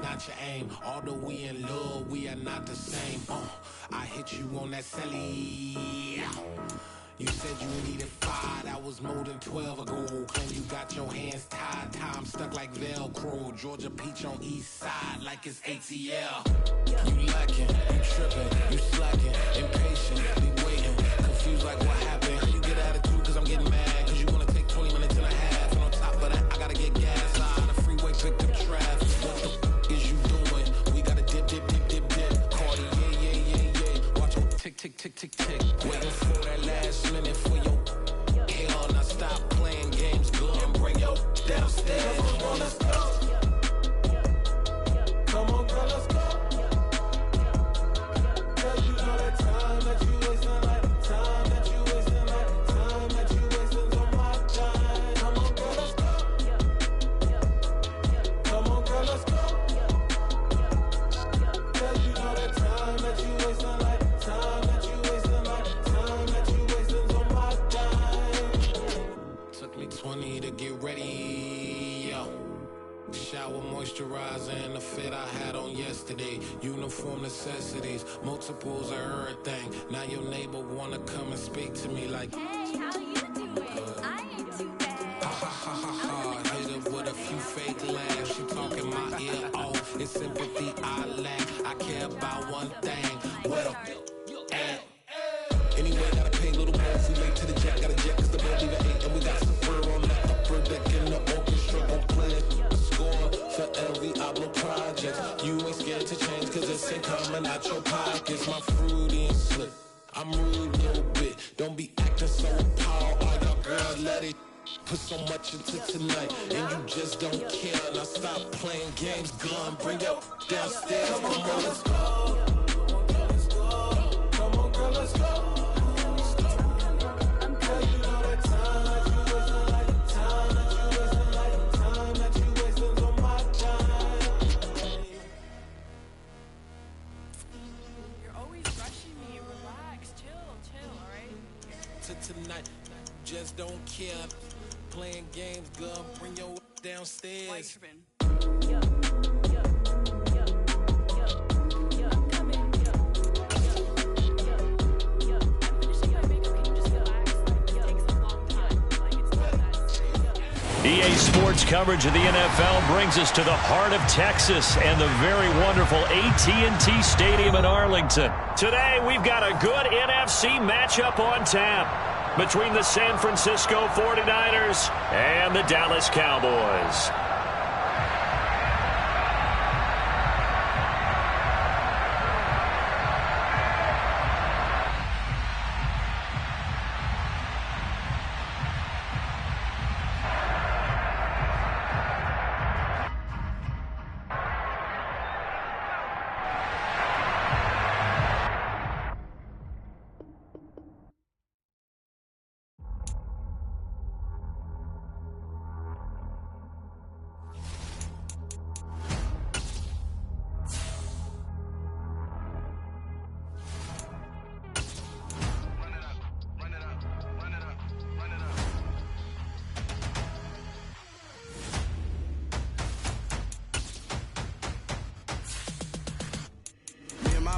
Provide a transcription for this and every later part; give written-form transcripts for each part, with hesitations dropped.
not your aim. Although we in love, we are not the same. I hit you on that celly. You said you needed 5, that was more than 12 ago. Claim you got your hands tied, time stuck like Velcro. Georgia Peach on east side like it's ATL. You lacking, you tripping, you slacking, impatient, be waiting, confused like what happened. You get attitude cause I'm getting mad, cause you wanna take 20 minutes and a half. And on top of that, I gotta get gas, on the freeway, pick up traffic. What the is you doing? We gotta dip, dip, dip, dip, dip. Cardi, yeah. Watch your tick, tick, tick, tick, tick. Waiting for that last minute for your hell. Now stop playing games, go and bring your downstairs. Come on, let's go. Come on, girl, let's go. Girl, you know that time that you wasting, like time that you wasting, like time that you wasting on my time. Come on, girl, let's go. Come on, girl, let's go. Girl, you know that time that you wasting, like time that you wasting, like time that you wasting on my time. Took me 20 to get ready, yo. Shower, moisturizer, and the fit I had on yesterday. Uniform necessities, multiples of everything. Now your neighbor wanna come and speak to me like, hey, how you doing? I ain't too bad. Ha ha ha ha ha. Hit her with a few fake laughs. She talking my ear off. It's sympathy I lack. I care about one thing. Well, anyway, gotta pay a little more if we late to the jet. Got a jet cause the boat leave at 8. And we got some fur on the upper deck in the orchestra. Gon' play a score for every Ablo project. You ain't scared to change cause it's ain't coming out your pockets. My fruity and slick, I'm rude a little bit. Don't be acting so appalled. All y'all girls let it put so much into tonight. And you just don't care. Now stop playing games, gun, bring your downstairs. Come on, girl, let's go. Come on, girl, let's go. Girl, you know that time that you wasting, like time that you wasting, like time that you wasting on my time. You're always rushing me. Relax, chill, alright? To tonight, just don't care. Playing games, gun, bring your downstairs. Why you tripping? EA Sports coverage of the NFL brings us to the heart of Texas and the very wonderful AT&T Stadium in Arlington. Today, we've got a good NFC matchup on tap between the San Francisco 49ers and the Dallas Cowboys.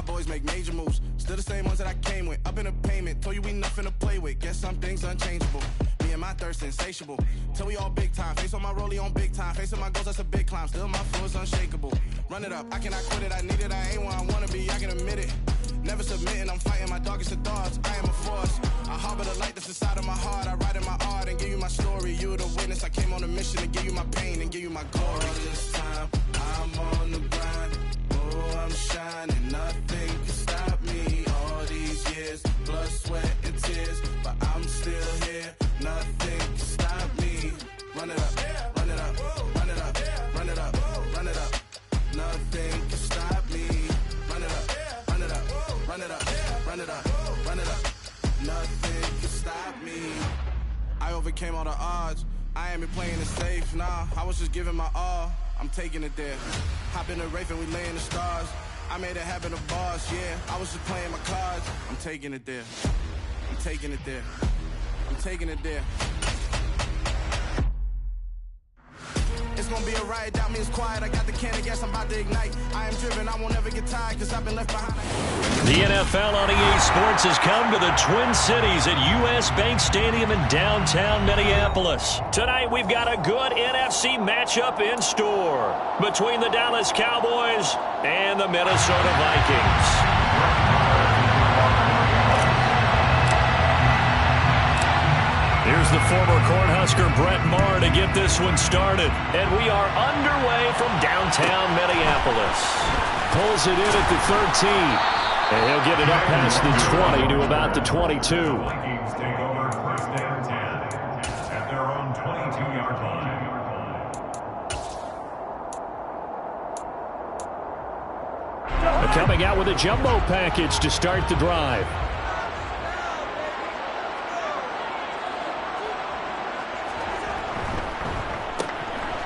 Boys make major moves, still the same ones that I came with. Up in a payment, told you we nothing to play with. Guess some things unchangeable. Me and my thirst insatiable. Till we all big time. Face on my rollie on big time. Facing my goals, that's a big climb. Still my flow is unshakable. Run it up, I cannot quit it. I need it, I ain't where I wanna be. I can admit it. Never submitting, I'm fighting my darkest of thoughts. I am a force. I harbor the light that's inside of my heart. I write in my art and give you my story. You the witness. I came on a mission to give you my pain and give you my glory. All this time, I'm on the grind. Oh, I'm shining. Nothing can stop me. All these years, blood, sweat, and tears. But I'm still here. Nothing can stop me. Run it up, run it up, run it up, run it up, run it up. Nothing can stop me. Run it up, run it up, run it up, run it up, run it up. Nothing can stop me. I overcame all the odds. I ain't been playing it safe, nah. I was just giving my all. I'm taking it there. Hop in the Wraith and we lay in the stars. I made it happen to boss, yeah. I was just playing my cards. I'm taking it there. I'm taking it there. I'm taking it there. It's gonna be a riot, doubt me, it's quiet. I got the can of gas, I'm about to ignite. I am driven, I won't ever get tired, cause I've been left behind. The NFL on EA Sports has come to the Twin Cities at US Bank Stadium in downtown Minneapolis. Tonight we've got a good NFC matchup in store between the Dallas Cowboys and the Minnesota Vikings. Here's the former Cornhusker Brett Maher to get this one started. And we are underway from downtown Minneapolis. Pulls it in at the 13. And he'll get it up past the 20 to about the 22. Vikings take over first down 10 at their own 22-yard line. Coming out with a jumbo package to start the drive.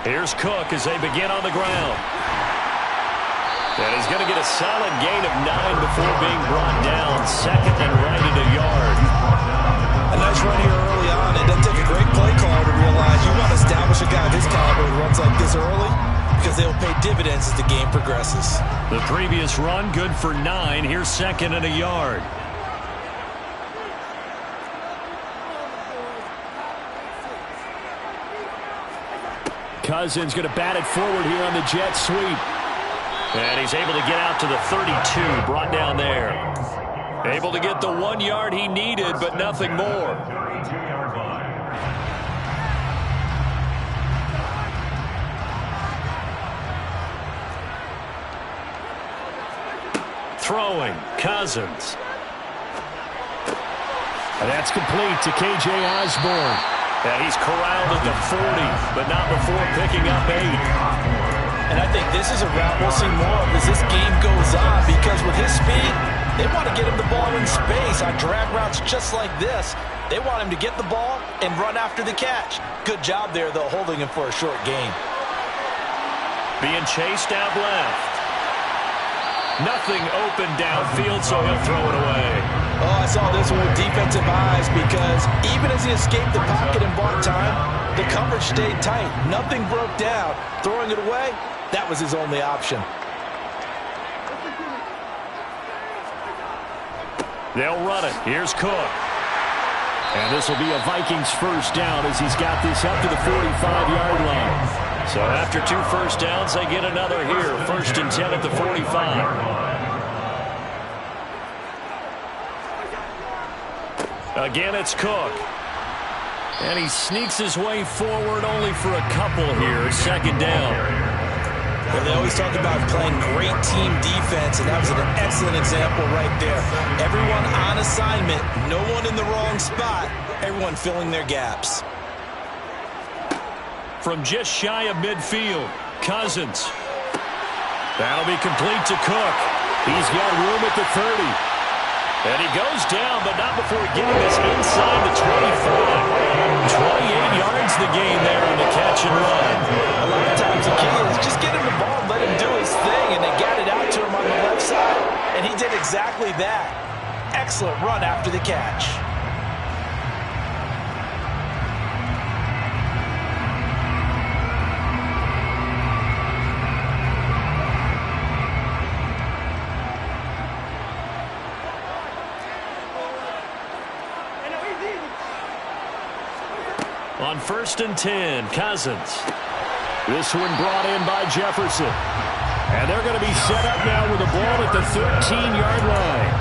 Here's Cook as they begin on the ground. And he's going to get a solid gain of 9 before being brought down. Second and right at a yard. A nice run here early on. It doesn't take a great play caller to realize you want to establish a guy of his caliber who runs like this early because they'll pay dividends as the game progresses. The previous run, good for 9. Here's second and a yard. Cousins going to bat it forward here on the jet sweep. And he's able to get out to the 32, brought down there. Able to get the 1 yard he needed, but nothing more. Throwing, Cousins. And that's complete to K.J. Osborne. And he's corralled at the 40, but not before picking up 8. And I think this is a route we'll see more of as this game goes on, because with his speed, they want to get him the ball in space on drag routes just like this. They want him to get the ball and run after the catch. Good job there, though, holding him for a short gain. Being chased out left. Nothing open downfield, so he'll throw it away. Oh, I saw this one with defensive eyes, because even as he escaped the pocket and bought time, the coverage stayed tight. Nothing broke down. Throwing it away, that was his only option. They'll run it. Here's Cook. And this will be a Vikings first down as he's got this up to the 45-yard line. So after 2 first downs, they get another here. First and 10 at the 45. Again, it's Cook. And he sneaks his way forward only for a couple here. Second down. Well, they always talk about playing great team defense, and that was an excellent example right there. Everyone on assignment, no one in the wrong spot, everyone filling their gaps. From just shy of midfield, Cousins. That'll be complete to Cook. He's got room at the 30. And he goes down, but not before getting us inside the 25. 28 yards the gain there on the catch and run. A lot of times the key is just get him the ball, let him do his thing, and they got it out to him on the left side, and he did exactly that. Excellent run after the catch. On first and 10, Cousins. This one brought in by Jefferson. And they're going to be set up now with the ball at the 13-yard line.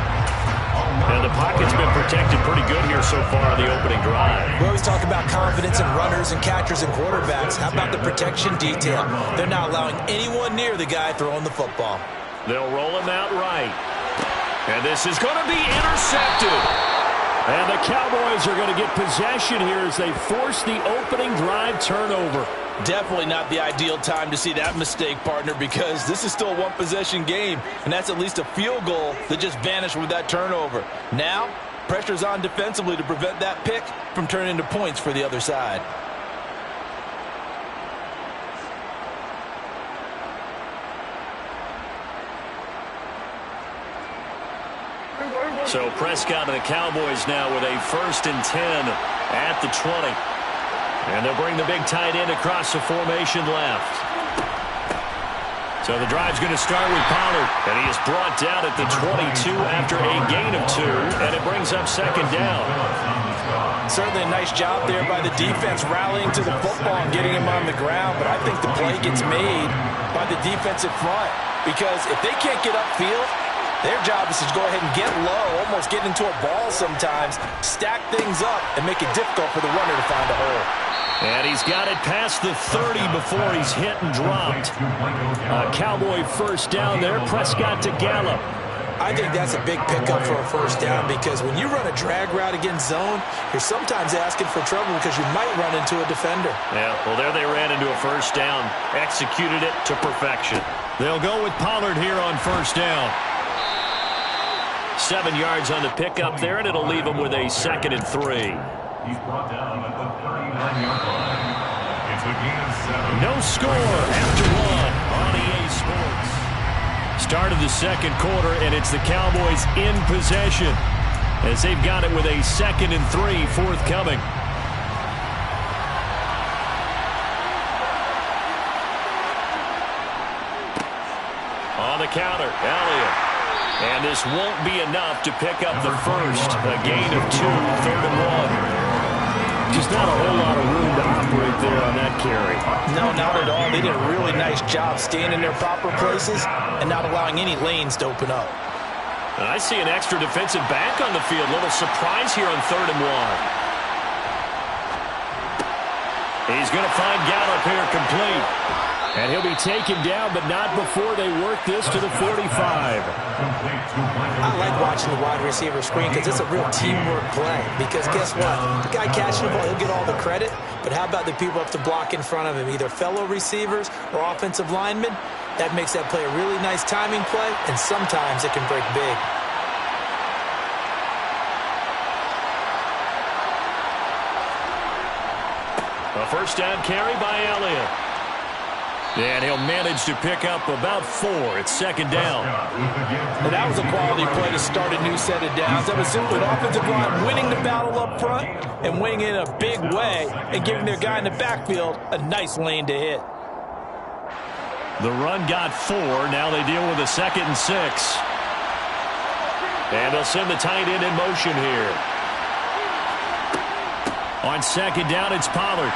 And the pocket's been protected pretty good here so far on the opening drive. We always talk about confidence in runners and catchers and quarterbacks. How about the protection detail? They're not allowing anyone near the guy throwing the football. They'll roll him out right. And this is going to be intercepted. And the Cowboys are going to get possession here as they force the opening drive turnover. Definitely not the ideal time to see that mistake, partner, because this is still a one-possession game, and that's at least a field goal that just vanished with that turnover. Now, pressure's on defensively to prevent that pick from turning into points for the other side. So Prescott and the Cowboys now with a first and 10 at the 20. And they'll bring the big tight end across the formation left. So the drive's going to start with Pollard. And he is brought down at the 22 after a gain of 2. And it brings up second down. Certainly a nice job there by the defense rallying to the football and getting him on the ground. But I think the play gets made by the defensive front. Because if they can't get upfield, their job is to go ahead and get low, almost get into a ball sometimes, stack things up, and make it difficult for the runner to find a hole. And he's got it past the 30 before he's hit and dropped. A Cowboy first down there. Prescott to Gallup. I think that's a big pickup for a first down because when you run a drag route against zone, you're sometimes asking for trouble because you might run into a defender. Yeah, well, there they ran into a first down. Executed it to perfection. They'll go with Pollard here on first down. 7 yards on the pickup there, and it'll leave him with a 2nd and 3. He's brought down at the 39-yard line. It's a gain of 7. No score after 1 on EA Sports. Start of the second quarter, and it's the Cowboys in possession as they've got it with a 2nd and 3 forthcoming. On the counter, Elliott. And this won't be enough to pick up the first. A gain of 2, 3rd and 1. Just not a whole lot of room to operate there on that carry. No, not at all. They did a really nice job staying in their proper places and not allowing any lanes to open up. And I see an extra defensive back on the field. Little surprise here on 3rd and 1. He's going to find Gallup here complete. And he'll be taken down, but not before they work this to the 45. I like watching the wide receiver screen because it's a real teamwork play. Because guess what? The guy catching the ball, he'll get all the credit. But how about the people up to block in front of him, either fellow receivers or offensive linemen? That makes that play a really nice timing play, and sometimes it can break big. A first down carry by Elliott. And he'll manage to pick up about 4. It's 2nd down. And that was a quality play to start a new set of downs. That was simply an offensive line winning the battle up front and winning in a big way and giving their guy in the backfield a nice lane to hit. The run got 4. Now they deal with a 2nd and 6. And they'll send the tight end in motion here. On 2nd down, it's Pollard.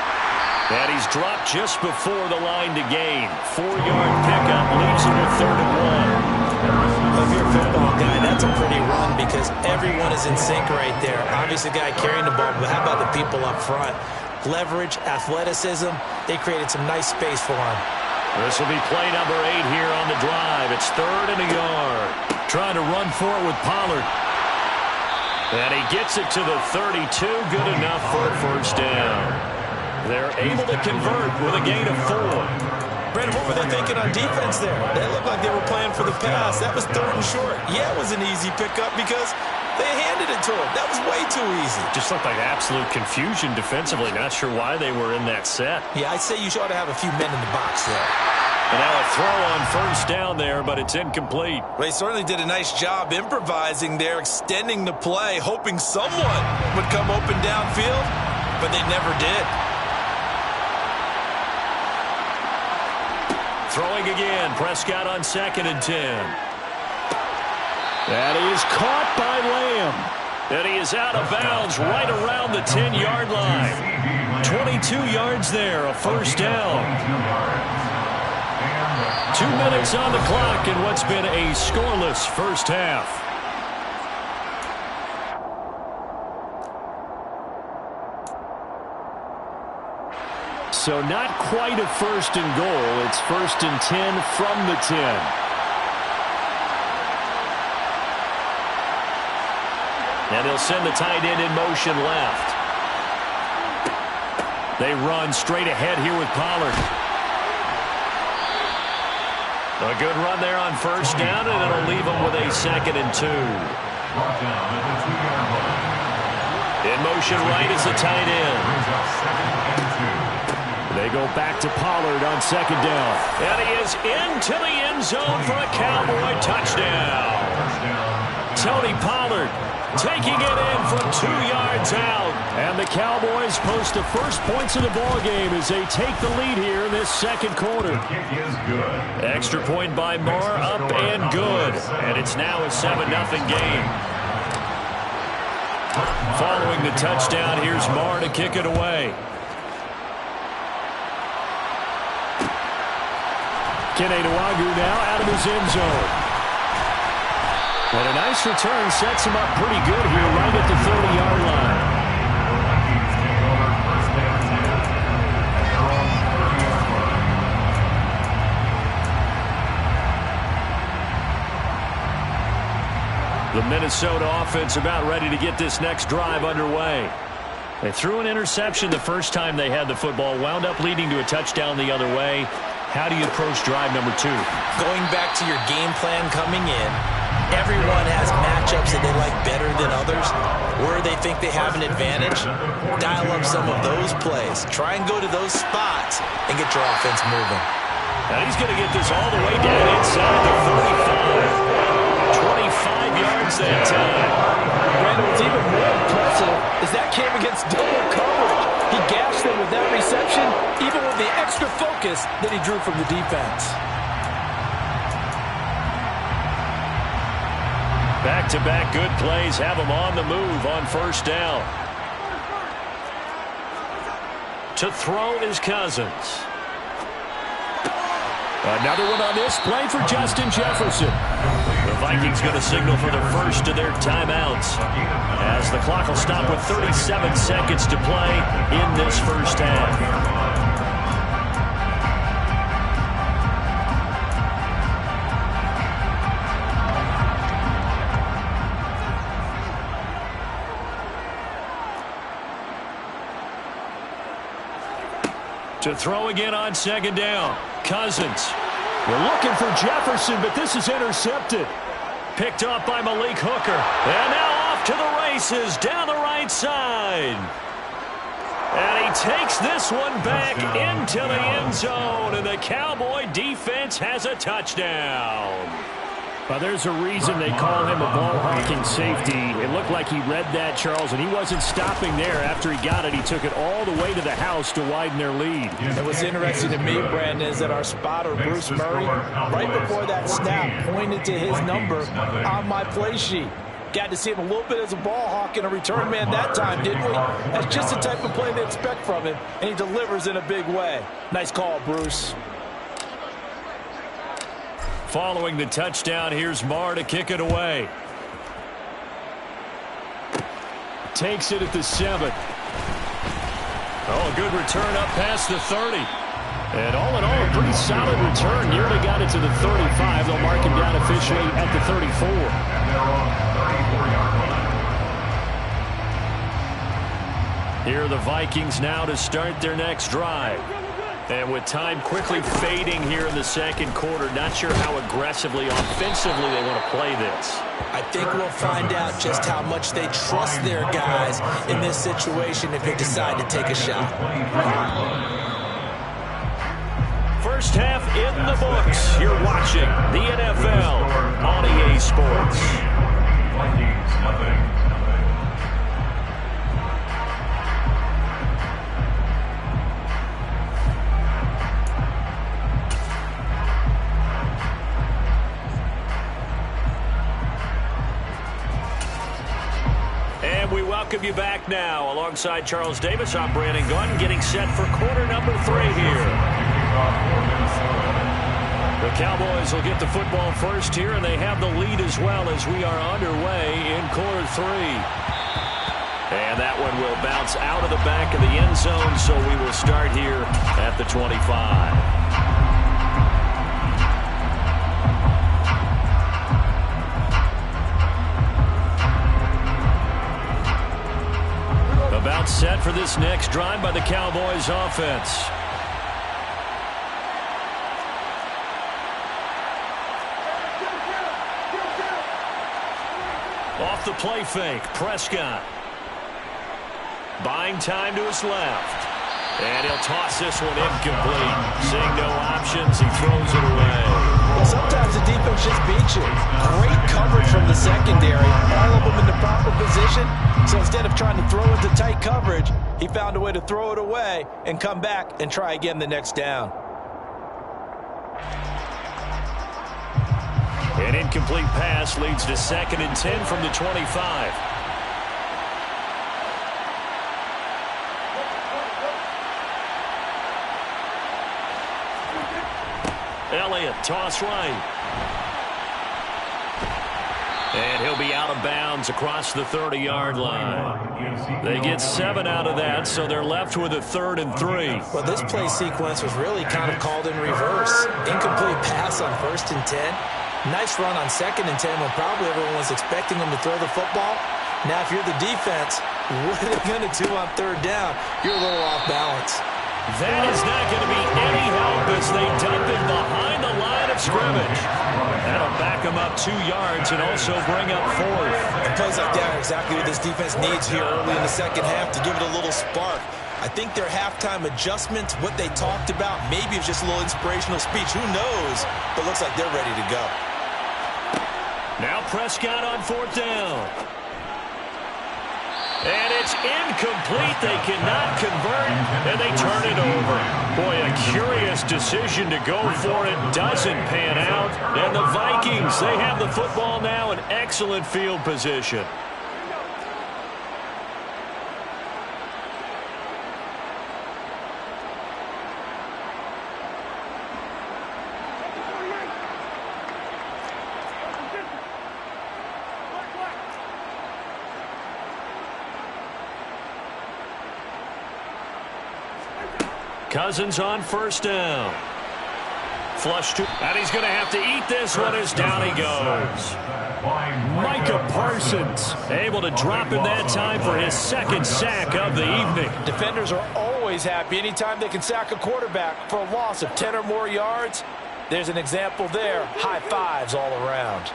And he's dropped just before the line to gain. 4-yard pickup leaves him with 3rd and 1. If you're a football guy, that's a pretty run because everyone is in sync right there. Obviously, the guy carrying the ball, but how about the people up front? Leverage, athleticism, they created some nice space for him. This will be play number 8 here on the drive. It's 3rd and a yard. Trying to run for it with Pollard. And he gets it to the 32. Good enough for a first down. They're able to convert with a gain of 4. Brandon, what were they thinking on defense there? They looked like they were playing for the pass. That was 3rd and short. Yeah, it was an easy pickup because they handed it to him. That was way too easy. Just looked like absolute confusion defensively. Not sure why they were in that set. Yeah, I'd say you ought to have a few men in the box there. And now a throw on first down there, but it's incomplete. They certainly did a nice job improvising there, extending the play, hoping someone would come open downfield, but they never did. Throwing again, Prescott on 2nd and 10. That is caught by Lamb. And he is out of bounds right around the 10-yard line. 22 yards there, a first down. 2 minutes on the clock in what's been a scoreless first half. So not quite a 1st and goal. It's 1st and 10 from the 10. And they'll send the tight end in motion left. They run straight ahead here with Pollard. A good run there on first down, and it'll leave them with a 2nd and 2. In motion right is the tight end. They go back to Pollard on 2nd down. And he is into the end zone for a Cowboy touchdown. Tony Pollard taking it in from 2 yards out. And the Cowboys post the first points of the ball game as they take the lead here in this second quarter. The kick is good. Extra point by Marr, up and good. And it's now a 7-0 game. Following the touchdown, here's Marr to kick it away. Kene Nwangwu now out of his end zone. And a nice return sets him up pretty good here right at the 30-yard line. Vikings take over first and 10 at their own 30-yard line. The Minnesota offense about ready to get this next drive underway. They threw an interception the first time they had the football, wound up leading to a touchdown the other way. How do you approach drive number 2? Going back to your game plan coming in, everyone has matchups that they like better than others, where they think they have an advantage. Dial up some of those plays. Try and go to those spots and get your offense moving. Now he's going to get this all the way down inside the 35. 25 yards that time. Brandon, what's even more impressive is that came against double coverage. He gashed them with that reception, even with the extra focus that he drew from the defense. Back-to-back good plays have him on the move on first down. To throw is Cousins. Another one on this play for Justin Jefferson. The Vikings going to signal for the first of their timeouts as the clock will stop with 37 seconds to play in this first half. To throw again on second down. Cousins. We're looking for Jefferson, but this is intercepted. Picked off by Malik Hooker. And now off to the races down the right side. And he takes this one back into the end zone. And the Cowboy defense has a touchdown. Well, there's a reason they call him a ball-hawking safety. It looked like he read that, Charles, and he wasn't stopping there. After he got it, he took it all the way to the house to widen their lead. And what's interesting to me, Brandon, is that our spotter, Bruce Murray, right before that snap, pointed to his number on my play sheet. Got to see him a little bit as a ball hawk and a return man that time, didn't we? That's just the type of play they expect from him, and he delivers in a big way. Nice call, Bruce. Following the touchdown, here's Marr to kick it away. Takes it at the 7. Oh, a good return up past the 30. And all in all, a pretty solid return. Nearly got it to the 35. They'll mark him down officially at the 34. Here are the Vikings now to start their next drive. And with time quickly fading here in the second quarter, not sure how aggressively, offensively they want to play this. I think we'll find out just how much they trust their guys in this situation if they decide to take a shot. First half in the books. You're watching the NFL on EA Sports. Vikings, nothing. And we welcome you back now. Alongside Charles Davis, I'm Brandon Gaudin, getting set for quarter number 3 here. The Cowboys will get the football first here, and they have the lead as well as we are underway in quarter 3. And that one will bounce out of the back of the end zone, so we will start here at the 25. About set for this next drive by the Cowboys offense. Off the play fake, Prescott. Buying time to his left. And he'll toss this one incomplete. Seeing no options, he throws it away. Well, sometimes the defense just beats you. Great coverage from the secondary. All of them in the proper position. So instead of trying to throw into tight coverage, he found a way to throw it away and come back and try again the next down. An incomplete pass leads to 2nd and 10 from the 25. Elliott, toss right. And he'll be out of bounds across the 30-yard line. They get 7 out of that, so they're left with a 3rd and 3. Well, this play sequence was really kind of called in reverse. Incomplete pass on 1st and 10. Nice run on 2nd and 10 when probably everyone was expecting him to throw the football. Now, if you're the defense, what are they going to do on 3rd down? You're a little off balance. That is not going to be any help as they dump him behind the line of scrimmage. That'll back him up 2 yards and also bring up 4th. And plays like that are exactly what this defense needs here early in the second half to give it a little spark. I think their halftime adjustments, what they talked about, maybe it's just a little inspirational speech. Who knows? But it looks like they're ready to go. Now Prescott on 4th down. And it's incomplete. They cannot convert, and they turn it over. Boy, a curious decision to go for it. Doesn't pan out. And the Vikings, they have the football now in excellent field position. Cousins on 1st down. Flush to, and he's going to have to eat this one as down he goes. Micah Parsons able to drop him that time for his 2nd sack of the evening. Defenders are always happy anytime they can sack a quarterback for a loss of 10 or more yards. There's an example there. High fives all around.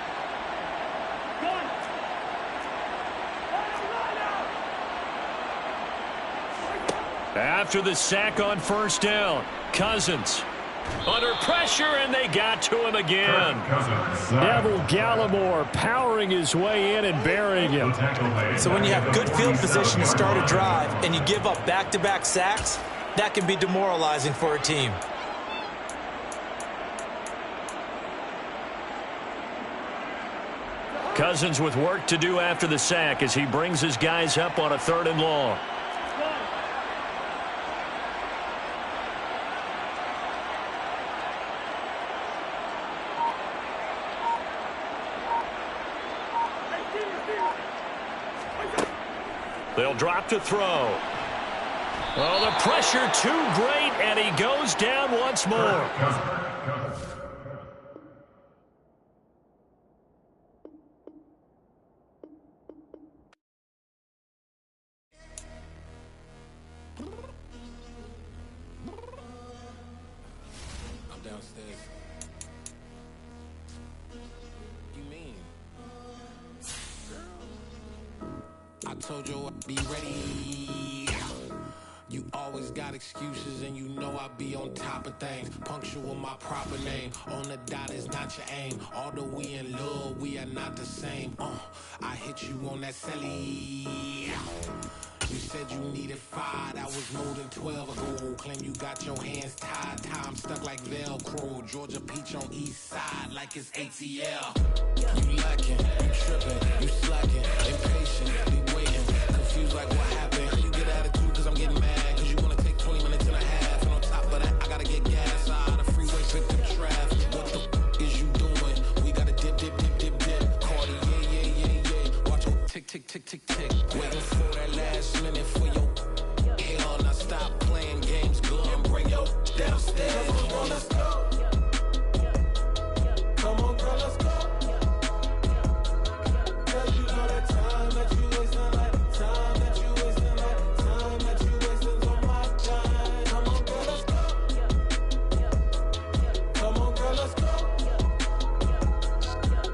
After the sack on 1st down, Cousins under pressure, and they got to him again. Neville Gallimore powering his way in and burying him. So when you have good field position to start a drive and you give up back-to-back sacks, that can be demoralizing for a team. Cousins with work to do after the sack as he brings his guys up on a 3rd and long. They'll drop to throw. Oh, the pressure too great, and he goes down once more. I'm downstairs. You mean? I told you I'd be ready. You always got excuses and you know I be on top of things. Punctual my proper name. On the dot is not your aim. Although we in love, we are not the same. I hit you on that celly. You said you needed 5, that was more than 12 ago. Claim you got your hands tied, time stuck like Velcro. Georgia Peach on east side like it's ATL. You lacking, you tripping, you slacking, impatient, be waiting, confused like what happened. You get attitude cause I'm getting mad, cause you wanna take 20 minutes and a half. And on top of that, I gotta get gas out of the freeway, pick them traffic. What the is you doing? We gotta dip, dip, dip, dip, dip. Cardi, yeah. Watch your tick, tick, tick, tick, tick. Waiting for that last minute for your hell. Now stop playing games, go and bring your downstairs. Come on, let's go. Come on, girl, let's go. Cause you know that time that you wasting, like time that you wasting, like time that you wasting on my time. Come on, girl, let's go. Come on, girl, let's go.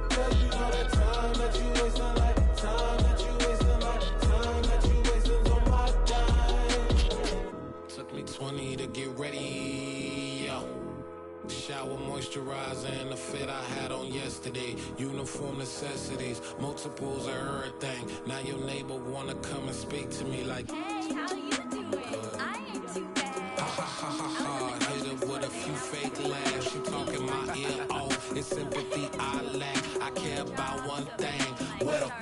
Cause you know that time that you wasting, like time that you wasting, like yesterday. Uniform necessities, multiples of everything. Now your neighbor wanna come and speak to me like, Hey, how you doing? I ain't too bad. ha ha ha ha ha. Hit her with a few fake laughs. She talking my ear off. It's sympathy I lack. I care about one thing. Well,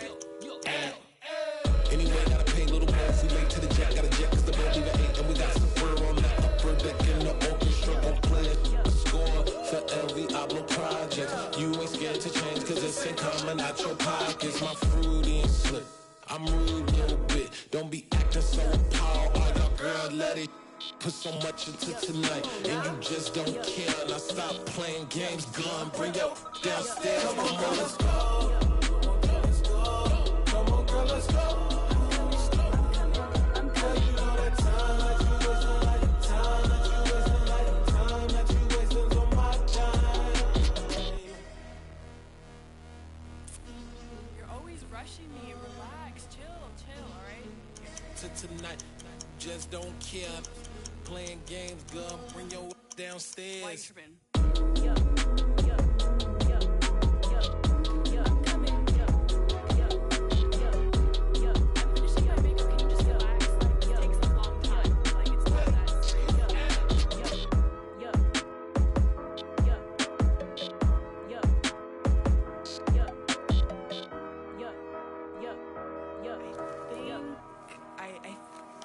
anyway, gotta pay a little more. We late to the jack, got a jet, cause the boat leave at 8. And we got some fur on the upper deck in the orchestra. Gon' play a score for every Ablo project. You ain't scared to change, cause it's ain't coming out your pockets. My fruity and slip. I'm rude a little bit. Don't be acting so appalled. Oh, y'all girl, let it put so much into tonight. And you just don't care. Now stop playing games, gun. Bring your downstairs. Come on, girl, let's go. Come on, girl, let's go. Rushing me, relax, chill, alright? To tonight, just don't care. Playing games, girl, bring your downstairs. Weicherman. I'm finishing my makeup, can you just relax? Like, it takes a long time. Like, it's not that serious.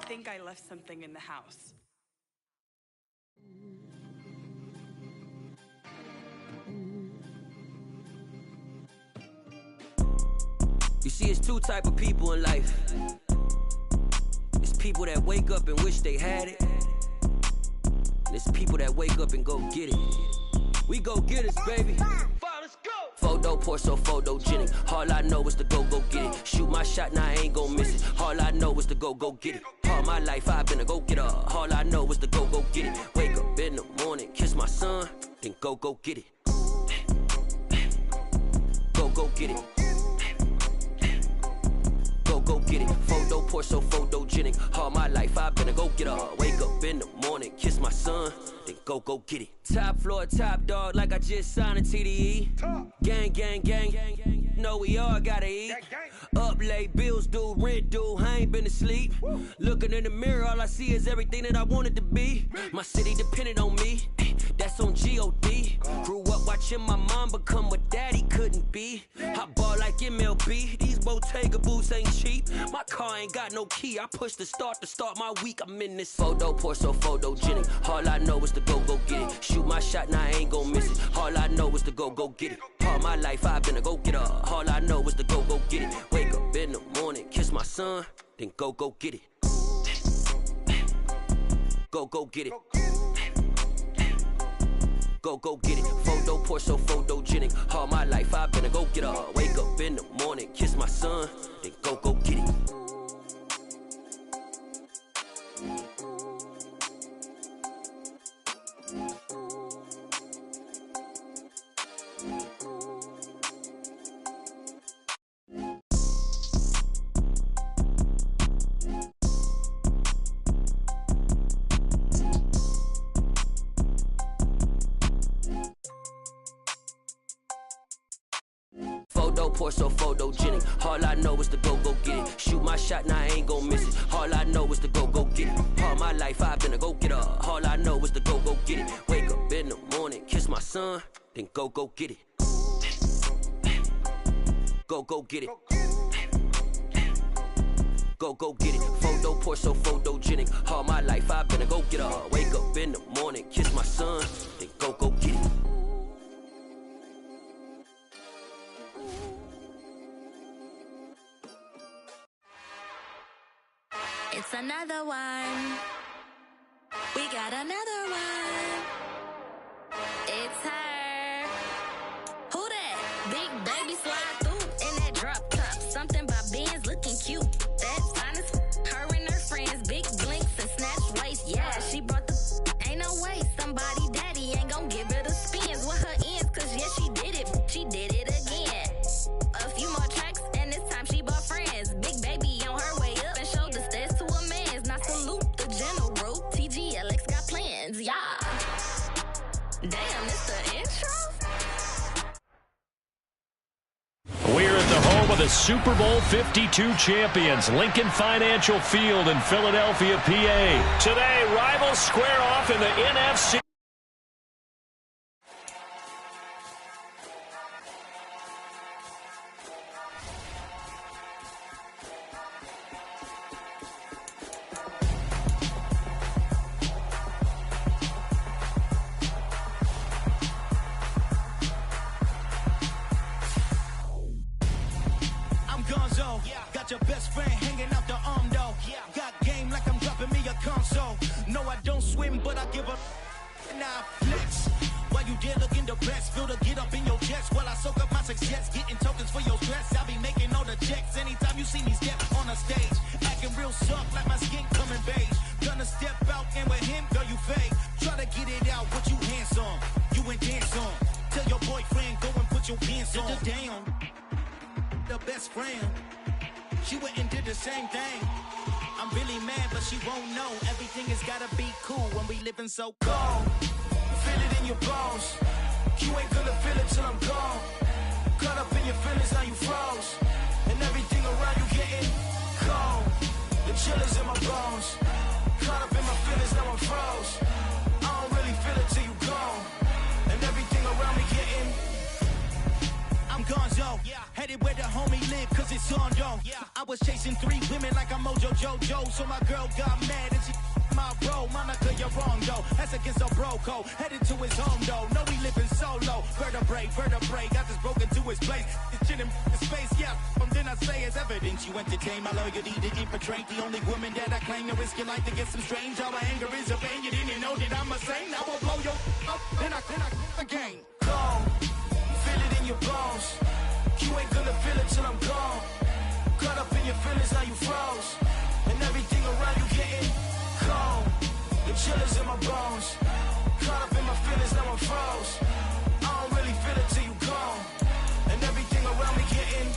I think I left something in the house. You see, it's two type of people in life. It's people that wake up and wish they had it. And it's people that wake up and go get it. We go get it, baby. Photo pour so photogenic. All I know is to go get it. Shoot my shot, now I ain't gon' miss it. All I know is to go get it. All my life I've been a go getter. All I know is to go get it. Wake up in the morning, kiss my son, then go get it. Go get it. Go get it. Photo pour so photogenic. All my life I've been a go getter. Wake up in the morning, kiss my son, then go get it. Top floor, top dog, like I just signed a TDE. Gang. Know we all gotta eat. Up late, bills due, rent due, I ain't been asleep. Looking in the mirror, all I see is everything that I wanted to be. My city depended on me, that's on G.O.D. Grew up watching my mom become what daddy couldn't be. I ball like MLB, these Bottega boots ain't cheap. My car ain't got no key, I push the start to start my week. I'm in this photo pour so photogenic. All I know is to go get it. Shoot my shot, now I ain't gon' miss it. All I know is to go get it. All my life I've been a go getter. All I know is to go get it. Wake up in the morning, kiss my son, then go get it. Go get it. Go get it. Photo pour so photogenic. All my life I've been a go getter. Wake up in the morning, kiss my son, then go get it. Photo pour so photogenic. All I know is to go get it. Shoot my shot, now I ain't gon' miss it. All I know is to go get it. All my life I've been a go getter. All I know is to go get it. Wake up in the morning, kiss my son, then go get it. Go get it. Go get it. Photo pour so photogenic. All my life I've been a go getter. Wake up in the morning, kiss my son, then go get it. It's another one. We got another one. It's her. Who that? Big baby slide through in that drop top. Something by Benz looking cute. That's fine as her and her friends. Big blinks and snatch waist. Yeah, she brought the. Ain't no way somebody daddy ain't gon' give her the spins with her ends. Cause yeah, she did it. She did it again. A few more tracks and this time she bought friends. Big baby on her way up and showed the stairs to a man's. Now salute the general. TGLX got plans, yeah. Damn, it's the intro? the Super Bowl 52 champions, Lincoln Financial Field in Philadelphia, PA. Today, rivals square off in the NFC. Got your best friend hanging out the arm though. Got game like I'm dropping me a console. No, I don't swim, but I give a now flex. While you there looking the best, feel to get up in your chest while I soak up my success, getting tokens for your stress. I'll be making all the checks anytime you see me step on a stage, acting real soft like my skin coming beige. Gonna step out and with him, girl, you fake. Try to get it out, what you handsome, you ain't dance on. Tell your boyfriend go and put your pants on. Down, the best friend. She went and did the same thing. I'm really mad, but she won't know. Everything has gotta be cool when we living so cold. Feel it in your bones. You ain't gonna feel it till I'm gone. Caught up in your feelings, now you froze. And everything around you getting cold. The chill is in my bones. Caught up in my feelings, now I'm froze. I don't really feel it till you gone. And everything around me getting I'm gonzo, headed where the homie live, cause it's on though. I was chasing 3 women like I'm Mojo Jojo, so my girl got mad and she my bro. Monica, you're wrong though, that's against a bro code. Headed to his home though, no we living solo. Vertebrae, got this broken to his place. It's chin in space, from then I say it's evidence. You entertain my loyalty to infiltrate. The only woman that I claim to risk your life to get some strange. All my anger is a pain, you didn't know that I'm a saint. I will blow your up, then I again. Go. Feel it in your bones. You ain't gonna feel it till I'm gone. Caught up in your feelings, now you froze. And everything around you getting cold. The chill is in my bones. Caught up in my feelings, now I'm froze. I don't really feel it till you gone. And everything around me getting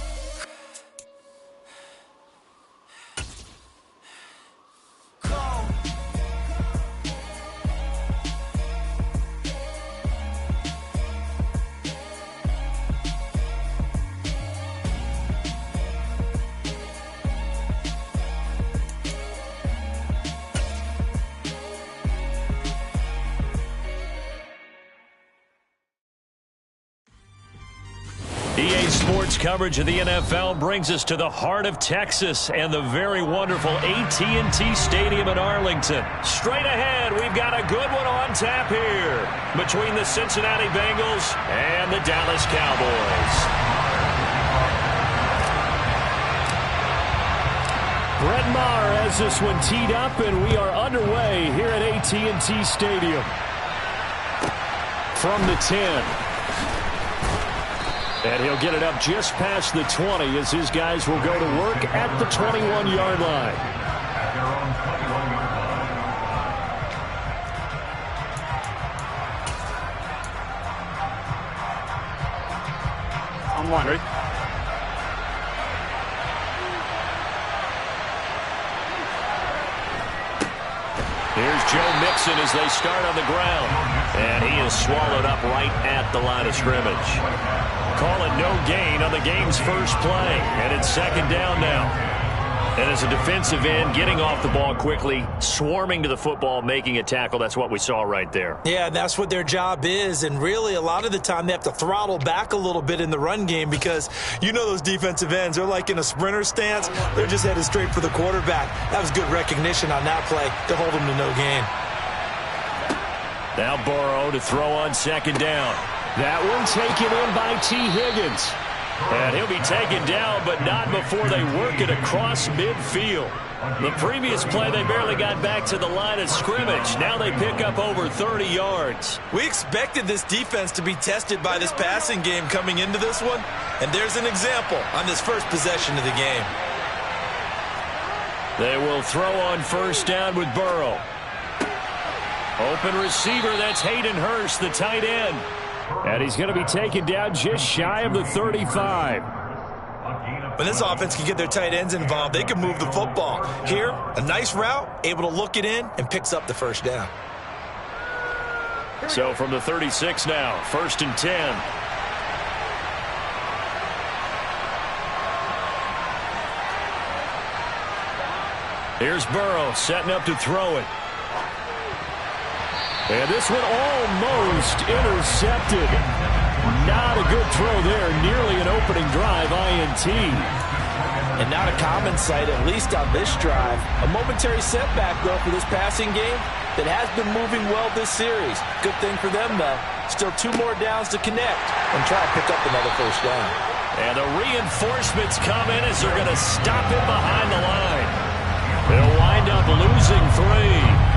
cold. EA Sports coverage of the NFL brings us to the heart of Texas and the very wonderful AT&T Stadium in Arlington. Straight ahead, we've got a good one on tap here between the Cincinnati Bengals and the Dallas Cowboys. Brett Maher has this one teed up, and we are underway here at AT&T Stadium. From the 10. And he'll get it up just past the 20 as his guys will go to work at the 21-yard line. I'm wondering. Here's Joe Mixon as they start on the ground. And he is swallowed up right at the line of scrimmage. Calling no gain on the game's first play. And it's second down now. And as a defensive end, getting off the ball quickly, swarming to the football, making a tackle. That's what we saw right there. Yeah, that's what their job is. And really, a lot of the time, they have to throttle back a little bit in the run game because you know those defensive ends, they're like in a sprinter stance. They're just headed straight for the quarterback. That was good recognition on that play to hold them to no gain. Now Burrow to throw on second down. That one taken in by T. Higgins. And he'll be taken down, but not before they work it across midfield. The previous play, they barely got back to the line of scrimmage. Now they pick up over 30 yards. We expected this defense to be tested by this passing game coming into this one. And there's an example on this first possession of the game. They will throw on first down with Burrow. Open receiver, that's Hayden Hurst, the tight end. And he's going to be taken down just shy of the 35. When this offense can get their tight ends involved, they can move the football. Here, a nice route, able to look it in, and picks up the first down. So from the 36 now, 1st and 10. Here's Burrow setting up to throw it. And this one almost intercepted. Not a good throw there. Nearly an opening drive INT. And not a common sight, at least on this drive. A momentary setback, though, for this passing game that has been moving well this series. Good thing for them, though. Still 2 more downs to connect and try to pick up another first down. And the reinforcements come in as they're going to stop him behind the line. They'll wind up losing 3.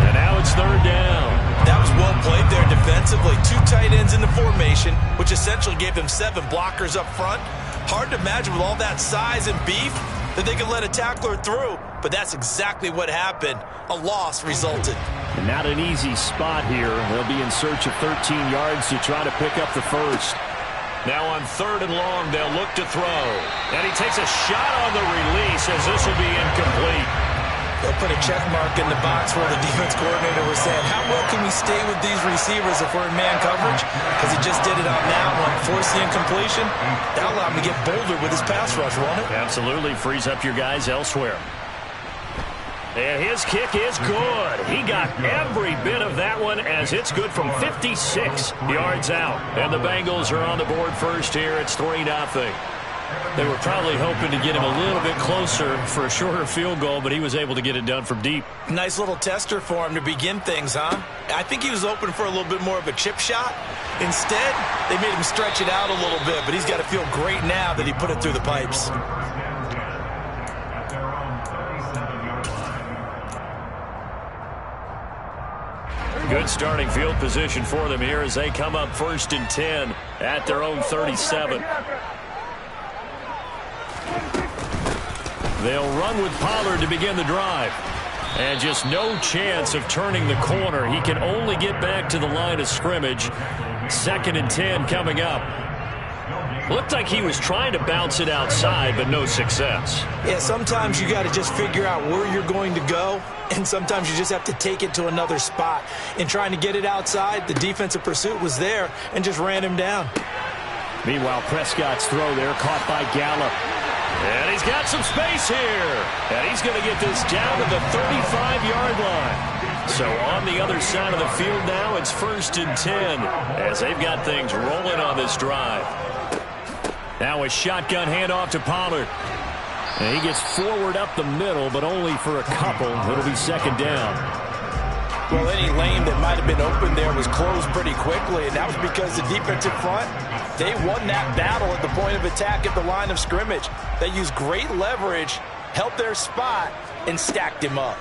And now it's 3rd down. That was well played there defensively. 2 tight ends in the formation, which essentially gave them 7 blockers up front. Hard to imagine with all that size and beef that they could let a tackler through. But that's exactly what happened. A loss resulted. And not an easy spot here. They'll be in search of 13 yards to try to pick up the first. Now on 3rd and long, they'll look to throw. And he takes a shot on the release as this will be incomplete. They'll put a check mark in the box where the defense coordinator was saying, how well can we stay with these receivers if we're in man coverage? Because he just did it on that one. Force the incompletion. That'll allow him to get bolder with his pass rush, won't it? Absolutely. Frees up your guys elsewhere. And his kick is good. He got every bit of that one as it's good from 56 yards out. And the Bengals are on the board first here. It's 3-0. They were probably hoping to get him a little bit closer for a shorter field goal, but he was able to get it done from deep. Nice little tester for him to begin things, huh? I think he was open for a little bit more of a chip shot. Instead, they made him stretch it out a little bit, but he's got to feel great now that he put it through the pipes. Good starting field position for them here as they come up 1st and 10 at their own 37. They'll run with Pollard to begin the drive. And just no chance of turning the corner. He can only get back to the line of scrimmage. 2nd and 10 coming up. Looked like he was trying to bounce it outside, but no success. Yeah, sometimes you got to just figure out where you're going to go, and sometimes you just have to take it to another spot. In trying to get it outside, the defensive pursuit was there and just ran him down. Meanwhile, Prescott's throw there caught by Gallup. And he's got some space here. And he's going to get this down to the 35-yard line. So on the other side of the field now, it's 1st and 10 as they've got things rolling on this drive. Now a shotgun handoff to Pollard. And he gets forward up the middle, but only for a couple. It'll be 2nd down. Well, any lane that might have been open there was closed pretty quickly, and that was because the defensive front, they won that battle at the point of attack at the line of scrimmage. They used great leverage, held their spot, and stacked him up.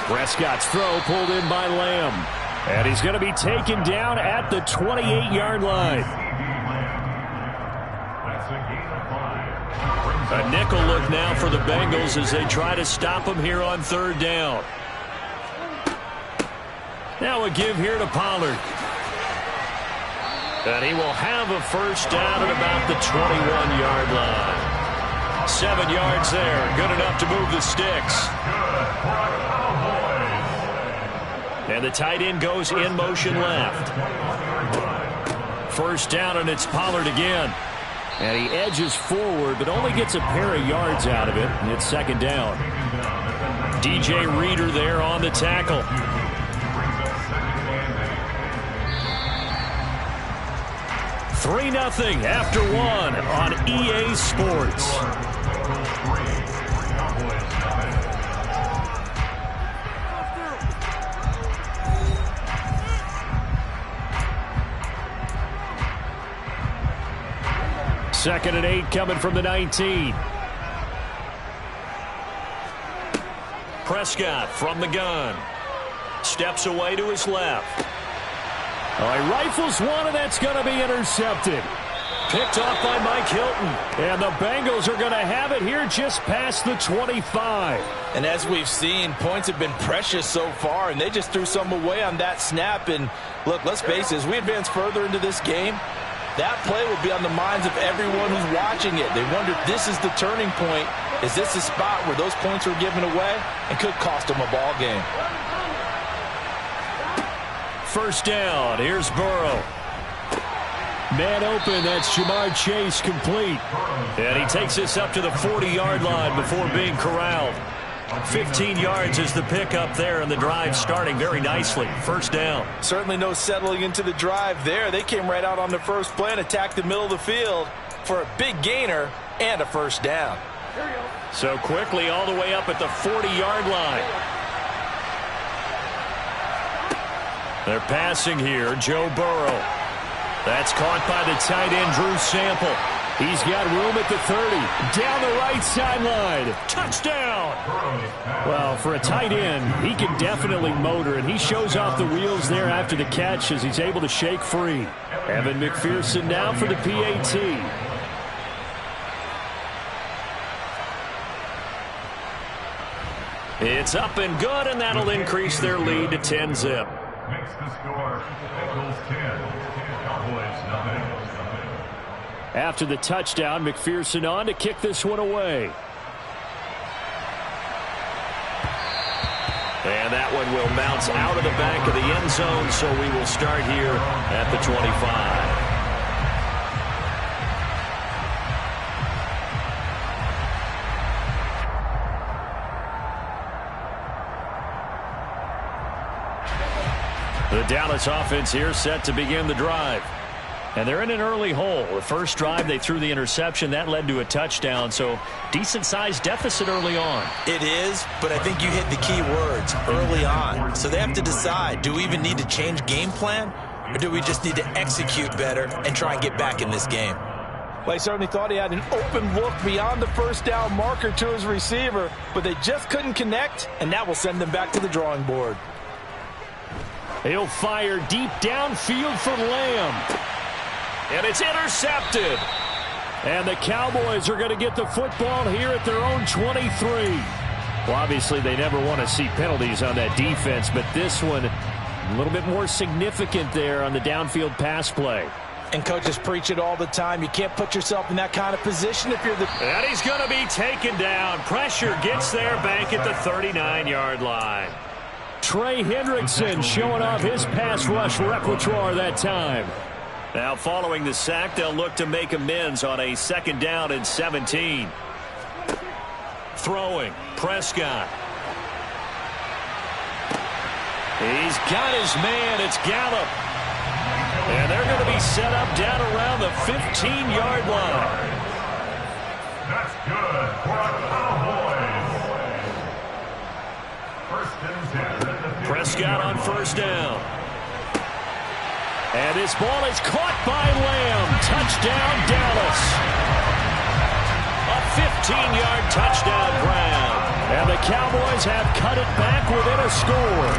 Prescott's throw pulled in by Lamb. And he's going to be taken down at the 28-yard line. A nickel look now for the Bengals as they try to stop him here on 3rd down. Now a give here to Pollard. And he will have a first down at about the 21-yard line. 7 yards there. Good enough to move the sticks. And the tight end goes in motion left. First down, and it's Pollard again. And he edges forward, but only gets a pair of yards out of it. And it's 2nd down. DJ Reader there on the tackle. 3-0 after 1 on EA Sports. Second and 8 coming from the 19. Prescott from the gun. Steps away to his left. He rifles one, and that's going to be intercepted. Picked off by Mike Hilton. And the Bengals are going to have it here just past the 25. And as we've seen, points have been precious so far, and they just threw some away on that snap. And look, let's face it, as we advance further into this game, that play will be on the minds of everyone who's watching it. They wonder, this is the turning point. Is this the spot where those points were given away and could cost them a ball game? First down, here's Burrow. Man open, that's Jamar Chase complete. And he takes this up to the 40-yard line before being corralled. 15 yards is the pickup there, and the drive starting very nicely. First down. Certainly no settling into the drive there. They came right out on the first play and attacked the middle of the field for a big gainer and a first down. So quickly all the way up at the 40-yard line. They're passing here. Joe Burrow. That's caught by the tight end, Drew Sample. He's got room at the 30. Down the right sideline. Touchdown! Well, for a tight end, he can definitely motor, and he shows off the wheels there after the catch as he's able to shake free. Evan McPherson now for the PAT. It's up and good, and that'll increase their lead to 10-zip. Makes the score. Bengals 10, Cowboys nothing. After the touchdown, McPherson on to kick this one away. And that one will bounce out of the back of the end zone, so we will start here at the 25. The Dallas offense here set to begin the drive. And they're in an early hole. The first drive, they threw the interception. That led to a touchdown, so decent-sized deficit early on. It is, but I think you hit the key words, early on. So they have to decide, do we even need to change game plan, or do we just need to execute better and try and get back in this game? Well, I certainly thought he had an open look beyond the first down marker to his receiver, but they just couldn't connect, and that will send them back to the drawing board. He'll fire deep downfield for Lamb. And it's intercepted. And the Cowboys are going to get the football here at their own 23. Well, obviously, they never want to see penalties on that defense, but this one a little bit more significant there on the downfield pass play. And coaches preach it all the time. You can't put yourself in that kind of position if you're the... And he's going to be taken down. Pressure gets there back at the 39-yard line. Trey Hendrickson showing off his pass rush repertoire that time. Now following the sack, they'll look to make amends on a 2nd down and 17. Throwing, Prescott. He's got his man, it's Gallup. And they're going to be set up down around the 15-yard line. That's good for the Cowboys. First and 10. Prescott on first down. And this ball is caught by Lamb. Touchdown, Dallas. A 15-yard touchdown Brown. And the Cowboys have cut it back within a score.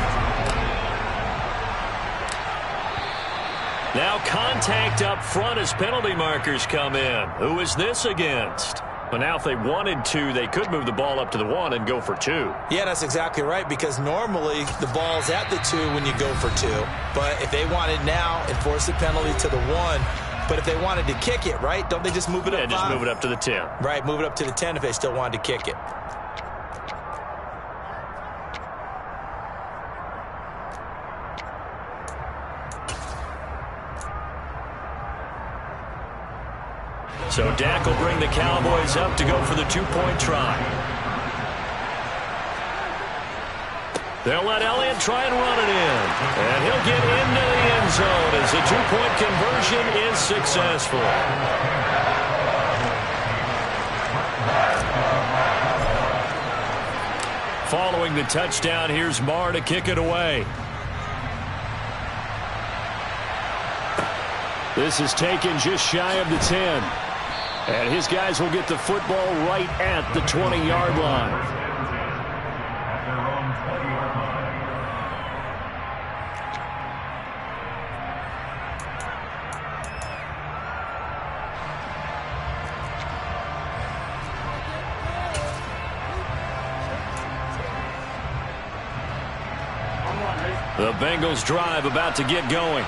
Now contact up front as penalty markers come in. Who is this against? But now if they wanted to, they could move the ball up to the 1 and go for 2. Yeah, that's exactly right, because normally the ball's at the 2 when you go for 2. But if they wanted now, enforce the penalty to the 1. But if they wanted to kick it, right, don't they just move it up 5? Yeah, just move it up to the 10. Right, move it up to the 10 if they still wanted to kick it. So Dak will bring the Cowboys up to go for the 2-point try. They'll let Elliott try and run it in. And he'll get into the end zone as the 2-point conversion is successful. Following the touchdown, here's Marr to kick it away. This is taken just shy of the 10. And his guys will get the football right at the 20-yard line. The Bengals drive about to get going.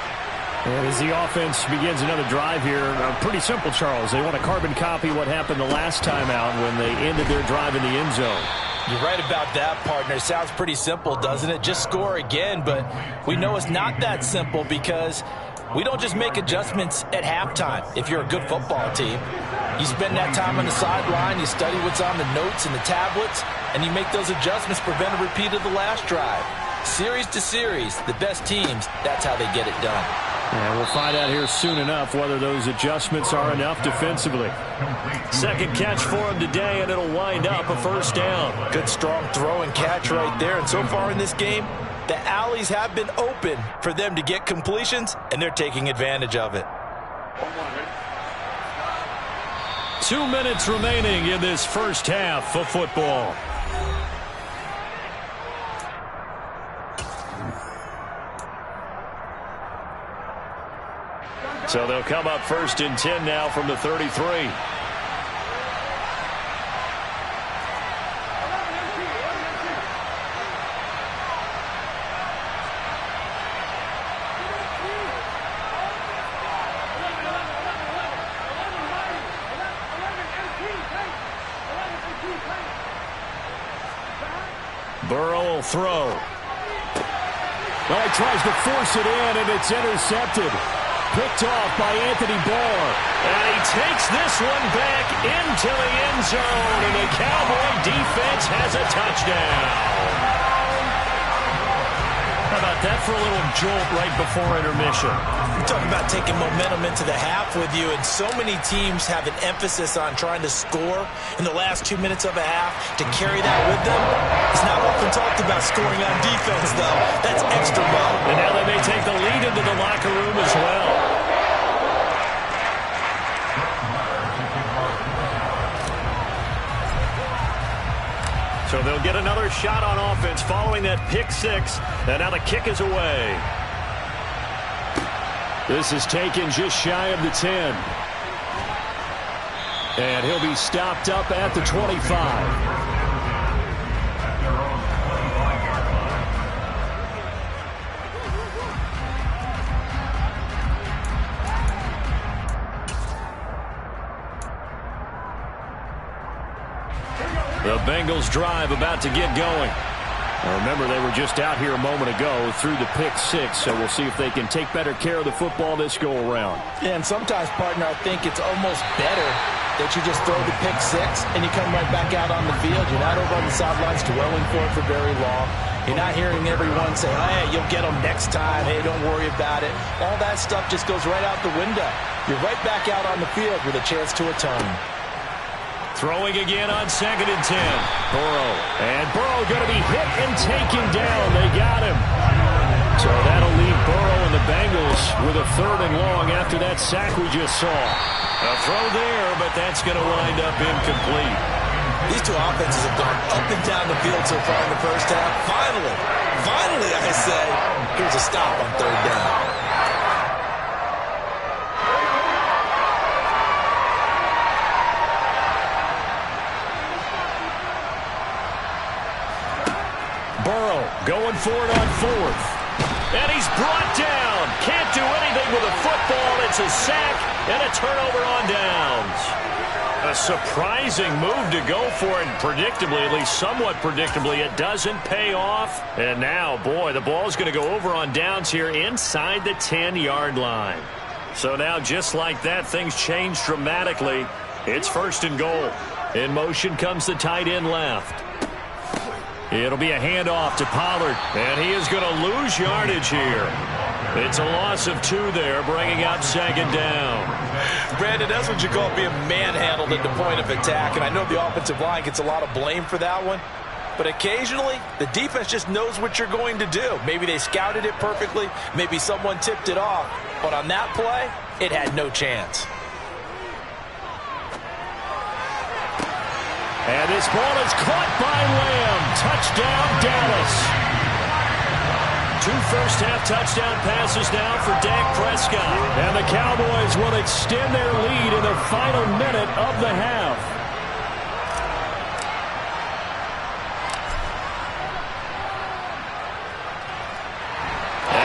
And as the offense begins another drive here, pretty simple, Charles. They want to carbon copy what happened the last time out when they ended their drive in the end zone. You're right about that, partner. Sounds pretty simple, doesn't it? Just score again, but we know it's not that simple because We don't just make adjustments at halftime if you're a good football team. You spend that time on the sideline, you study what's on the notes and the tablets, and you make those adjustments, prevent a repeat of the last drive. Series to series, the best teams, that's how they get it done. And we'll find out here soon enough whether those adjustments are enough defensively. Second catch for him today, and it'll wind up a first down. Good strong throw and catch right there. And so far in this game, the alleys have been open for them to get completions, and they're taking advantage of it. 2 minutes remaining in this first half of football. So they'll come up first and 10 now from the 33. Burrow will throw. Well, he tries to force it in, and it's intercepted. Picked off by Anthony Barr. And he takes this one back into the end zone, and the Cowboy defense has a touchdown. How about that for a little jolt right before intermission? You're talking about taking momentum into the half with you, and so many teams have an emphasis on trying to score in the last 2 minutes of a half. To carry that with them, it's not often talked about scoring on defense, though. That's extra well. And now they may take the lead into the locker room as well. So they'll get another shot on offense following that pick six. And now the kick is away. This is taken just shy of the 10. And he'll be stopped up at the 25. The Bengals drive about to get going. Now remember, they were just out here a moment ago through the pick six, so we'll see if they can take better care of the football this go-around. Yeah, and sometimes, partner, I think it's almost better that you just throw the pick six and you come right back out on the field. You're not over on the sidelines dwelling for it for very long. You're not hearing everyone say, oh, hey, you'll get them next time. Hey, don't worry about it. All that stuff just goes right out the window. You're right back out on the field with a chance to atone. Throwing again on 2nd and 10. Burrow. And Burrow going to be hit and taken down. They got him. So that'll leave Burrow and the Bengals with a 3rd and long after that sack we just saw. A throw there, but that's going to wind up incomplete. These two offenses have gone up and down the field so far in the first half. Finally, I say, here's a stop on 3rd down. Going for it on 4th. And he's brought down. Can't do anything with a football. It's a sack and a turnover on downs. A surprising move to go for it. Predictably, at least somewhat predictably, it doesn't pay off. And now, boy, the ball's going to go over on downs here inside the 10-yard line. So now, just like that, things change dramatically. It's 1st and goal. In motion comes the tight end left. It'll be a handoff to Pollard, and he is going to lose yardage here. It's a loss of 2 there, bringing up 2nd down. Brandon, that's what you call being manhandled at the point of attack, and I know the offensive line gets a lot of blame for that one, but occasionally the defense just knows what you're going to do. Maybe they scouted it perfectly, maybe someone tipped it off, but on that play, it had no chance. And this ball is caught by Lamb. Touchdown, Dallas. 2 first-half touchdown passes now for Dak Prescott. And the Cowboys will extend their lead in the final minute of the half.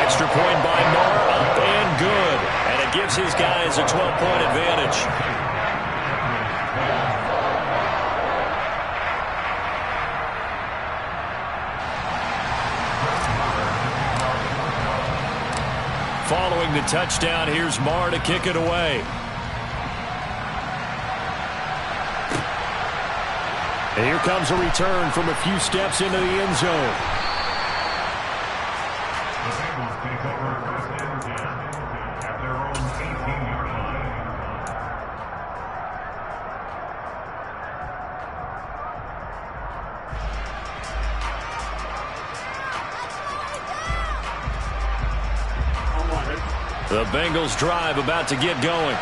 Extra point by Moore, up and good. And it gives his guys a 12-point advantage. Following the touchdown. Here's Marr to kick it away. And here comes a return from a few steps into the end zone. The Bengals take over first and 10 at their own 18-yard line. The Bengals drive about to get going.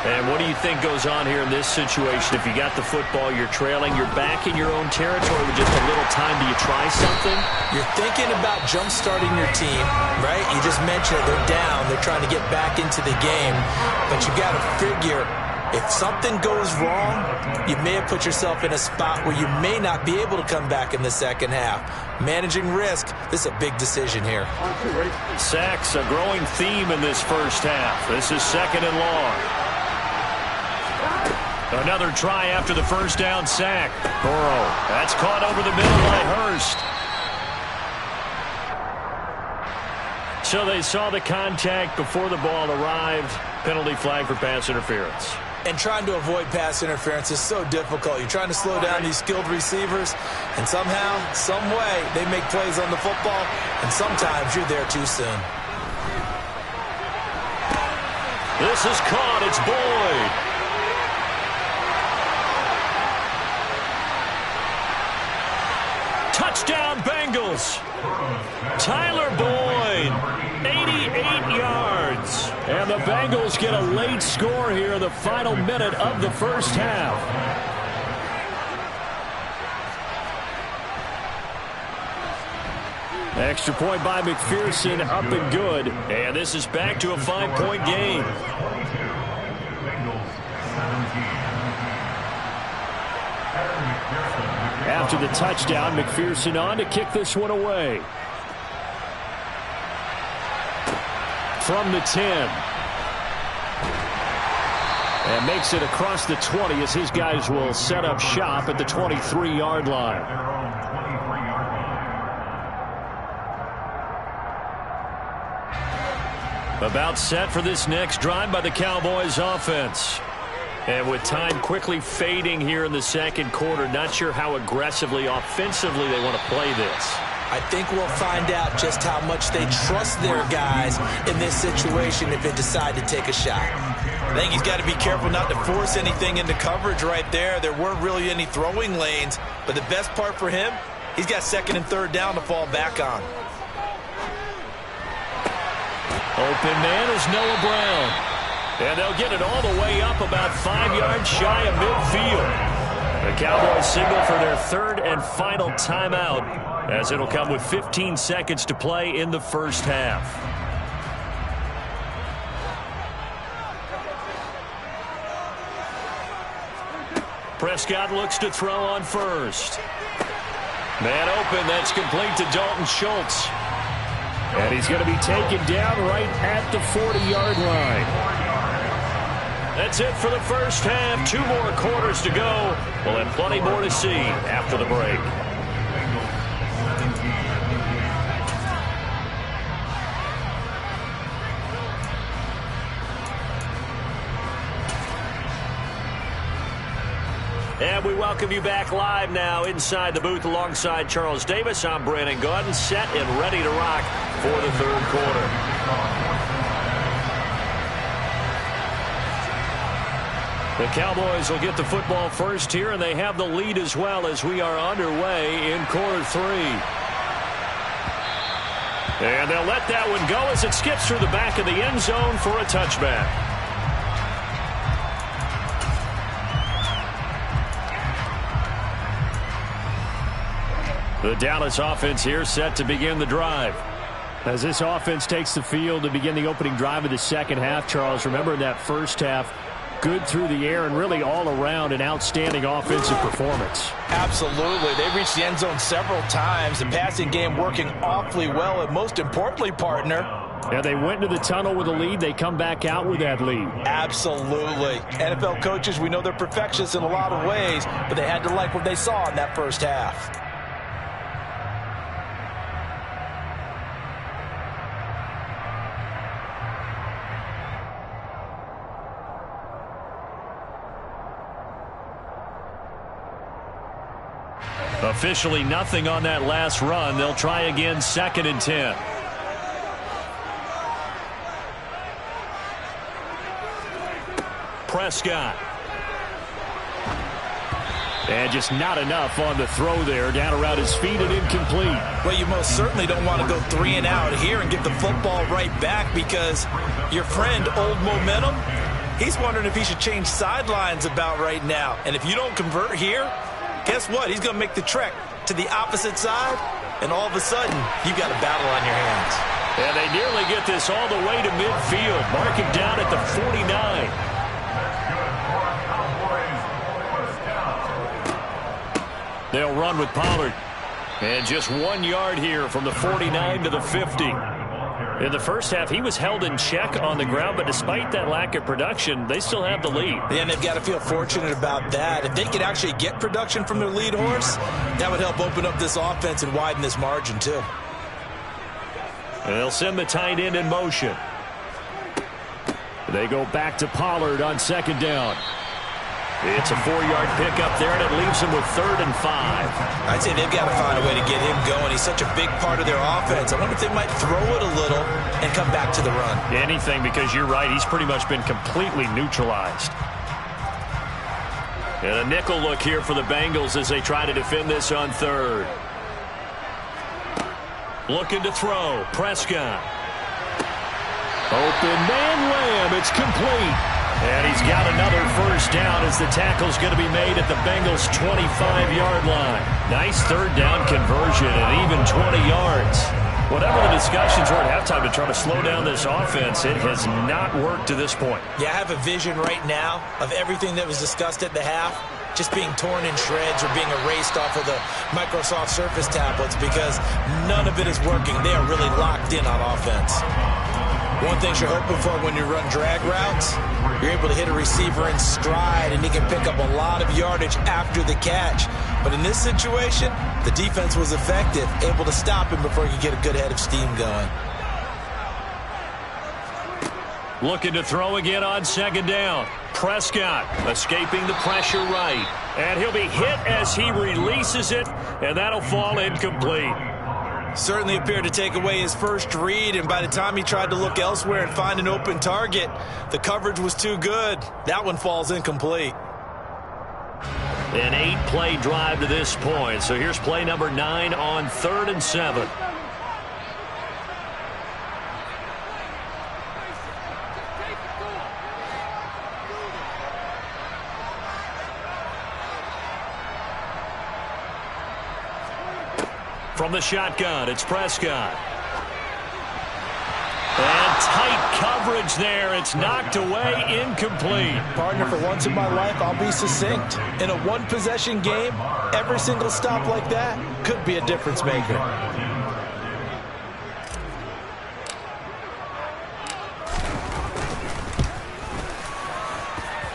And what do you think goes on here in this situation? If you got the football, you're trailing, you're back in your own territory with just a little time. Do you try something? You're thinking about jump-starting your team, right? You just mentioned it. They're down. They're trying to get back into the game. But you got to figure, if something goes wrong, you may have put yourself in a spot where you may not be able to come back in the second half. Managing risk, this is a big decision here. Sacks, a growing theme in this first half. This is second and long. Another try after the first down sack. Burrow, that's caught over the middle by Hurst. So they saw the contact before the ball arrived. Penalty flag for pass interference. And trying to avoid pass interference is so difficult. You're trying to slow down these skilled receivers, and somehow, some way, they make plays on the football, and sometimes you're there too soon. This is caught. It's Boyd. Touchdown, Bengals. Tyler Boyd, 88 yards. And the Bengals get a late score here in the final minute of the first half. Extra point by McPherson, up and good. And this is back to a 5-point game. After the touchdown, McPherson on to kick this one away. From the 10. And makes it across the 20 as his guys will set up shop at the 23-yard line. About set for this next drive by the Cowboys offense. And with time quickly fading here in the second quarter, not sure how aggressively, offensively they want to play this. I think we'll find out just how much they trust their guys in this situation if they decide to take a shot. I think he's got to be careful not to force anything into coverage right there. There weren't really any throwing lanes, but the best part for him, he's got second and third down to fall back on. Open man is Noah Brown. And they'll get it all the way up about 5 yards shy of midfield. The Cowboys signal for their third and final timeout as it'll come with 15 seconds to play in the first half. Prescott looks to throw on first. Man open, that's complete to Dalton Schultz. And he's going to be taken down right at the 40-yard line. That's it for the first half. 2 more quarters to go. We'll have plenty more to see after the break. And we welcome you back live now inside the booth alongside Charles Davis. I'm Brandon Gaudin, set and ready to rock for the third quarter. The Cowboys will get the football first here, and they have the lead as well as we are underway in quarter 3. And they'll let that one go as it skips through the back of the end zone for a touchback. The Dallas offense here set to begin the drive. As this offense takes the field to begin the opening drive of the second half, Charles, remember in that first half, good through the air and really all around an outstanding offensive performance. Absolutely. They reached the end zone several times. The passing game working awfully well, and most importantly, partner, yeah, they went into the tunnel with a lead. They come back out with that lead. Absolutely. NFL coaches, we know they're perfectionists in a lot of ways, but they had to like what they saw in that first half. Officially nothing on that last run. They'll try again, 2nd and 10. Prescott. And just not enough on the throw there. Down around his feet and incomplete. Well, you most certainly don't want to go 3 and out here and give the football right back, because your friend, Old Momentum, he's wondering if he should change sidelines about right now. And if you don't convert here, guess what? He's going to make the trek to the opposite side, and all of a sudden, you've got a battle on your hands. And they nearly get this all the way to midfield. Mark him down at the 49. They'll run with Pollard. And just 1 yard here from the 49 to the 50. In the first half, he was held in check on the ground, but despite that lack of production, they still have the lead. And they've got to feel fortunate about that. If they could actually get production from their lead horse, that would help open up this offense and widen this margin too. And they'll send the tight end in motion. They go back to Pollard on 2nd down. It's a 4-yard pickup there, and it leaves him with 3rd and 5. I'd say they've got to find a way to get him going. He's such a big part of their offense. I wonder if they might throw it a little and come back to the run. Anything, because you're right. He's pretty much been completely neutralized. And a nickel look here for the Bengals as they try to defend this on 3rd. Looking to throw. Prescott. Open man Lamb. It's complete. And he's got another 1st down as the tackle's going to be made at the Bengals' 25-yard line. Nice 3rd down conversion and even 20 yards. Whatever the discussions were at halftime to try to slow down this offense, it has not worked to this point. Yeah, I have a vision right now of everything that was discussed at the half just being torn in shreds or being erased off of the Microsoft Surface tablets, because none of it is working. They are really locked in on offense. One thing you're hoping for when you run drag routes, you're able to hit a receiver in stride, and he can pick up a lot of yardage after the catch. But in this situation, the defense was effective, able to stop him before he could get a good head of steam going. Looking to throw again on 2nd down. Prescott escaping the pressure right. And he'll be hit as he releases it, and that'll fall incomplete. Certainly appeared to take away his first read, and by the time he tried to look elsewhere and find an open target, the coverage was too good. That one falls incomplete. An 8-play drive to this point. So here's play number 9 on 3rd and 7. From the shotgun, it's Prescott. And tight coverage there. It's knocked away, incomplete. Partner, for once in my life, I'll be succinct. In a one-possession game, every single stop like that could be a difference maker.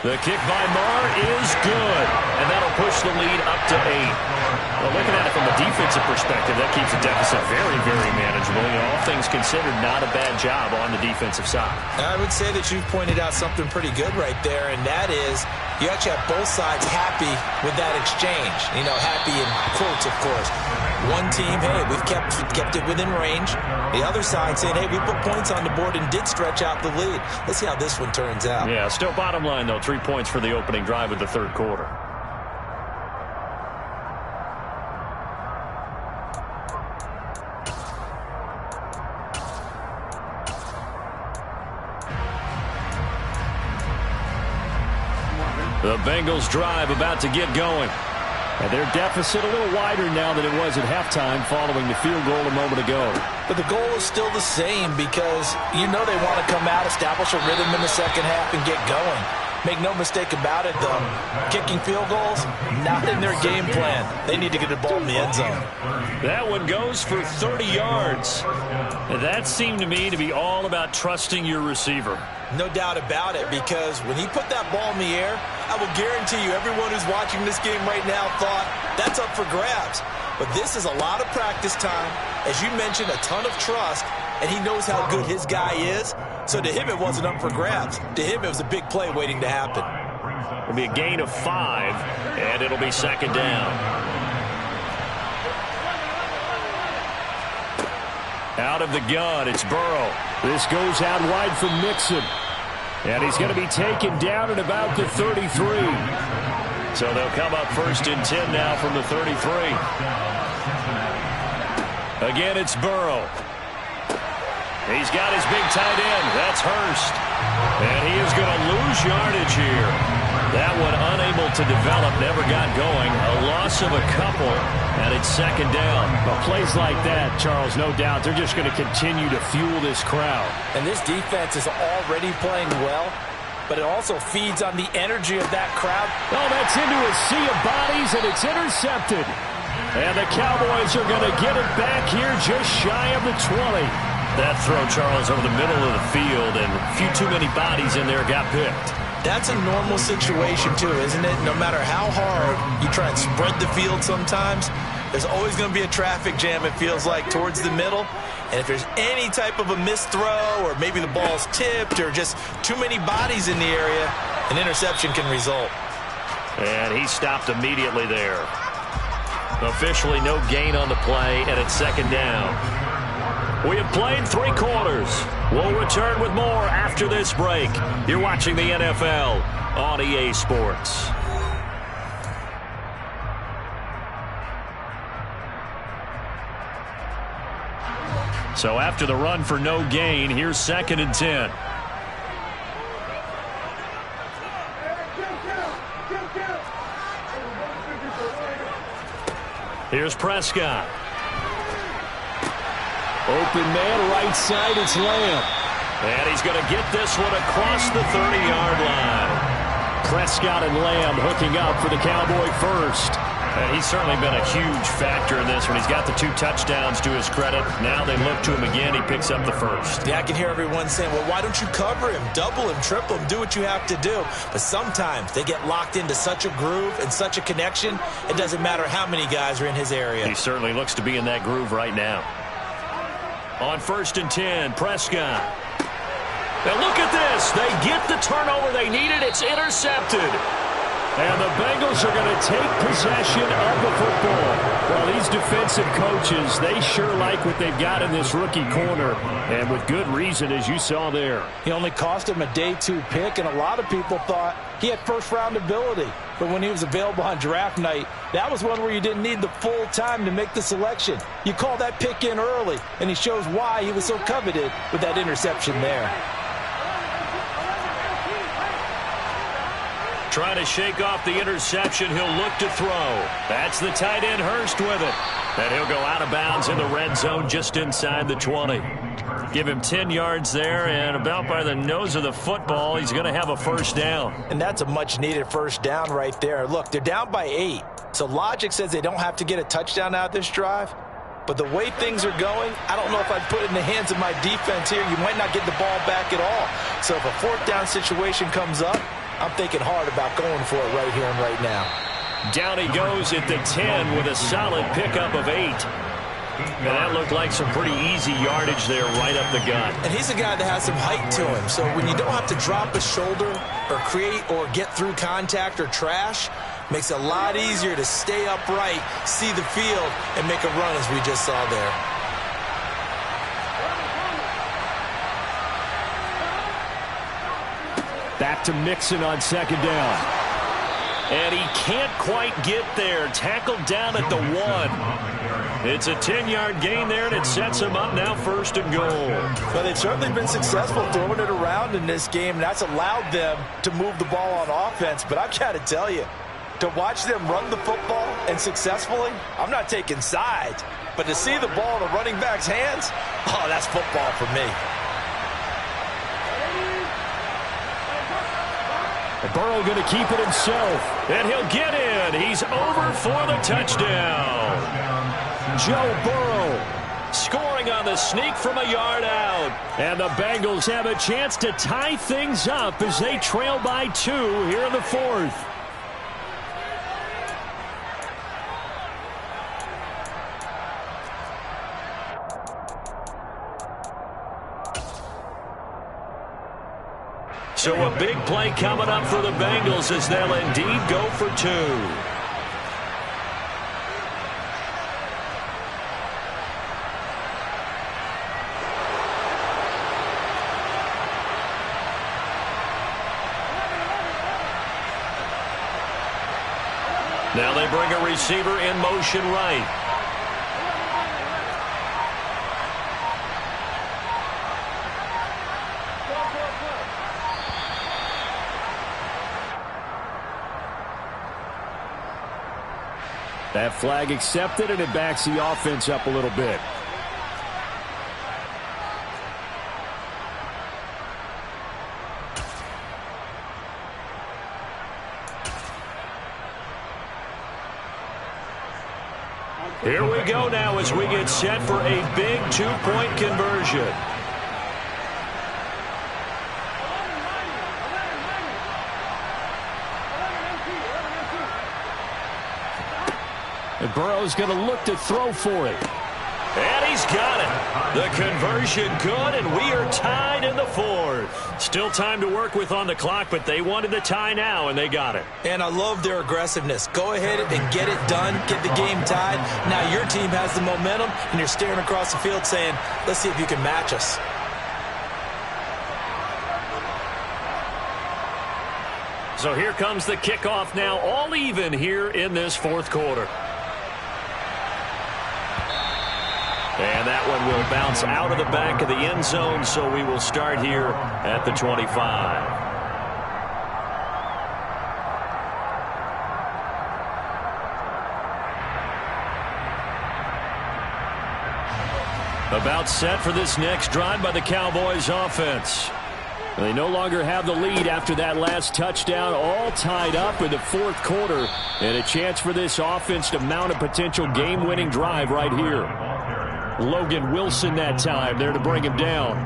The kick by Marr is good, and that'll push the lead up to 8. Well, looking at it from a defensive perspective, that keeps the deficit very, very manageable. You know, all things considered, not a bad job on the defensive side. I would say that you've pointed out something pretty good right there, and that is you actually have both sides happy with that exchange. You know, happy in quotes, of course. One team, hey, we've kept it within range. The other side saying, hey, we put points on the board and did stretch out the lead. Let's see how this one turns out. Yeah, still bottom line, though, 3 points for the opening drive of the 3rd quarter. The Bengals drive about to get going. And their deficit a little wider now than it was at halftime following the field goal a moment ago. But the goal is still the same, because you know they want to come out, establish a rhythm in the second half, and get going. Make no mistake about it, though. Kicking field goals, not in their game plan. They need to get the ball in the end zone. That one goes for 30 yards. And that seemed to me to be all about trusting your receiver. No doubt about it, because when he put that ball in the air, I will guarantee you everyone who's watching this game right now thought that's up for grabs. But this is a lot of practice time. As you mentioned, a ton of trust, and he knows how good his guy is. So to him, it wasn't up for grabs. To him, it was a big play waiting to happen. It'll be a gain of 5, and it'll be 2nd down. Out of the gun, it's Burrow. This goes out wide for Mixon. And he's going to be taken down at about the 33. So they'll come up 1st and 10 now from the 33. Again, it's Burrow. He's got his big tight end. That's Hurst. And he is going to lose yardage here. That one unable to develop, never got going. A loss of a couple, and it's 2nd down. But plays like that, Charles, no doubt, they're just going to continue to fuel this crowd. And this defense is already playing well, but it also feeds on the energy of that crowd. Oh, that's into a sea of bodies, and it's intercepted. And the Cowboys are going to get it back here just shy of the 20. That throw, Charles, over the middle of the field, and a few too many bodies in there got picked. That's a normal situation, too, isn't it? No matter how hard you try and spread the field sometimes, there's always going to be a traffic jam, it feels like, towards the middle. And if there's any type of a missed throw or maybe the ball's tipped or just too many bodies in the area, an interception can result. And he stopped immediately there. Officially no gain on the play, and it's 2nd down. We have played 3 quarters. We'll return with more after this break. You're watching the NFL on EA Sports. So after the run for no gain, here's 2nd and 10. Here's Prescott. Open man, right side, it's Lamb. And he's going to get this one across the 30-yard line. Prescott and Lamb hooking up for the Cowboy first. And he's certainly been a huge factor in this one. He's got the 2 touchdowns to his credit. Now they look to him again. He picks up the first. Yeah, I can hear everyone saying, well, why don't you cover him, double him, triple him, do what you have to do. But sometimes they get locked into such a groove and such a connection, it doesn't matter how many guys are in his area. He certainly looks to be in that groove right now. On 1st and 10, Prescott. Now look at this. They get the turnover they needed. It's intercepted. And the Bengals are going to take possession of the football. Well, these defensive coaches, they sure like what they've got in this rookie corner. And with good reason, as you saw there. He only cost him a day 2 pick, and a lot of people thought he had first-round ability. But when he was available on draft night, that was one where you didn't need the full time to make the selection. You call that pick in early, and he shows why he was so coveted with that interception there. Trying to shake off the interception. He'll look to throw. That's the tight end Hurst with it. And he'll go out of bounds in the red zone just inside the 20. Give him 10 yards there, and about by the nose of the football, he's going to have a first down. And that's a much-needed first down right there. Look, they're down by 8. So logic says they don't have to get a touchdown out of this drive. But the way things are going, I don't know if I'd put it in the hands of my defense here. You might not get the ball back at all. So if a 4th down situation comes up, I'm thinking hard about going for it right here and right now. Down he goes at the 10 with a solid pickup of 8. And that looked like some pretty easy yardage there right up the gut. And he's a guy that has some height to him. So when you don't have to drop a shoulder or create or get through contact or trash, makes it a lot easier to stay upright, see the field, and make a run as we just saw there. Back to Mixon on 2nd down. And he can't quite get there. Tackled down at the 1. It's a 10-yard gain there, and it sets him up now 1st and goal. Well, they've certainly been successful throwing it around in this game, and that's allowed them to move the ball on offense. But I've got to tell you, to watch them run the football and successfully, I'm not taking sides. But to see the ball in the running back's hands, oh, that's football for me. Burrow going to keep it himself. And he'll get in. He's over for the touchdown. Joe Burrow scoring on the sneak from a yard out. And the Bengals have a chance to tie things up as they trail by 2 here in the 4th. So a big play coming up for the Bengals as they'll indeed go for 2. Now they bring a receiver in motion right. That flag accepted, and it backs the offense up a little bit. Here we go now as we get set for a big two-point conversion. And Burrow's going to look to throw for it. And he's got it. The conversion good, and we are tied in the fourth. Still time to work with on the clock, but they wanted the tie now, and they got it. And I love their aggressiveness. Go ahead and get it done. Get the game tied. Now your team has the momentum, and you're staring across the field saying, let's see if you can match us. So here comes the kickoff now, all even here in this fourth quarter. And that one will bounce out of the back of the end zone, so we will start here at the 25. About set for this next drive by the Cowboys offense. They no longer have the lead after that last touchdown, all tied up in the fourth quarter, and a chance for this offense to mount a potential game-winning drive right here. Logan Wilson that time there to bring him down.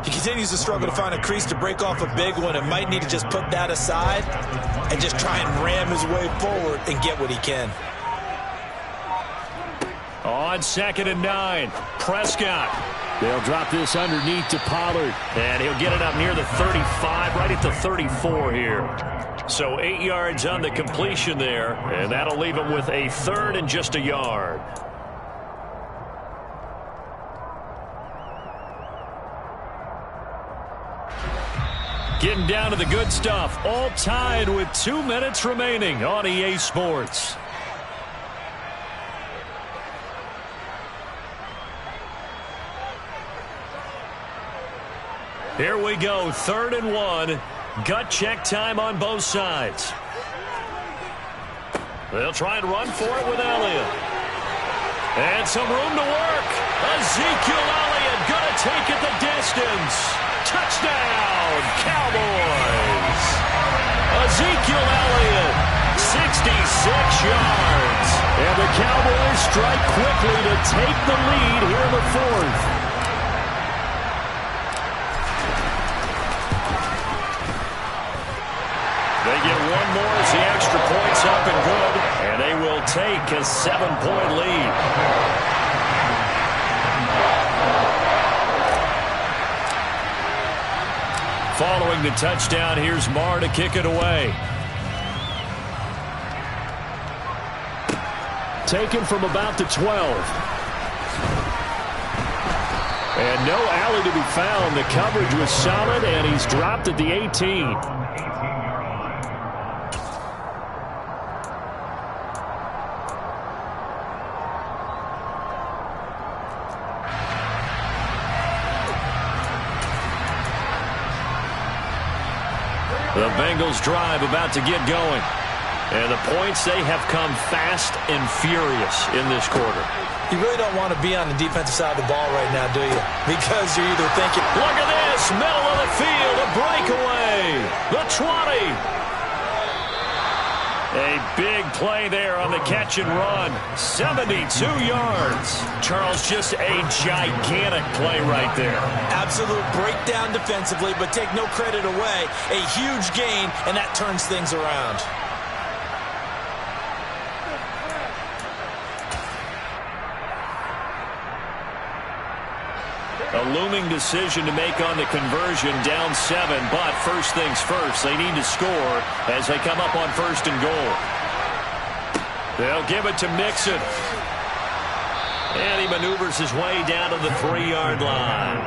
He continues to struggle to find a crease to break off a big one and might need to just put that aside and just try and ram his way forward and get what he can. On 2nd and 9, Prescott. They'll drop this underneath to Pollard. And he'll get it up near the 35, right at the 34 here. So 8 yards on the completion there, and that'll leave him with a third and just a yard. Getting down to the good stuff, all tied with 2 minutes remaining on EA Sports. Here we go, 3rd and 1. Gut check time on both sides. They'll try and run for it with Elliott. And some room to work. Ezekiel Elliott going to take it the distance. Touchdown, Cowboys. Ezekiel Elliott, 66 yards. And the Cowboys strike quickly to take the lead here in the fourth. They get one more as the extra point's up and good. And they will take a 7-point lead. Following the touchdown, here's Marr to kick it away. Taken from about the 12. And no alley to be found. The coverage was solid, and he's dropped at the 18. The Bengals drive about to get going. And the points, they have come fast and furious in this quarter. You really don't want to be on the defensive side of the ball right now, do you? Because you're either thinking, look at this, middle of the field, a breakaway. The 20. A big play there on the catch and run. 72 yards. Charles, just a gigantic play right there. Absolute breakdown defensively, but take no credit away. A huge gain, and that turns things around. A looming decision to make on the conversion, down 7, but first things first, they need to score as they come up on 1st and goal. They'll give it to Mixon. And he maneuvers his way down to the 3-yard line.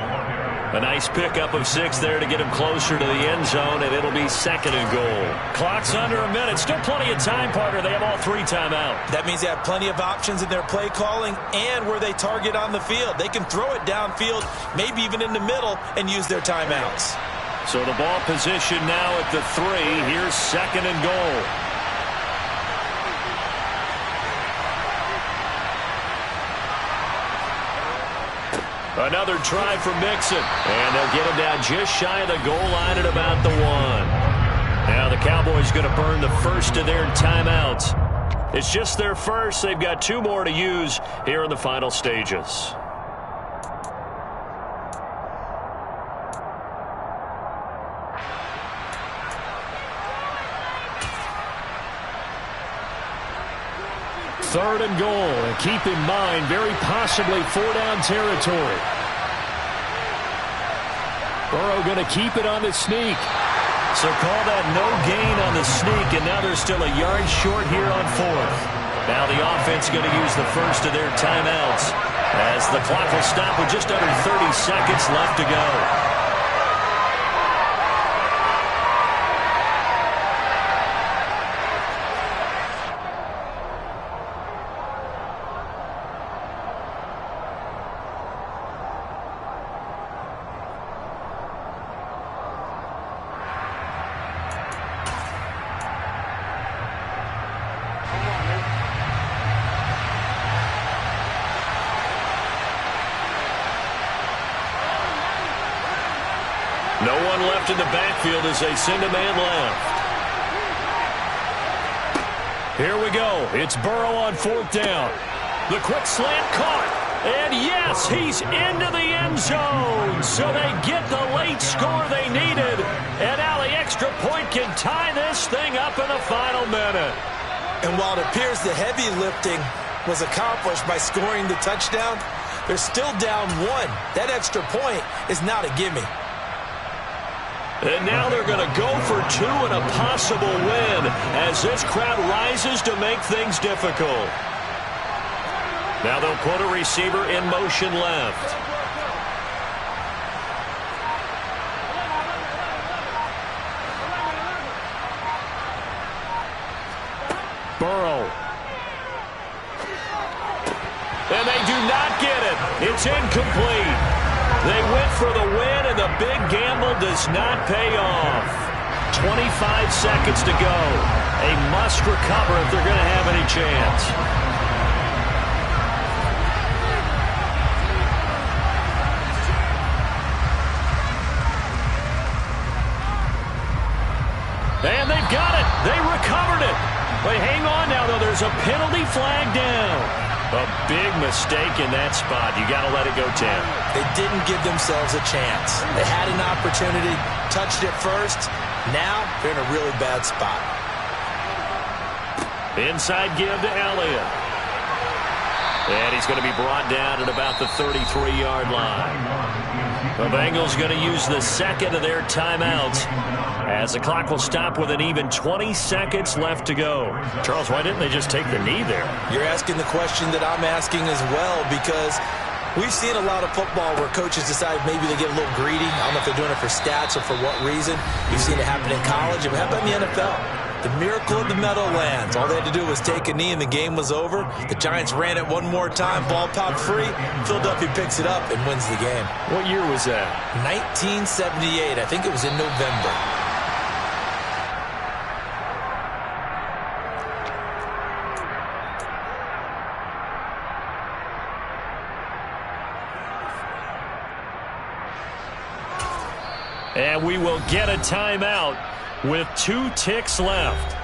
A nice pickup of 6 there to get him closer to the end zone, and it'll be 2nd and goal. Clock's under a minute. Still plenty of time, partner. They have all 3 timeouts. That means they have plenty of options in their play calling and where they target on the field. They can throw it downfield, maybe even in the middle, and use their timeouts. So the ball position now at the 3. Here's 2nd and goal. Another try for Mixon. And they'll get him down just shy of the goal line at about the 1. Now the Cowboys going to burn the first of their timeouts. It's just their first. They've got 2 more to use here in the final stages. Third and goal, and keep in mind, very possibly 4-down territory. Burrow going to keep it on the sneak. So call that no gain on the sneak, and now they're still a yard short here on 4th. Now the offense going to use the first of their timeouts as the clock will stop with just under 30 seconds left to go. No one left in the backfield as they send a man left. Here we go. It's Burrow on 4th down. The quick slant caught. And yes, he's into the end zone. So they get the late score they needed. And now the extra point can tie this thing up in the final minute. And while it appears the heavy lifting was accomplished by scoring the touchdown, they're still down 1. That extra point is not a gimme. And now they're going to go for 2 and a possible win as this crowd rises to make things difficult. Now they'll put a receiver in motion left. Burrow. And they do not get it. It's incomplete. They went for the win, and the big gamble does not pay off. 25 seconds to go. A must recover if they're going to have any chance. And they've got it. They recovered it. But hang on now, though. There's a penalty flag down. A big mistake in that spot. You got to let it go, Tim. They didn't give themselves a chance. They had an opportunity, touched it first. Now they're in a really bad spot. Inside give to Elliott. And he's going to be brought down at about the 33-yard line. The Bengals going to use the 2nd of their timeouts as the clock will stop with an even 20 seconds left to go. Charles, why didn't they just take the knee there? You're asking the question that I'm asking as well, because we've seen a lot of football where coaches decide maybe they get a little greedy. I don't know if they're doing it for stats or for what reason. You've seen it happen in college. It happened in the NFL. The miracle of the Meadowlands. All they had to do was take a knee and the game was over. The Giants ran it one more time. Ball popped free. Philadelphia picks it up and wins the game. What year was that? 1978. I think it was in November. And we will get a timeout with 2 ticks left.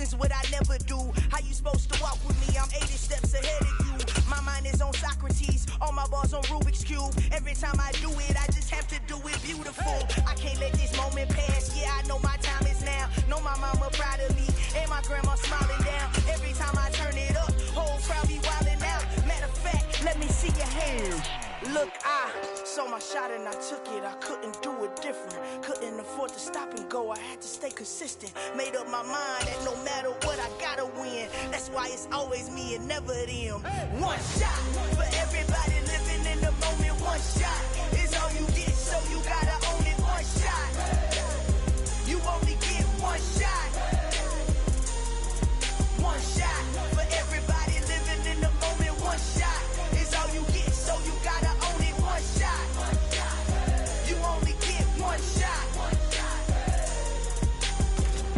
thousands, what I never do. How you supposed to walk with me? I'm 80 steps ahead of you. My mind is on Socrates, all my bars on Rubik's Cube. Every time I do it, I just have to do it beautiful. I can't let this moment pass, yeah, I know my time is now. Know my mama proud of me, and my grandma smiling down. Every time I turn it up, whole crowd be wildin' out. Matter of fact, let me see your hands. Look, I saw my shot and I took it. I couldn't do it different. Couldn't afford to stop and go. I had to stay consistent. Made up my mind that no matter what, I gotta win. That's why it's always me and never them. One shot for everybody living in the moment. One shot is all you get, so you gotta own it. One shot. You only get one shot. One shot for everybody living in the moment. One shot is all you get, so you gotta own it. One shot. You only get one shot.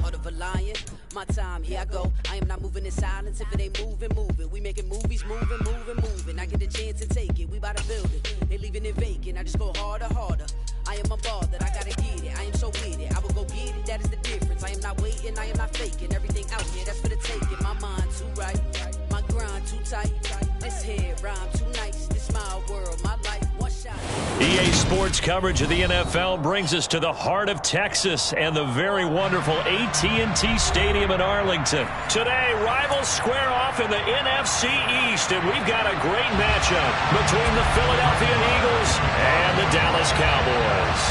Heart of a lion, my time, here I go. I am not moving in silence. If it ain't moving, moving. We making movies, moving, moving, moving. I get a chance to take it. We bout to build it. They leaving it vacant. I just go harder, harder. I am a ball that I gotta get it. I am so with it. I will go get it. That is the difference. I am not waiting. I am not faking. Everything out here, that's for the taking. My mind too right. My grind too tight. This head rhyme too nice. This my world, my life. One shot. EA Sports coverage of the NFL brings us to the heart of Texas and the very wonderful AT&T Stadium in Arlington. Today, rivals square off in the NFC East, and we've got a great matchup between the Philadelphia Eagles and the Dallas Cowboys.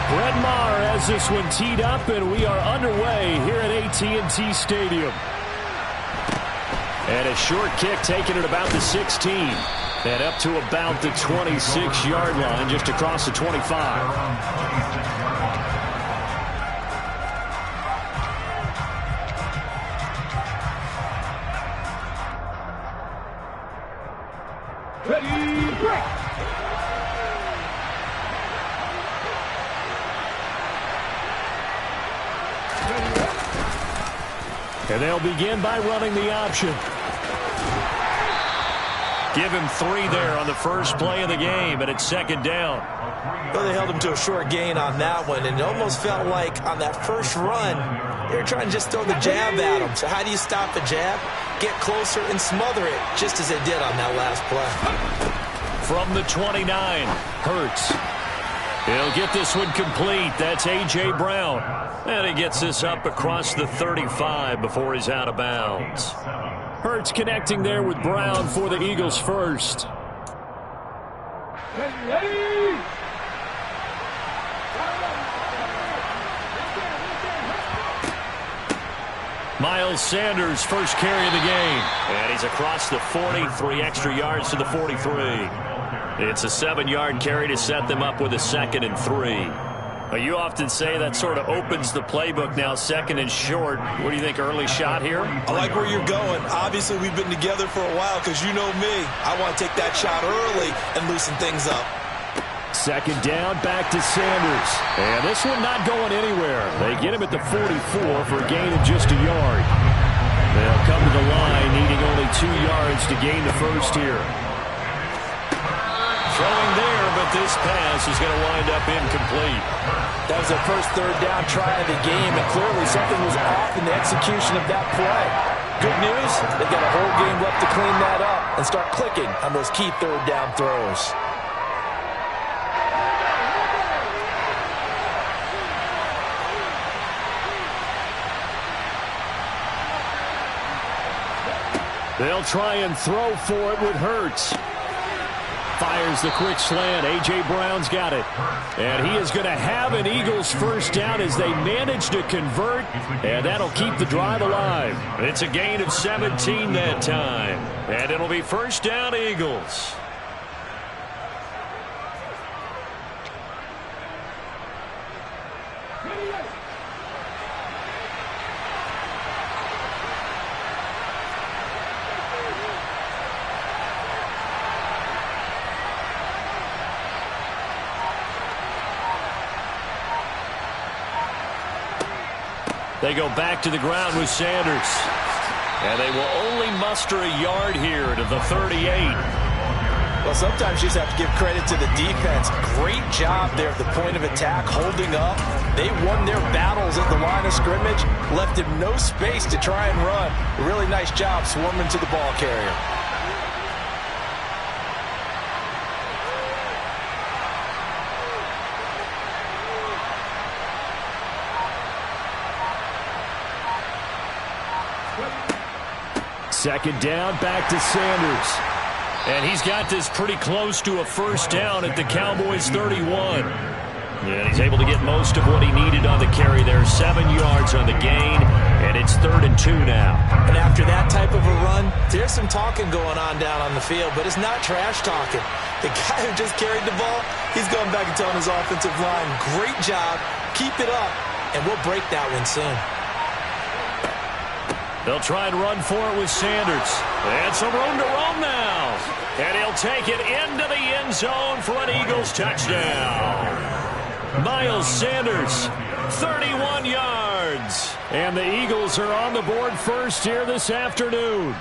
Brett Maher has this one teed up, and we are underway here at AT&T Stadium. And a short kick taken at about the 16. And up to about the 26-yard line, just across the 25. Ready, break! And they'll begin by running the option. Give him 3 there on the first play of the game, and it's second down. Well, they held him to a short gain on that one, and it almost felt like on that first run, they were trying to just throw the jab at him. So how do you stop the jab? Get closer and smother it, just as they did on that last play. From the 29, Hurts. He'll get this one complete. That's A.J. Brown. And he gets this up across the 35 before he's out of bounds. Hurts connecting there with Brown for the Eagles first. Ready! Miles Sanders, first carry of the game. And he's across the 40, 3 extra yards to the 43. It's a 7-yard carry to set them up with a 2nd and 3. You often say that sort of opens the playbook now, 2nd and short. What do you think, early shot here? I like where you're going. Obviously, we've been together for a while because you know me. I want to take that shot early and loosen things up. 2nd down, back to Sanders. And this one not going anywhere. They get him at the 44 for a gain of just a yard. They'll come to the line, needing only 2 yards to gain the first here. Throwing there, but this pass is going to wind up incomplete. That was their first 3rd down try of the game, and clearly something was off in the execution of that play. Good news, they've got a whole game left to clean that up and start clicking on those key 3rd down throws. They'll try and throw for it with Hurts. Fires the quick slant. A.J. Brown's got it. And he is going to have an Eagles first down as they manage to convert. And that'll keep the drive alive. It's a gain of 17 that time. And it'll be first down, Eagles. They go back to the ground with Sanders. And they will only muster a yard here to the 38. Well, sometimes you just have to give credit to the defense. Great job there at the point of attack, holding up. They won their battles at the line of scrimmage, left him no space to try and run. A really nice job swarming to the ball carrier. Second down, back to Sanders. And he's got this pretty close to a first down at the Cowboys' 31. And he's able to get most of what he needed on the carry there. 7 yards on the gain, and it's 3rd and 2 now. And after that type of a run, there's some talking going on down on the field, but it's not trash talking. The guy who just carried the ball, he's going back and telling his offensive line, great job, keep it up, and we'll break that one soon. They'll try and run for it with Sanders. And some room to roam now. And he'll take it into the end zone for an Eagles touchdown. Miles Sanders, 31 yards. And the Eagles are on the board first here this afternoon.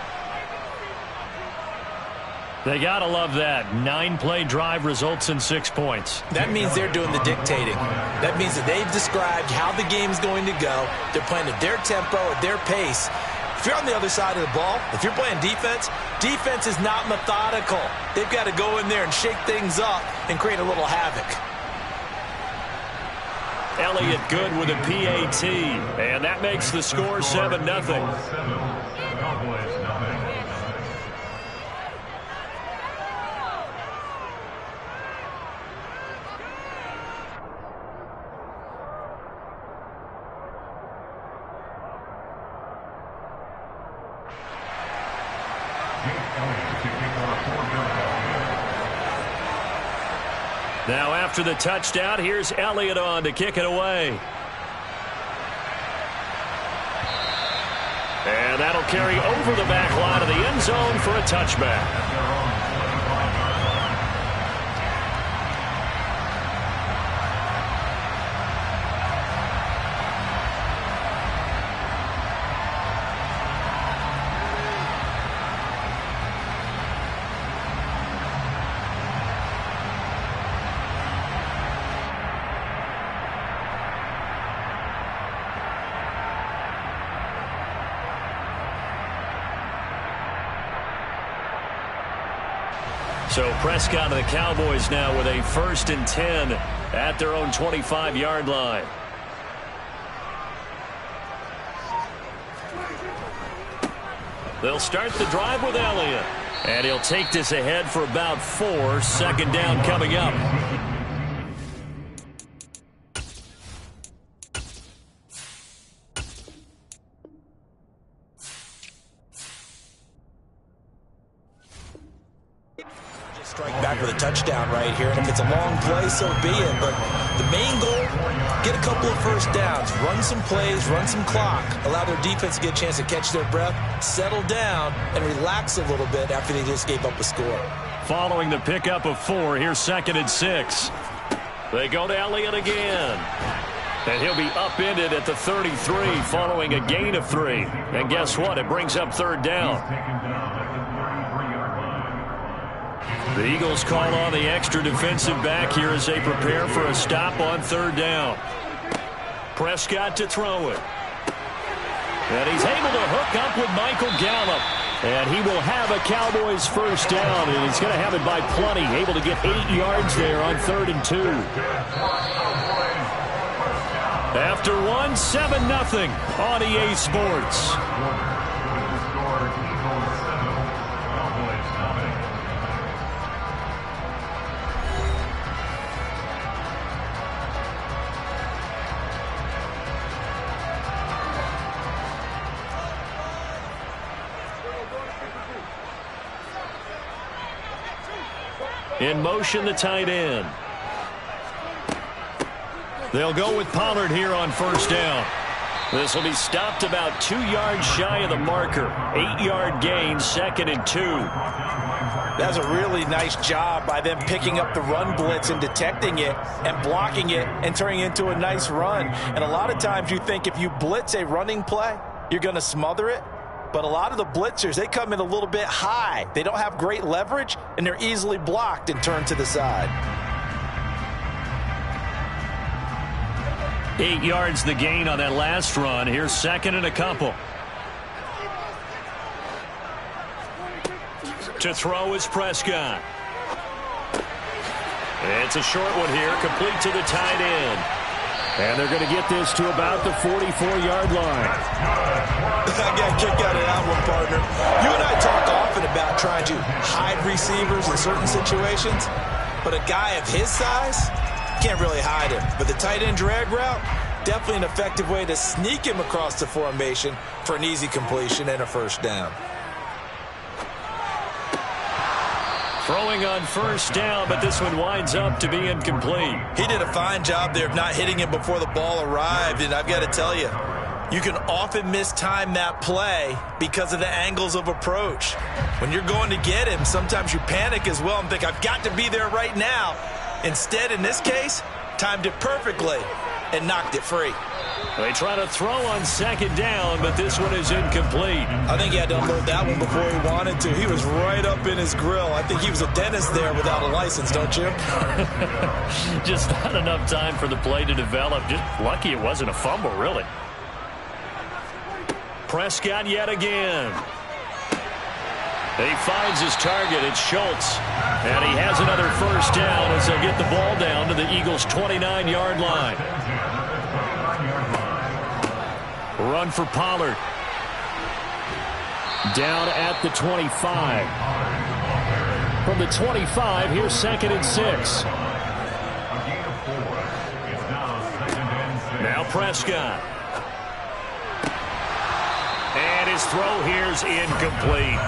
They got to love that. 9-play drive results in 6 points. That means they're doing the dictating. That means that they've described how the game's going to go. They're playing at their tempo, at their pace. If you're on the other side of the ball, if you're playing defense, defense is not methodical. They've got to go in there and shake things up and create a little havoc. Elliott good with a PAT, and that makes the score 7-0. Now after the touchdown, here's Elliott on to kick it away. And that'll carry over the back line of the end zone for a touchback. So Prescott and the Cowboys now with a 1st and 10 at their own 25-yard line. They'll start the drive with Elliott. And he'll take this ahead for about 4. 2nd down coming up. Strike back with a touchdown right here, and if it's a long play, so be it. But the main goal, get a couple of first downs, run some plays, run some clock, allow their defense to get a chance to catch their breath, settle down, and relax a little bit after they just gave up a score. Following the pickup of 4, here's 2nd and 6. They go to Elliott again. And he'll be upended at the 33 following a gain of 3. And guess what? It brings up 3rd down. The Eagles call on the extra defensive back here as they prepare for a stop on 3rd down. Prescott to throw it. And he's able to hook up with Michael Gallup. And he will have a Cowboys 1st down, and he's going to have it by plenty. Able to get 8 yards there on 3rd and 2. After 1, 7-0 on EA Sports. In motion, the tight end. They'll go with Pollard here on 1st down. This will be stopped about 2 yards shy of the marker. 8-yard gain, 2nd and 2. That's a really nice job by them picking up the run blitz and detecting it and blocking it and turning it into a nice run. And a lot of times you think if you blitz a running play, you're going to smother it. But a lot of the blitzers, they come in a little bit high. They don't have great leverage, and they're easily blocked and turned to the side. 8 yards the gain on that last run. Here's second and a couple. To throw is Prescott. It's a short one here, complete to the tight end. And they're going to get this to about the 44-yard line. I got a kick out of that one, partner. You and I talk often about trying to hide receivers in certain situations, but a guy of his size, can't really hide him. But the tight end drag route, definitely an effective way to sneak him across the formation for an easy completion and a first down. Throwing on first down, but this one winds up to be incomplete. He did a fine job there of not hitting him before the ball arrived, and I've got to tell you, you can often mistime that play because of the angles of approach. When you're going to get him, sometimes you panic as well and think, I've got to be there right now. Instead, in this case, timed it perfectly and knocked it free. They try to throw on second down, but this one is incomplete. I think he had to unload that one before he wanted to. He was right up in his grill. I think he was a dentist there without a license, don't you? Just not enough time for the play to develop. Just lucky it wasn't a fumble, really. Prescott yet again. He finds his target. It's Schultz. And he has another first down as they'll get the ball down to the Eagles' 29-yard line. Run for Pollard. Down at the 25. From the 25, here's second and 6. Now Prescott. And his throw here's incomplete.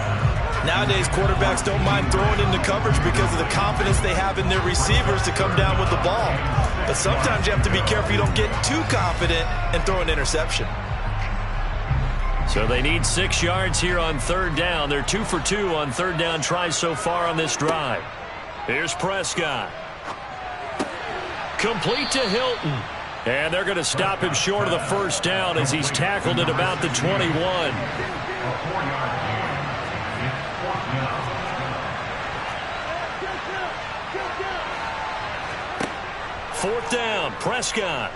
Nowadays, quarterbacks don't mind throwing into coverage because of the confidence they have in their receivers to come down with the ball. But sometimes you have to be careful you don't get too confident and throw an interception. So they need 6 yards here on third down. They're 2 for 2 on third down tries so far on this drive. Here's Prescott. Complete to Hilton. And they're going to stop him short of the first down as he's tackled at about the 21. Fourth down, Prescott.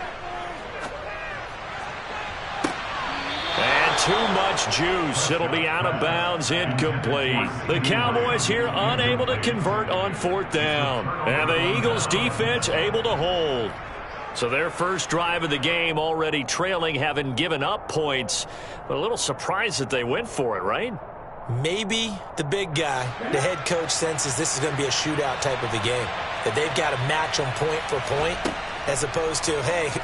And too much juice. It'll be out of bounds, incomplete. The Cowboys here unable to convert on fourth down. And the Eagles defense able to hold. So their first drive of the game already trailing, having given up points. But a little surprised that they went for it, right? Maybe the big guy, the head coach, senses this is going to be a shootout type of a game. That they've got to match them point for point, as opposed to, hey,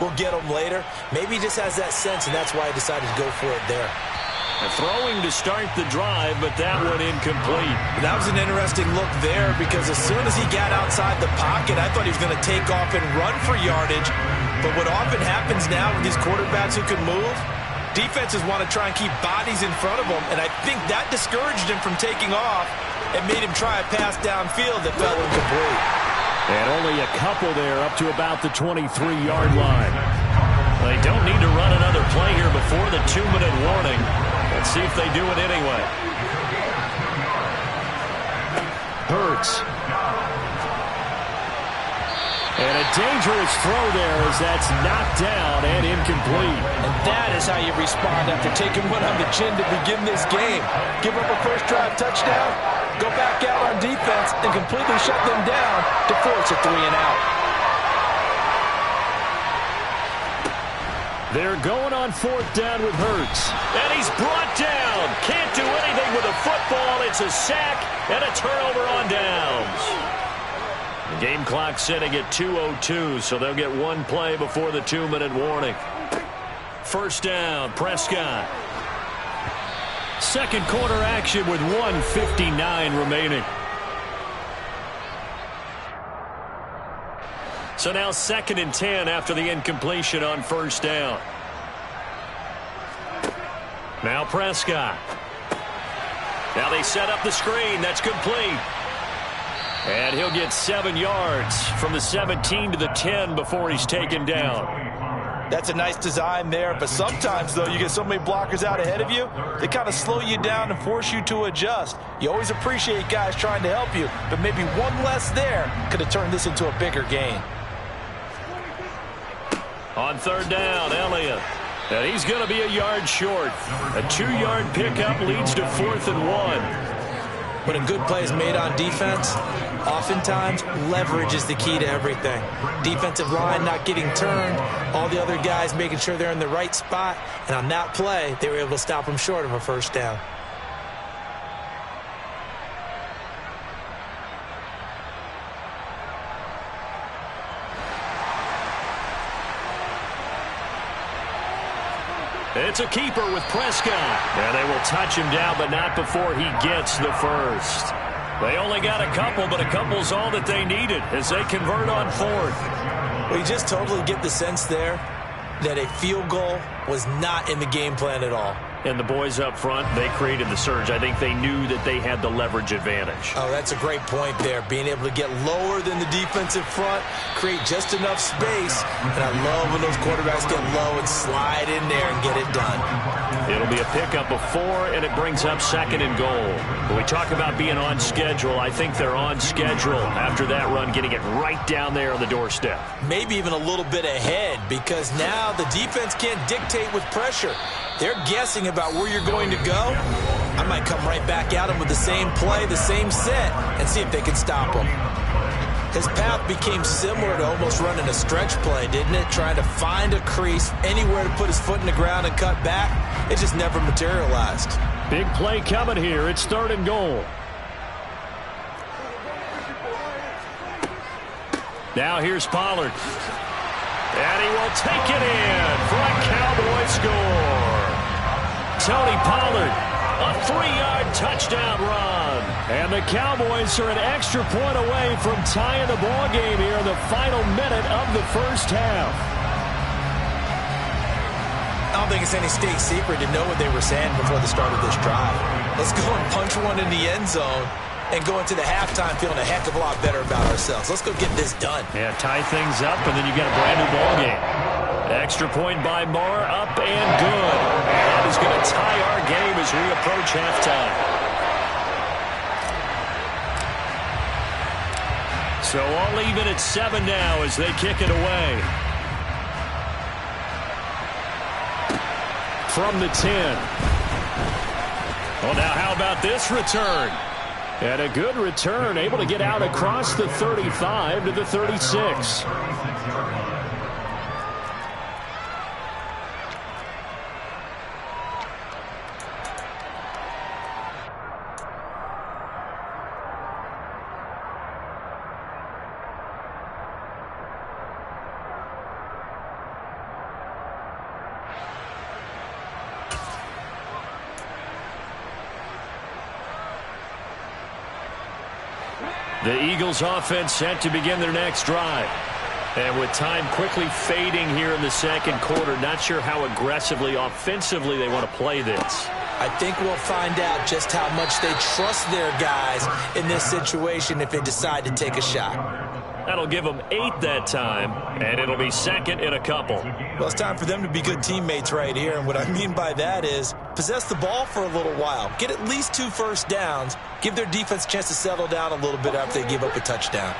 we'll get them later. Maybe he just has that sense, and that's why he decided to go for it there. Throwing to start the drive, but that one incomplete. That was an interesting look there because as soon as he got outside the pocket, I thought he was going to take off and run for yardage. But what often happens now with these quarterbacks who can move, defenses want to try and keep bodies in front of them, and I think that discouraged him from taking off and made him try a pass downfield that fell incomplete. And only a couple there up to about the 23-yard line. They don't need to run another play here before the 2-minute warning. Let's see if they do it anyway. Hurts. And a dangerous throw there as that's knocked down and incomplete. And that is how you respond after taking one on the chin to begin this game. Give up a first drive touchdown, go back out on defense, and completely shut them down to force a 3-and-out. They're going on fourth down with Hurts. And he's brought down. Can't do anything with a football. It's a sack and a turnover on downs. The game clock setting at 2:02, so they'll get one play before the 2-minute warning. First down, Prescott. Second quarter action with 1:59 remaining. So now 2nd and 10 after the incompletion on first down. Now Prescott. Now they set up the screen. That's complete. And he'll get 7 yards from the 17 to the 10 before he's taken down. That's a nice design there, but sometimes, though, you get so many blockers out ahead of you, they kind of slow you down and force you to adjust. You always appreciate guys trying to help you, but maybe one less there could have turned this into a bigger gain. On third down, Elliott. And he's going to be a yard short. A 2-yard pickup leads to 4th and 1. When a good play is made on defense, oftentimes leverage is the key to everything. Defensive line not getting turned, all the other guys making sure they're in the right spot, and on that play, they were able to stop them short of a first down. It's a keeper with Prescott. And they will touch him down, but not before he gets the first. They only got a couple, but a couple's all that they needed as they convert on 4th. Well, you just totally get the sense there that a field goal was not in the game plan at all. And the boys up front, they created the surge. I think they knew that they had the leverage advantage. Oh, that's a great point there. Being able to get lower than the defensive front, create just enough space. And I love when those quarterbacks get low and slide in there and get it done. It'll be a pickup of 4, and it brings up 2nd and goal. When we talk about being on schedule, I think they're on schedule after that run, getting it right down there on the doorstep. Maybe even a little bit ahead, because now the defense can't dictate with pressure. They're guessing about where you're going to go. I might come right back at them with the same play, the same set, and see if they can stop them. His path became similar to almost running a stretch play, didn't it? Trying to find a crease, anywhere to put his foot in the ground and cut back. It just never materialized. Big play coming here. It's 3rd and goal. Now here's Pollard. And he will take it in for a Cowboy score. Tony Pollard, a 3-yard touchdown run. And the Cowboys are an extra point away from tying the ball game here in the final minute of the first half. I don't think it's any state secret to know what they were saying before the start of this drive. Let's go and punch one in the end zone and go into the halftime feeling a heck of a lot better about ourselves. Let's go get this done. Yeah, tie things up, and then you got a brand-new ball game. Extra point by Moore, up and good. And that is going to tie our game as we approach halftime. So all even at 7 now as they kick it away. From the 10. Well, now how about this return? And a good return, able to get out across the 35 to the 36. The Eagles offense set to begin their next drive. And with time quickly fading here in the second quarter, not sure how aggressively, offensively they want to play this. I think we'll find out just how much they trust their guys in this situation if they decide to take a shot. That'll give them 8 that time, and it'll be 2nd and a couple. Well, it's time for them to be good teammates right here, and what I mean by that is possess the ball for a little while, get at least 2 first downs, give their defense a chance to settle down a little bit after they give up a touchdown.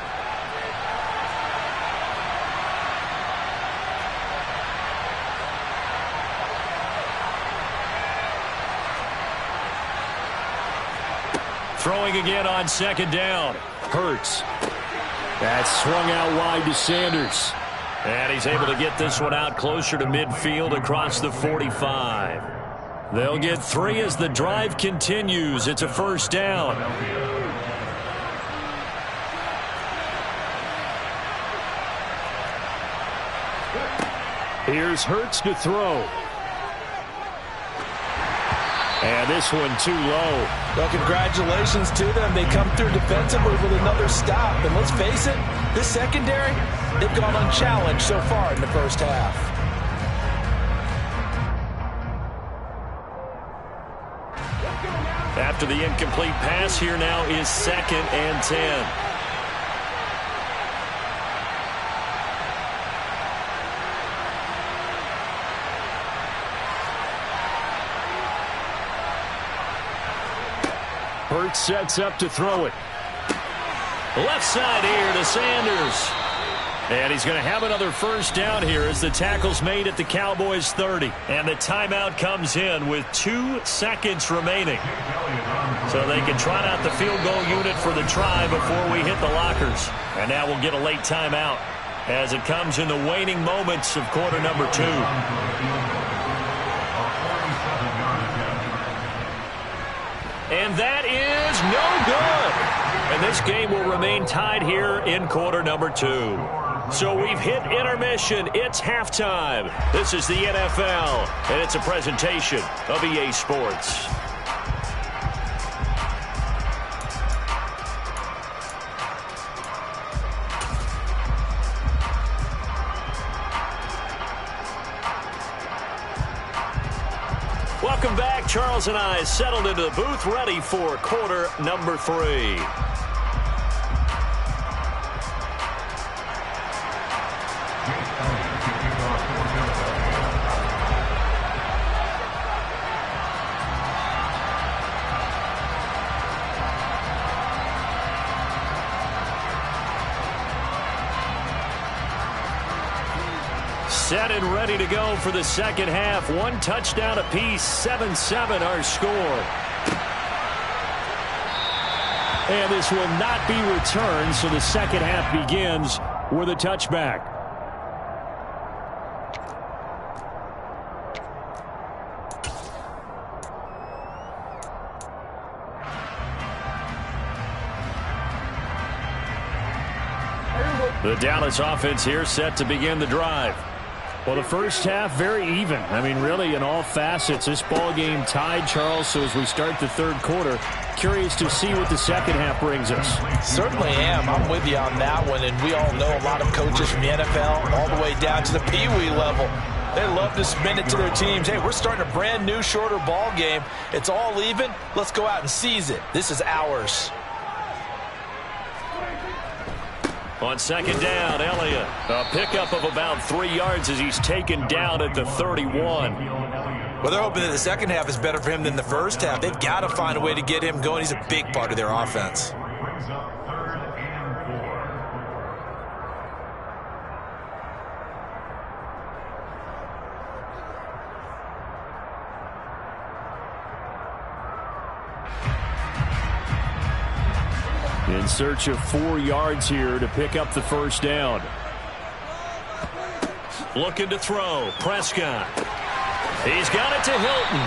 Throwing again on 2nd down. Hurts. That's swung out wide to Sanders. And he's able to get this one out closer to midfield across the 45. They'll get 3 as the drive continues. It's a first down. Here's Hurts to throw. And this one too low. Well, congratulations to them. They come through defensively with another stop. And let's face it, this secondary, they've gone unchallenged so far in the first half. After the incomplete pass, here now is 2nd and 10. Hurts sets up to throw it. Left side here to Sanders. And he's going to have another first down here as the tackle's made at the Cowboys 30. And the timeout comes in with 2 seconds remaining. So they can trot out the field goal unit for the try before we hit the lockers. And now we'll get a late timeout as it comes in the waning moments of quarter number 2. And that is no good. And this game will remain tied here in quarter number 2. So we've hit intermission. It's halftime. This is the NFL, and it's a presentation of EA Sports. Welcome back. Charles and I settled into the booth, ready for quarter number 3. Set and ready to go for the second half. 1 touchdown apiece, 7-7 our score. And this will not be returned, so the second half begins with a touchback. The Dallas offense here set to begin the drive. Well, the first half, very even. I mean, really, in all facets, this ball game tied, Charles. So as we start the third quarter, curious to see what the second half brings us. Certainly am. I'm with you on that one. And we all know a lot of coaches from the NFL all the way down to the Pee Wee level. They love to spin it to their teams. Hey, we're starting a brand new, shorter ball game. It's all even. Let's go out and seize it. This is ours. On second down, Elliott. A pickup of about 3 yards as he's taken down at the 31. Well, they're hoping that the second half is better for him than the first half. They've got to find a way to get him going. He's a big part of their offense. In search of 4 yards here to pick up the first down. Looking to throw. Prescott. He's got it to Hilton.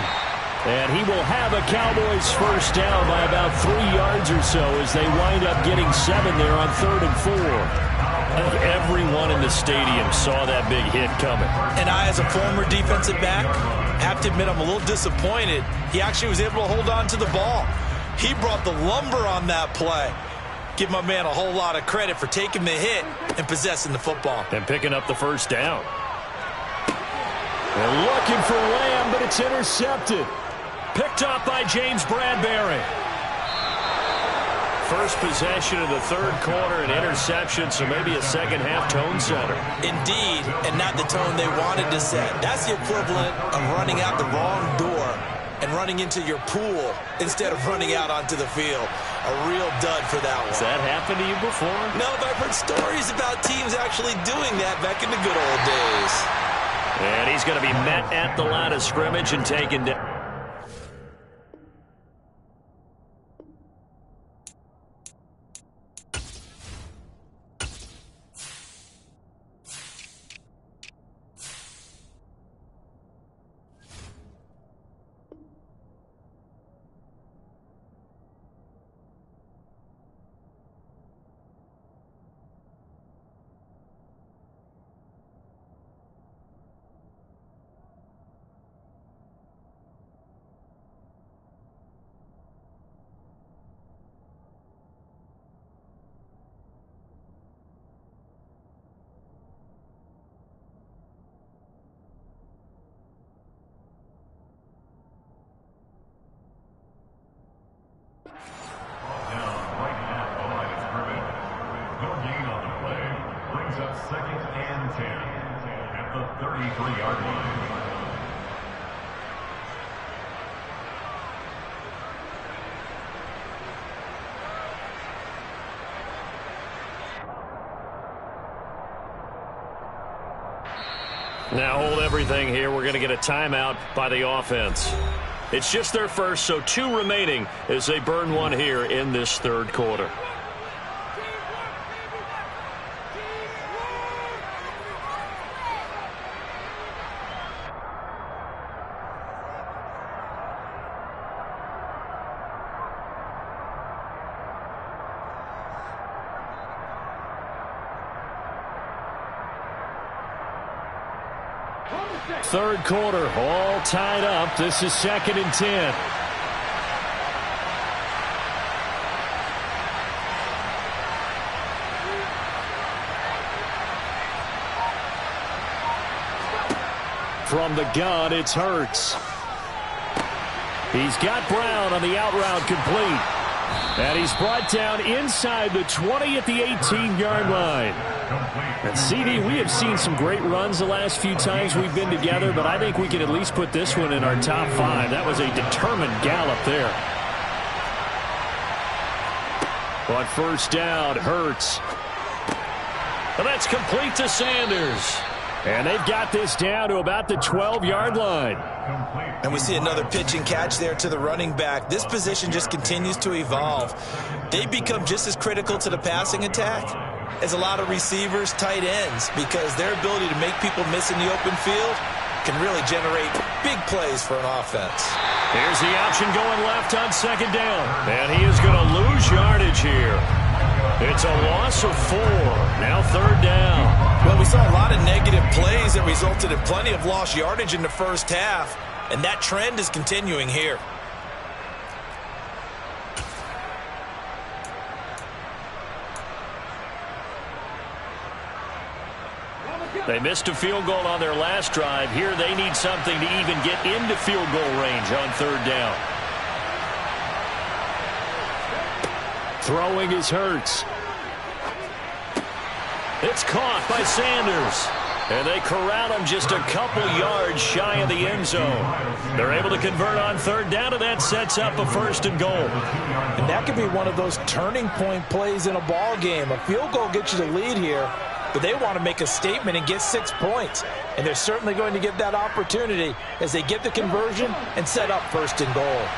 And he will have a Cowboys first down by about 3 yards or so as they wind up getting 7 there on 3rd and 4. I think everyone in the stadium saw that big hit coming. And I, as a former defensive back, have to admit I'm a little disappointed. He actually was able to hold on to the ball. He brought the lumber on that play. Give my man a whole lot of credit for taking the hit and possessing the football. And picking up the first down. They're looking for Lamb, but it's intercepted. Picked up by James Bradbury. First possession of the third quarter, an interception, so maybe a second half tone setter. Indeed, and not the tone they wanted to set. That's the equivalent of running out the wrong door and running into your pool instead of running out onto the field. A real dud for that one. Has that happened to you before? No, but I've heard stories about teams actually doing that back in the good old days. And he's going to be met at the line of scrimmage and taken down. Second and 10 at the 33-yard line. Now hold everything here. We're going to get a timeout by the offense. It's just their first, so 2 remaining as they burn one here in this third quarter. Third quarter, all tied up. This is 2nd and 10. From the gun, it's Hurts. He's got Brown on the out route complete. And he's brought down inside the 20 at the 18-yard line. And CD, we have seen some great runs the last few times we've been together, but I think we can at least put this one in our top 5. That was a determined gallop there. On first down, Hurts. And that's complete to Sanders. And they've got this down to about the 12-yard line. And we see another pitch and catch there to the running back. This position just continues to evolve. They become just as critical to the passing attack as a lot of receivers, tight ends, because their ability to make people miss in the open field can really generate big plays for an offense. Here's the option going left on 2nd down. And he is going to lose yardage here. It's a loss of 4. Now 3rd down. Well, we saw a lot of negative plays that resulted in plenty of lost yardage in the first half, and that trend is continuing here. They missed a field goal on their last drive. Here they need something to even get into field goal range on 3rd down. Throwing is Hurts. It's caught by Sanders. And they corral him just a couple yards shy of the end zone. They're able to convert on 3rd down, and that sets up a 1st and goal. And that could be one of those turning point plays in a ball game. A field goal gets you the lead here, but they want to make a statement and get 6 points. And they're certainly going to get that opportunity as they get the conversion and set up 1st and goal.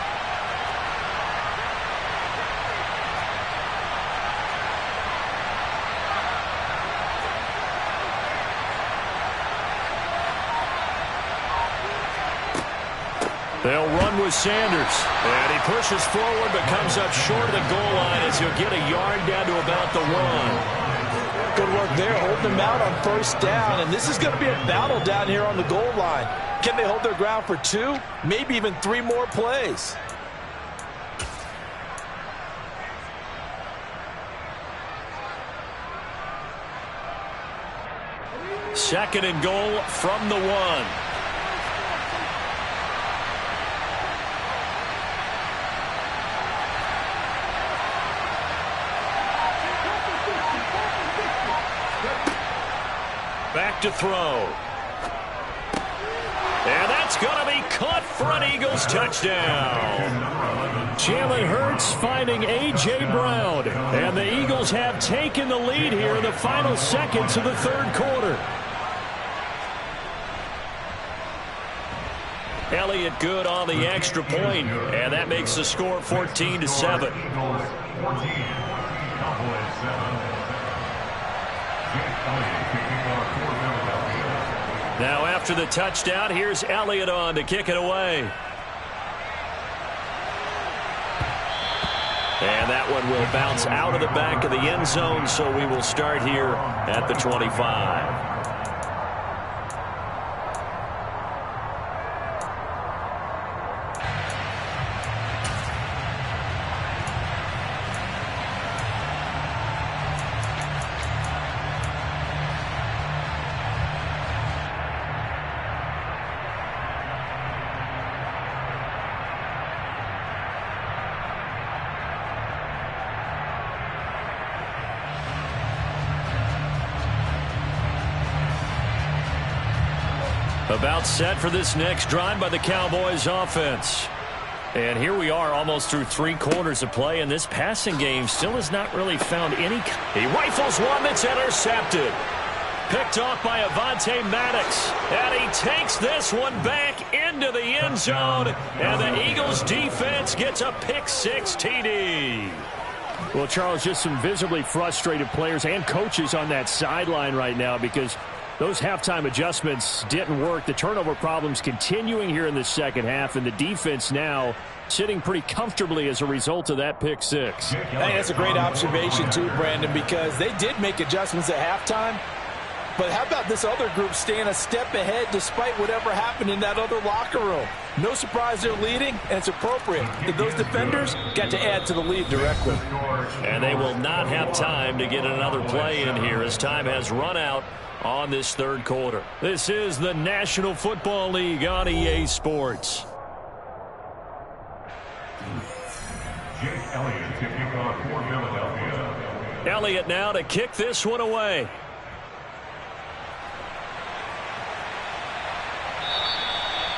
They'll run with Sanders. And he pushes forward but comes up short of the goal line as he'll get a yard down to about the 1. Good work there, holding them out on 1st down. And this is going to be a battle down here on the goal line. Can they hold their ground for 2, maybe even 3 more plays? Second and goal from the 1. Back to throw. And that's going to be caught for an Eagles touchdown. Jalen Hurts finding A.J. Brown. And the Eagles have taken the lead here in the final seconds of the 3rd quarter. Elliott good on the extra point, and that makes the score 14-7. Now after the touchdown, here's Elliott on to kick it away. And that one will bounce out of the back of the end zone, so we will start here at the 25. About set for this next drive by the Cowboys offense. And here we are almost through 3 quarters of play, and this passing game still has not really found any. He rifles one that's intercepted. picked off by Avonte Maddox. And he takes this one back into the end zone. And the Eagles defense gets a pick six TD. Well, Charles, just some visibly frustrated players and coaches on that sideline right now because those halftime adjustments didn't work. The turnover problems continuing here in the second half, and the defense now sitting pretty comfortably as a result of that pick six. I think that's a great observation too, Brandon, because they did make adjustments at halftime. But how about this other group staying a step ahead despite whatever happened in that other locker room? No surprise they're leading, and it's appropriate. Those defenders got to add to the lead directly. And they will not have time to get another play in here as time has run out on this third quarter. This is the National Football League on EA Sports. Jake Elliott to kick off for Philadelphia. Elliott now to kick this one away.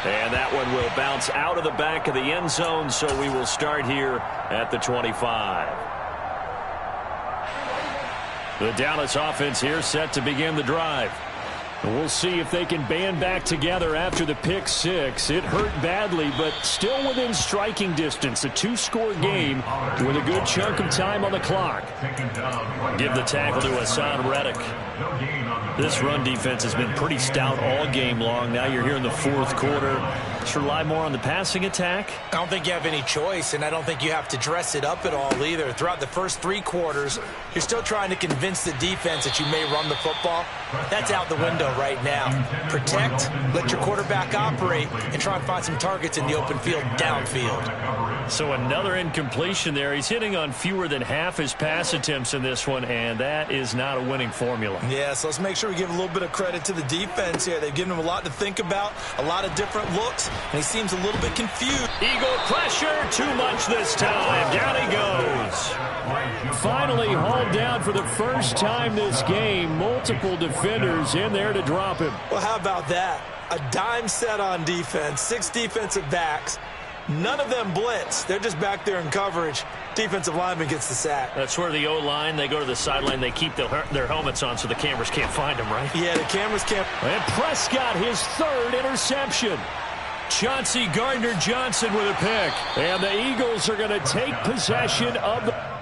And that one will bounce out of the back of the end zone, so we will start here at the 25. The Dallas offense here set to begin the drive. And we'll see if they can band back together after the pick six. It hurt badly, but still within striking distance. A two-score game with a good chunk of time on the clock. Give the tackle to Hassan Reddick. This run defense has been pretty stout all game long. Now you're here in the fourth quarter. Let's rely more on the passing attack. I don't think you have any choice, and I don't think you have to dress it up at all either. Throughout the first three quarters, you're still trying to convince the defense that you may run the football. That's out the window right now. Protect, let your quarterback operate, and try and find some targets in the open field downfield. So another incompletion there. He's hitting on fewer than half his pass attempts in this one, and that is not a winning formula. Yeah, so let's make sure we give a little bit of credit to the defense here. They've given him a lot to think about, a lot of different looks, and he seems a little bit confused. Eagle pressure, too much this time. Down he goes. Finally hauled down for the first time this game. Multiple defenders in there to drop him. Well, how about that? A dime set on defense, 6 defensive backs. None of them blitz. They're just back there in coverage. Defensive lineman gets the sack. That's where the O-line, they go to the sideline, they keep their helmets on so the cameras can't find them, right? Yeah, the cameras can't. And Prescott, his third interception. Chauncey Gardner-Johnson with a pick. And the Eagles are going to take possession of the...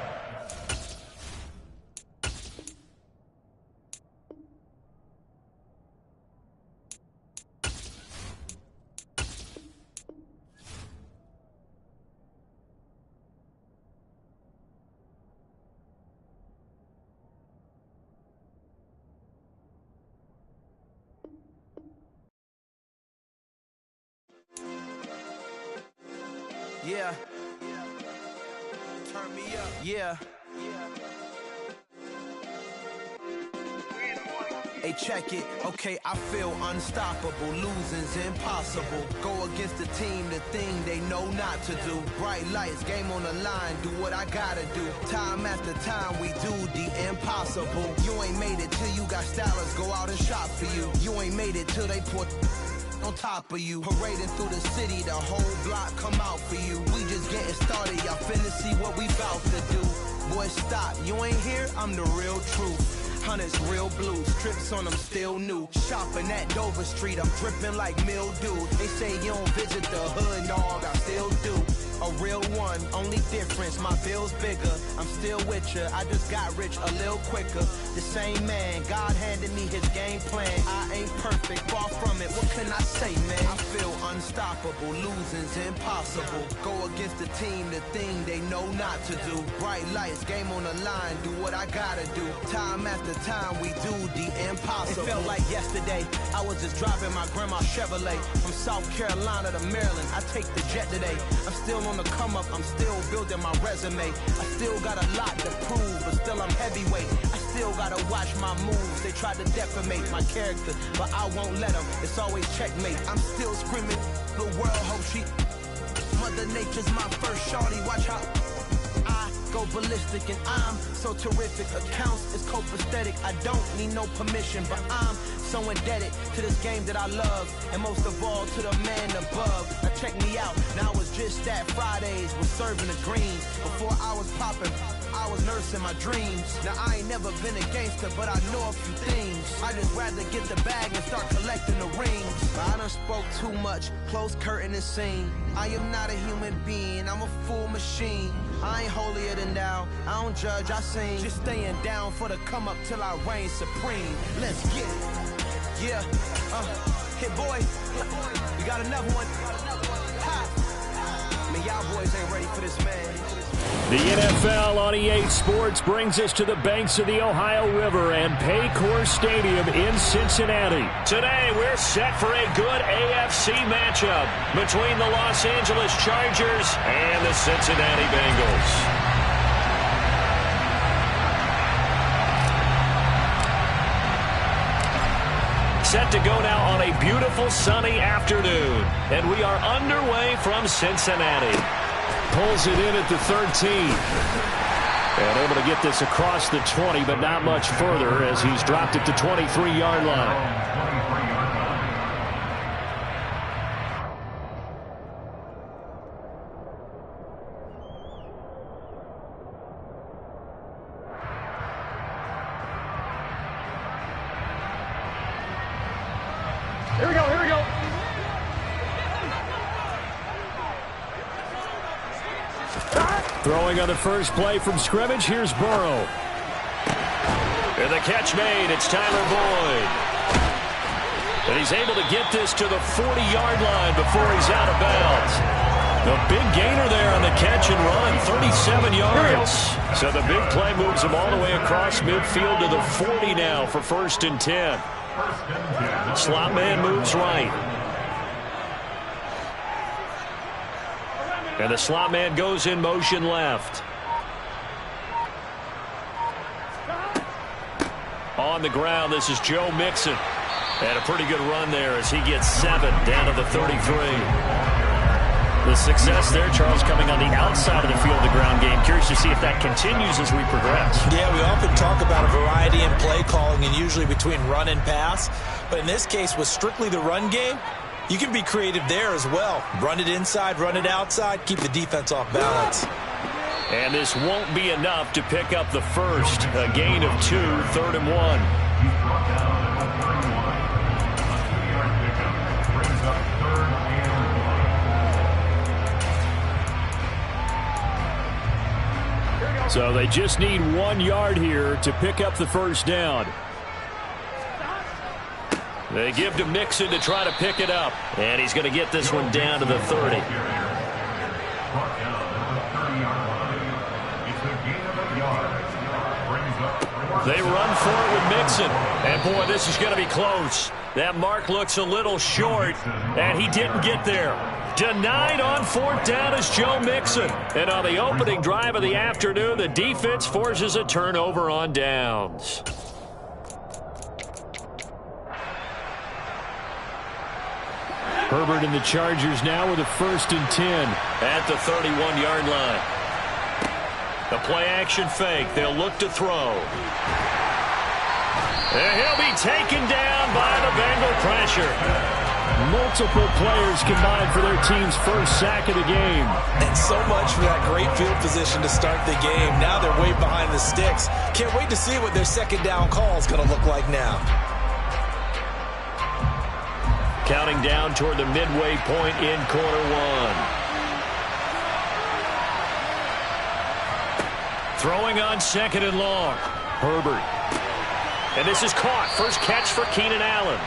Yeah. Turn me up. Yeah. Hey, check it. Okay, I feel unstoppable. Losing's impossible. Go against the team, the thing they know not to do. Bright lights, game on the line. Do what I gotta do. Time after time, we do the impossible. You ain't made it till you got stylers go out and shop for you. You ain't made it till they put on top of you. Parading through the city, the whole block come out for you. We just getting started, y'all finna see what we bout to do. Boy, stop, you ain't here, I'm the real truth. Hunters, real blues, strips on them still new. Shopping at Dover Street, I'm dripping like mildew. They say you don't visit the hood, dog, I still do. A real one, only difference, my bill's bigger. I'm still with ya, I just got rich a little quicker. The same man, God handed me his game plan. I ain't perfect, far from it, what can I say, man? I feel unstoppable, losing's impossible. Go against the team, the thing they know not to do. Bright lights, game on the line, do what I gotta do. Time after time, we do the impossible. It felt like yesterday, I was just driving my grandma's Chevrolet. From South Carolina to Maryland, I take the jet today. I'm still on the come up, I'm still building my resume. I still got a lot to prove, but still I'm heavyweight. I still gotta watch my moves. They tried to defamate my character, but I won't let them. It's always checkmate. I'm still screaming, the world hope she. Mother Nature's my first shorty, watch how I go ballistic, and I'm so terrific. Accounts is copacetic. I don't need no permission, but I'm so indebted to this game that I love, and most of all to the man above. Now check me out, now I was just at Fridays, was serving the greens. Before I was popping, I was nursing my dreams. Now I ain't never been a gangster, but I know a few things. I just rather get the bag and start collecting the rings. But I done spoke too much, close curtain and scene. I am not a human being, I'm a full machine. I ain't holier than thou, I don't judge, I sing. Just staying down for the come up till I reign supreme. Let's get it. Yeah, hit boy, we got another one. Ha. Man, y'all boys ain't ready for this, man. The NFL on EA Sports brings us to the banks of the Ohio River and Paycor Stadium in Cincinnati. Today, we're set for a good AFC matchup between the Los Angeles Chargers and the Cincinnati Bengals. Set to go now on a beautiful sunny afternoon, and we are underway from Cincinnati. Pulls it in at the 13. And able to get this across the 20, but not much further as he's dropped it to 23-yard line. Here we go, here we go. Throwing on the first play from scrimmage, here's Burrow. And the catch made, it's Tyler Boyd. And he's able to get this to the 40-yard line before he's out of bounds. The big gainer there on the catch and run, 37 yards. So the big play moves him all the way across midfield to the 40 now for 1st and 10. Slot man moves right. And the slot man goes in motion left. On the ground, this is Joe Mixon. And a pretty good run there as he gets 7 down to the 33. The success there, Charles, coming on the outside of the field of the ground game. Curious to see if that continues as we progress. Yeah, we often talk about a variety in play calling and usually between run and pass. But in this case, with strictly the run game, you can be creative there as well. Run it inside, run it outside, keep the defense off balance. And this won't be enough to pick up the first. A gain of 2, 3rd and 1. So they just need 1 yard here to pick up the first down. They give to Mixon to try to pick it up. And he's going to get this one down to the 30. They run for it with Mixon. And, boy, this is going to be close. That mark looks a little short, and he didn't get there. Denied on 4th down is Joe Mixon. And on the opening drive of the afternoon, the defense forces a turnover on downs. Herbert and the Chargers now with a 1st and 10. At the 31-yard line. The play-action fake. They'll look to throw. And he'll be taken down by the Bengal pressure. Multiple players combined for their team's first sack of the game. And so much for that great field position to start the game. Now they're way behind the sticks. Can't wait to see what their second down call is going to look like now. Counting down toward the midway point in quarter 1. Throwing on 2nd and long. Herbert. And this is caught. First catch for Keenan Allen.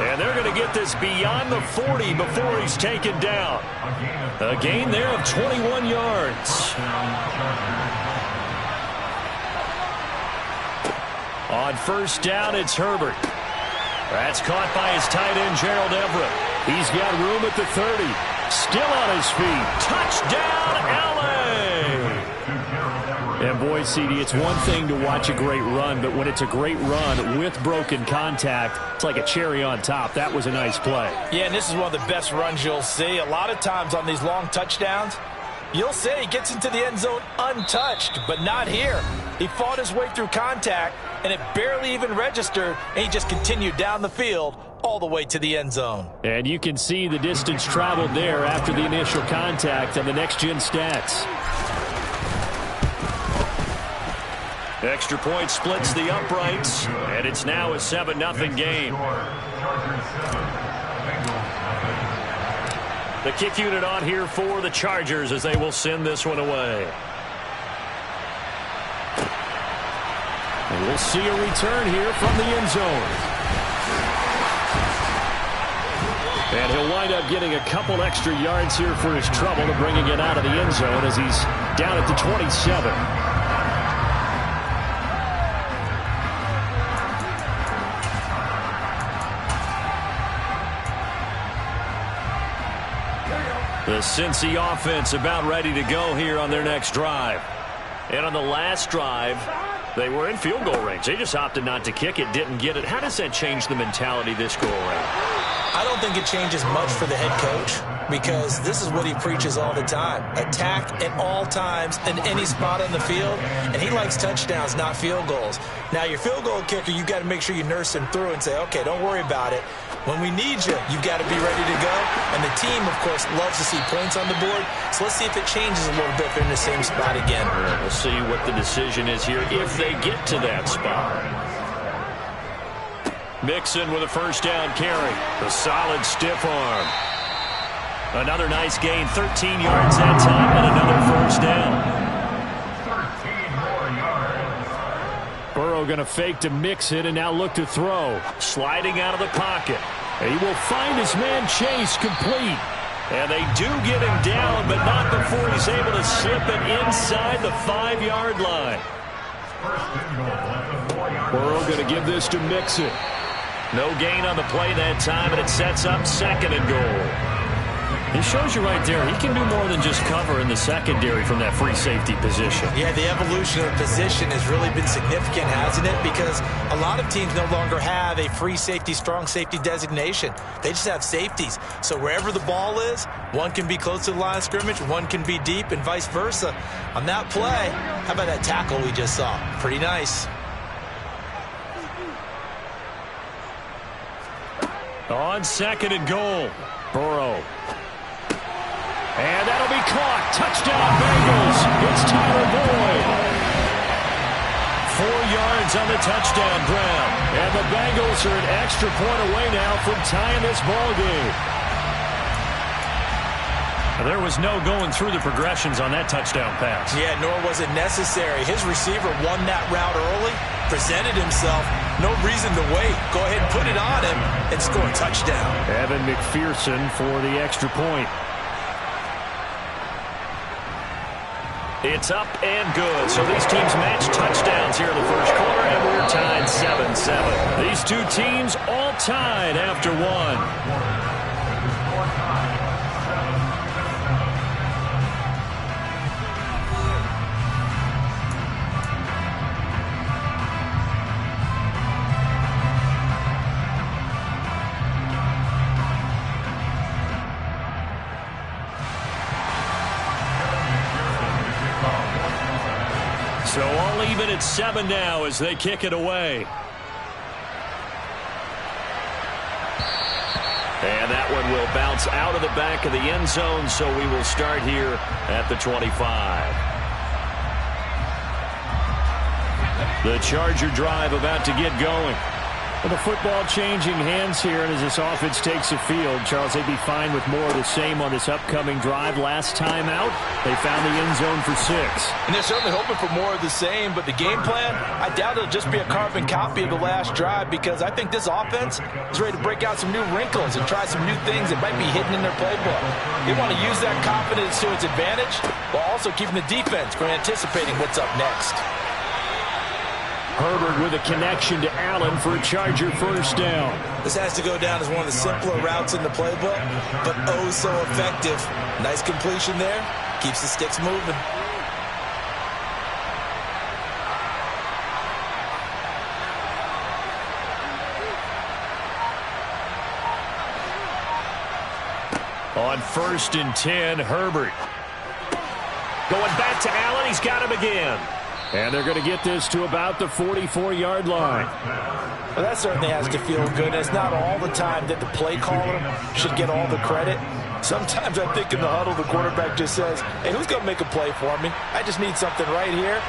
And they're going to get this beyond the 40 before he's taken down. A gain there of 21 yards. On 1st down, it's Herbert. That's caught by his tight end, Gerald Everett. He's got room at the 30. Still on his feet. Touchdown, LA! And boy, CD, it's one thing to watch a great run, but when it's a great run with broken contact, it's like a cherry on top. That was a nice play. Yeah, and this is one of the best runs you'll see. A lot of times on these long touchdowns, you'll say he gets into the end zone untouched, but not here. He fought his way through contact, and it barely even registered, and he just continued down the field all the way to the end zone. And you can see the distance traveled there after the initial contact on the next-gen stats. Extra point splits the uprights, and it's now a 7-0 game. The kick unit on here for the Chargers as they will send this one away. And we'll see a return here from the end zone. And he'll wind up getting a couple extra yards here for his trouble to bringing it out of the end zone as he's down at the 27. The Cincy offense about ready to go here on their next drive. And on the last drive, they were in field goal range. They just opted not to kick it, didn't get it. How does that change the mentality this go around? I don't think it changes much for the head coach because this is what he preaches all the time. Attack at all times in any spot on the field, and he likes touchdowns, not field goals. Now, your field goal kicker, you've got to make sure you nurse him through and say, okay, don't worry about it. When we need you, you've got to be ready to go. And the team, of course, loves to see points on the board. So let's see if it changes a little bit if they're in the same spot again. We'll see what the decision is here if they get to that spot. Mixon with a first down carry. A solid stiff arm. Another nice gain, 13 yards that time, and another first down. Burrow going to fake to Mixon and now look to throw. Sliding out of the pocket. And he will find his man Chase complete. And they do get him down, but not before he's able to slip it inside the 5-yard line. Burrow going to give this to Mixon. No gain on the play that time, and it sets up 2nd and goal. It shows you right there, he can do more than just cover in the secondary from that free safety position. Yeah, the evolution of the position has really been significant, hasn't it? Because a lot of teams no longer have a free safety, strong safety designation. They just have safeties. So wherever the ball is, one can be close to the line of scrimmage, one can be deep, and vice versa. On that play, how about that tackle we just saw? Pretty nice. On 2nd and goal, Burrow. And that'll be caught. Touchdown, Bengals. It's Tyler Boyd. 4 yards on the touchdown grab. And the Bengals are an extra point away now from tying this ball game. There was no going through the progressions on that touchdown pass. Yeah, nor was it necessary. His receiver won that route early, presented himself. No reason to wait. Go ahead and put it on him and score a touchdown. Evan McPherson for the extra point. It's up and good. So these teams match touchdowns here in the first quarter, and we're tied 7-7. These two teams all tied after one. So all even at 7 now as they kick it away. And that one will bounce out of the back of the end zone, so we will start here at the 25. The Charger drive about to get going. Well, the football changing hands here, and as this offense takes the field, Charles, they'd be fine with more of the same on this upcoming drive. Last time out, they found the end zone for 6. And they're certainly hoping for more of the same, but the game plan, I doubt it'll just be a carbon copy of the last drive because I think this offense is ready to break out some new wrinkles and try some new things that might be hidden in their playbook. They want to use that confidence to its advantage while also keeping the defense from anticipating what's up next. Herbert with a connection to Allen for a Charger first down. This has to go down as one of the simpler routes in the playbook, but oh so effective. Nice completion there. Keeps the sticks moving. On 1st and 10, Herbert. Going back to Allen. He's got him again. And they're going to get this to about the 44-yard line. Well, that certainly has to feel good. And it's not all the time that the play caller should get all the credit. Sometimes I think in the huddle, the quarterback just says, hey, who's going to make a play for me? I just need something right here.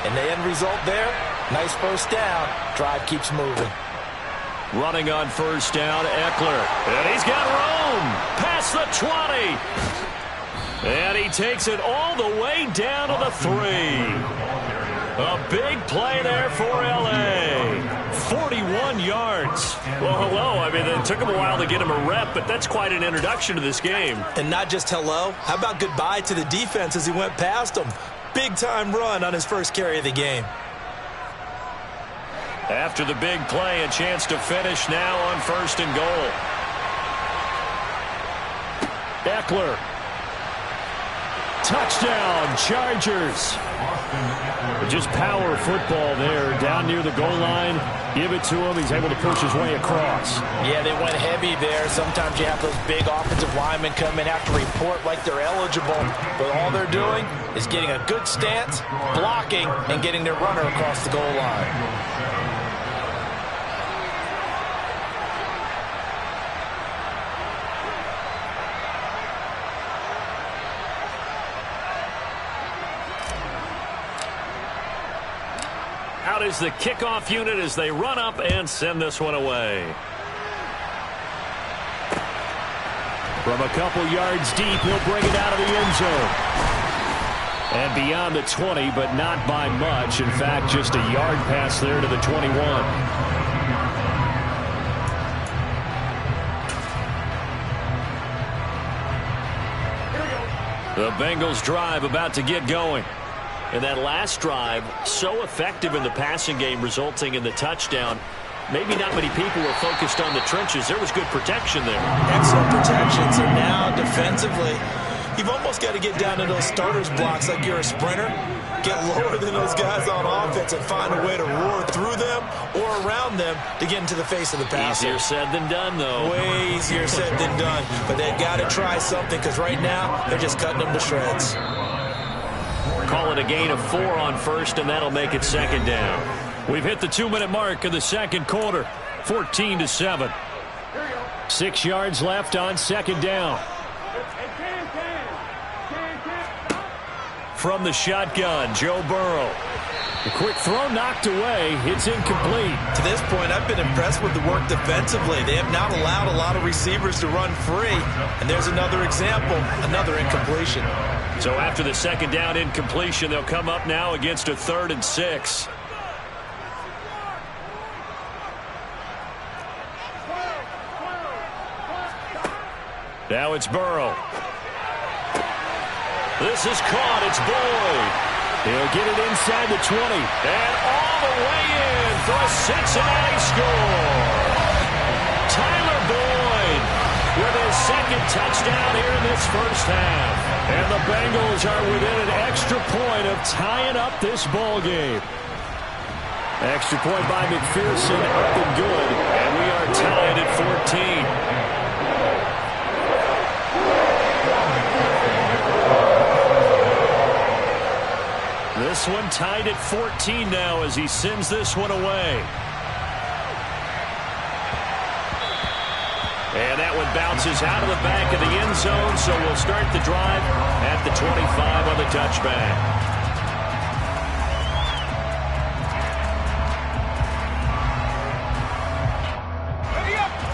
And the end result there, nice first down. Drive keeps moving. Running on first down, Eckler. And he's got room past the 20. And he takes it all the way down to the 3. A big play there for L.A. 41 yards. Well, hello. I mean, it took him a while to get him a rep, but that's quite an introduction to this game. And not just hello. How about goodbye to the defense as he went past him? Big-time run on his first carry of the game. After the big play, a chance to finish now on first and goal. Eckler. Touchdown, Chargers. Just power football there, down near the goal line. Give it to him. He's able to push his way across. Yeah, they went heavy there. Sometimes you have those big offensive linemen come in, have to report like they're eligible. But all they're doing is getting a good stance, blocking, and getting their runner across the goal line. Out is the kickoff unit as they run up and send this one away. From a couple yards deep, he'll bring it out of the end zone. And beyond the 20, but not by much. In fact, just a yard pass there to the 21. The Bengals drive about to get going. And that last drive, so effective in the passing game, resulting in the touchdown. Maybe not many people were focused on the trenches. There was good protection there. Excellent protection. So now defensively, you've almost got to get down to those starters blocks like you're a sprinter. Get lower than those guys on offense and find a way to roar through them or around them to get into the face of the passer. Easier said than done, though. Way easier said than done. But they've got to try something because right now they're just cutting them to shreds. Call it a gain of 4 on first, and that'll make it second down. We've hit the 2-minute mark of the second quarter, 14-7. 6 yards left on second down. From the shotgun, Joe Burrow. A quick throw knocked away. It's incomplete. To this point, I've been impressed with the work defensively. They have not allowed a lot of receivers to run free. And there's another example, another incompletion. So after the second down incompletion, they'll come up now against a 3rd and 6. Now it's Burrow. This is caught. It's Boyd. He'll get it inside the 20. And all the way in for a Cincinnati score. Tyler Boyd with his second touchdown here in this first half. And the Bengals are within an extra point of tying up this ball game. Extra point by McPherson, up and good. And we are tied at 14. This one tied at 14 now as he sends this one away. And that one bounces out of the back of the end zone, so we'll start the drive at the 25 on the touchback.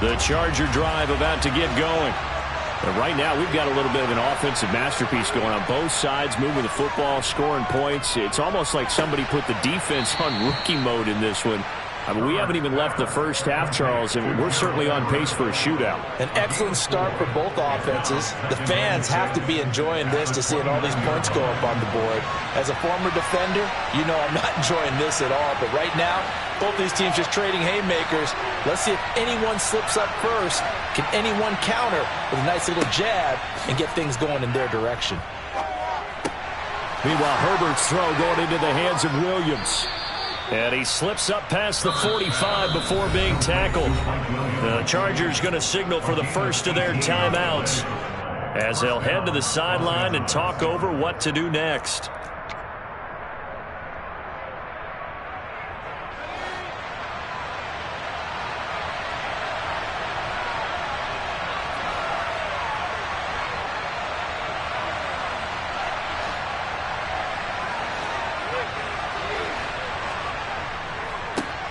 The Charger drive about to get going. And right now, we've got a little bit of an offensive masterpiece going on both sides, moving the football, scoring points. It's almost like somebody put the defense on rookie mode in this one. I mean, we haven't even left the first half, Charles, and we're certainly on pace for a shootout. An excellent start for both offenses. The fans have to be enjoying this to seeing all these points go up on the board. As a former defender, you know I'm not enjoying this at all. But right now, both these teams just trading haymakers. Let's see if anyone slips up first. Can anyone counter with a nice little jab and get things going in their direction? Meanwhile, Herbert's throw going into the hands of Williams. And he slips up past the 45 before being tackled. The Chargers going to signal for the first of their timeouts as they'll head to the sideline and talk over what to do next.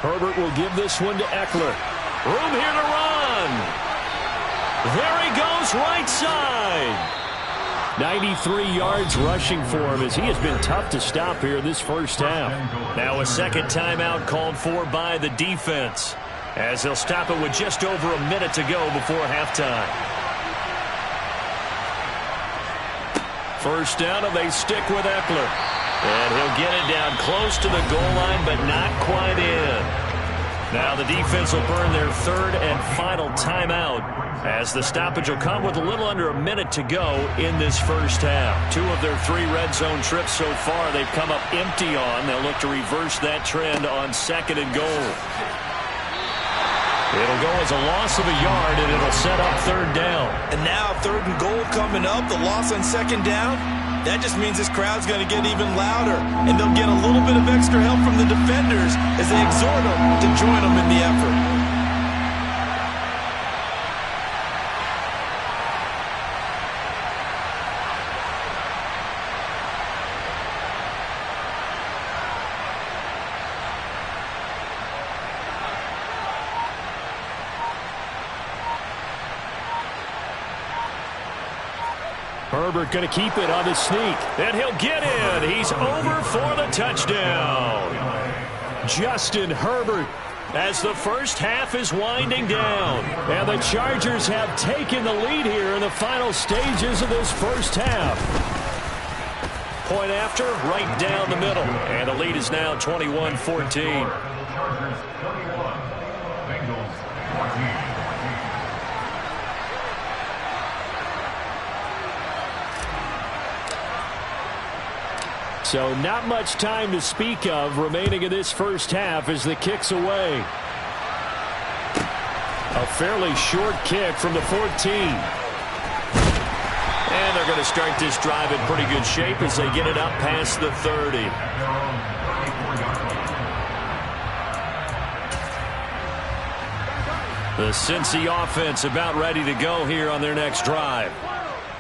Herbert will give this one to Eckler. Room here to run. There he goes, right side. 93 yards rushing for him as he has been tough to stop here this first half. Now a second timeout called for by the defense, as they'll stop it with just over a minute to go before halftime. First down, and they stick with Eckler. And he'll get it down close to the goal line, but not quite in. Now the defense will burn their third and final timeout, as the stoppage will come with a little under a minute to go in this first half. 2 of their 3 red zone trips so far they've come up empty on. They'll look to reverse that trend on second and goal. It'll go as a loss of a yard, and it'll set up third down. And now third and goal coming up, the loss on second down. That just means this crowd's going to get even louder, and they'll get a little bit of extra help from the defenders as they exhort them to join them in the effort. Herbert going to keep it on the sneak. And he'll get in. He's over for the touchdown. Justin Herbert, as the first half is winding down. And the Chargers have taken the lead here in the final stages of this first half. Point after, right down the middle. And the lead is now 21-14. Chargers 21, Bengals 14. So not much time to speak of remaining in this first half as the kick's away. A fairly short kick from the 14. And they're going to start this drive in pretty good shape as they get it up past the 30. The Cincy offense about ready to go here on their next drive.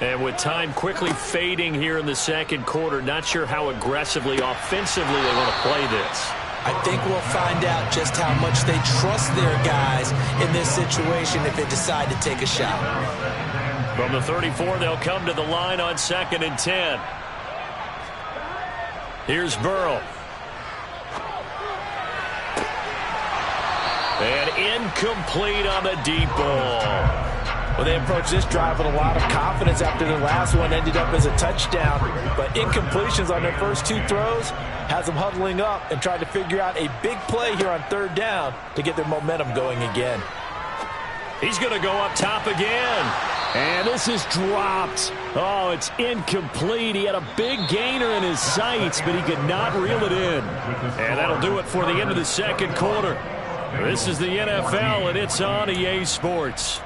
And with time quickly fading here in the second quarter, not sure how aggressively, offensively they want to play this. I think we'll find out just how much they trust their guys in this situation if they decide to take a shot. From the 34, they'll come to the line on 2nd and 10. Here's Burrow. And incomplete on the deep ball. Well, they approached this drive with a lot of confidence after their last one ended up as a touchdown. But incompletions on their first 2 throws has them huddling up and trying to figure out a big play here on third down to get their momentum going again. He's going to go up top again. And this is dropped. Oh, it's incomplete. He had a big gainer in his sights, but he could not reel it in. And that'll do it for the end of the second quarter. This is the NFL, and it's on EA Sports.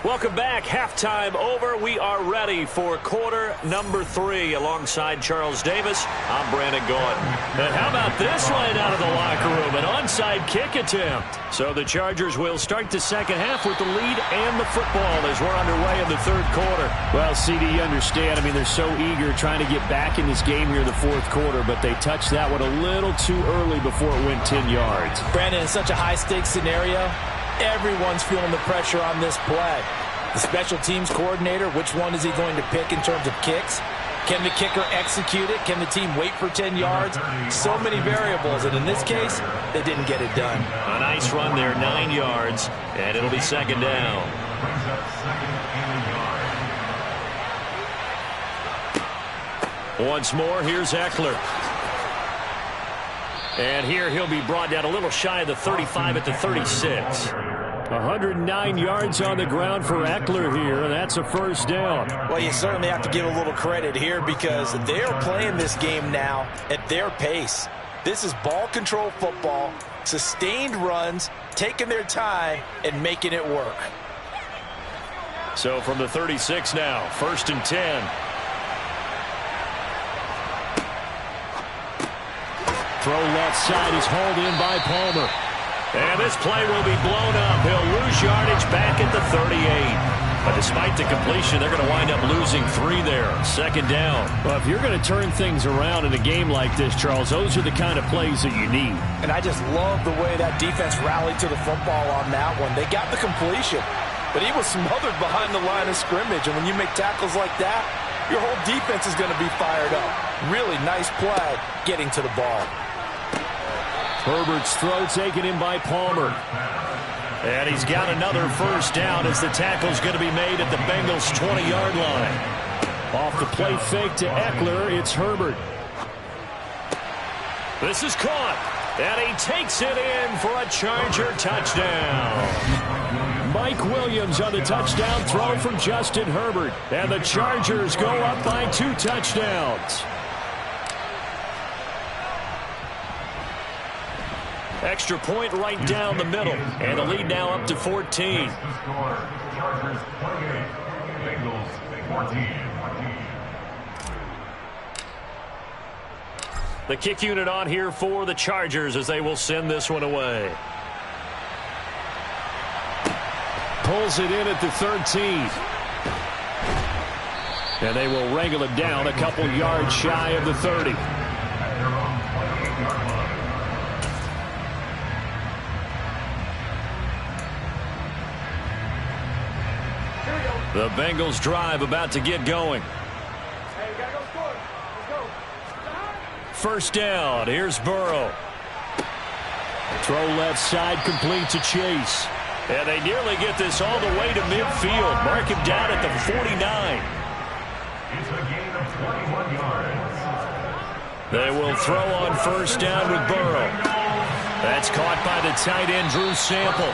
Welcome back. Halftime over. We are ready for quarter number 3. Alongside Charles Davis, I'm Brandon Gaudin. And how about this right out of the locker room? An onside kick attempt. So the Chargers will start the second half with the lead and the football as we're underway in the third quarter. Well, CD, you understand. I mean, they're so eager trying to get back in this game here in the fourth quarter, but they touched that one a little too early before it went 10 yards. Brandon, in such a high-stakes scenario, everyone's feeling the pressure on this play. The special teams coordinator, which one is he going to pick in terms of kicks? Can the kicker execute it? Can the team wait for 10 yards? So many variables, and in this case, they didn't get it done. A nice run there, 9 yards, and it'll be second down. Once more, here's Eckler. And here he'll be brought down a little shy of the 35 at the 36. 109 yards on the ground for Eckler here, and that's a first down. Well, you certainly have to give a little credit here because they're playing this game now at their pace. This is ball control football, sustained runs, taking their time, and making it work. So from the 36 now, 1st and 10. Throw left side is hauled in by Palmer. And this play will be blown up. He'll lose yardage back at the 38. But despite the completion, they're going to wind up losing 3 there. Second down. Well, if you're going to turn things around in a game like this, Charles, those are the kind of plays that you need. And I just love the way that defense rallied to the football on that one. They got the completion, but he was smothered behind the line of scrimmage. And when you make tackles like that, your whole defense is going to be fired up. Really nice play getting to the ball. Herbert's throw taken in by Palmer. And he's got another first down as the tackle's going to be made at the Bengals' 20-yard line. Off the play fake to Eckler, it's Herbert. This is caught, and he takes it in for a Charger touchdown. Mike Williams on the touchdown throw from Justin Herbert. And the Chargers go up by 2 touchdowns. Extra point right down the middle. And the lead now up to 14. Chargers 28, Bengals 14. The kick unit on here for the Chargers as they will send this one away. Pulls it in at the 13. And they will wrangle it down a couple yards shy of the 30. The Bengals drive about to get going. First down, here's Burrow. Throw left side, complete to Chase. And they nearly get this all the way to midfield. Mark him down at the 49. It's a gain of 21 yards. They will throw on first down with Burrow. That's caught by the tight end, Drew Sample.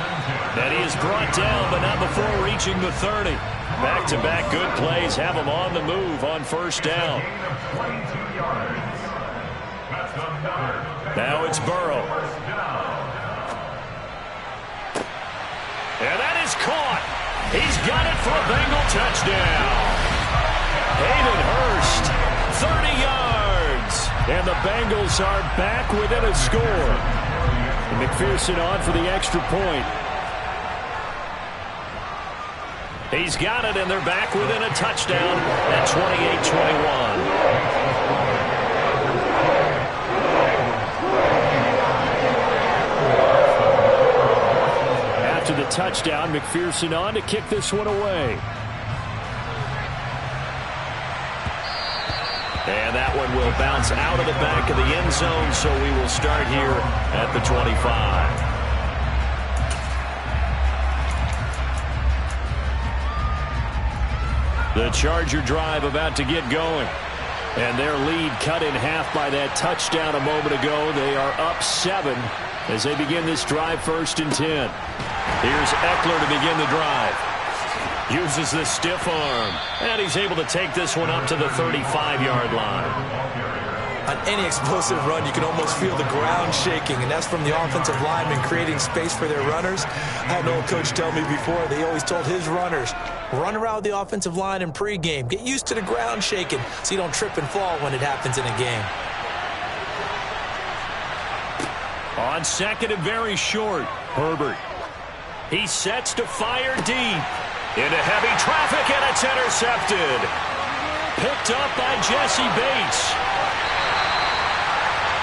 And he is brought down, but not before reaching the 30. Back-to-back good plays have him on the move on first down. Now it's Burrow. And that is caught. He's got it for a Bengal touchdown. Hayden Hurst, 30 yards. And the Bengals are back within a score. And McPherson on for the extra point. He's got it, and they're back within a touchdown at 28-21. After the touchdown, McPherson on to kick this one away. And that one will bounce out of the back of the end zone, so we will start here at the 25. The Charger drive about to get going. And their lead cut in half by that touchdown a moment ago. They are up 7 as they begin this drive, 1st and 10. Here's Eckler to begin the drive. Uses the stiff arm. And he's able to take this one up to the 35-yard line. On any explosive run, you can almost feel the ground shaking, and that's from the offensive linemen creating space for their runners. I had an old coach tell me before, they always told his runners, run around with the offensive line in pregame. Get used to the ground shaking so you don't trip and fall when it happens in a game. On second and very short, Herbert. He sets to fire deep. Into heavy traffic, and it's intercepted. Picked up by Jesse Bates.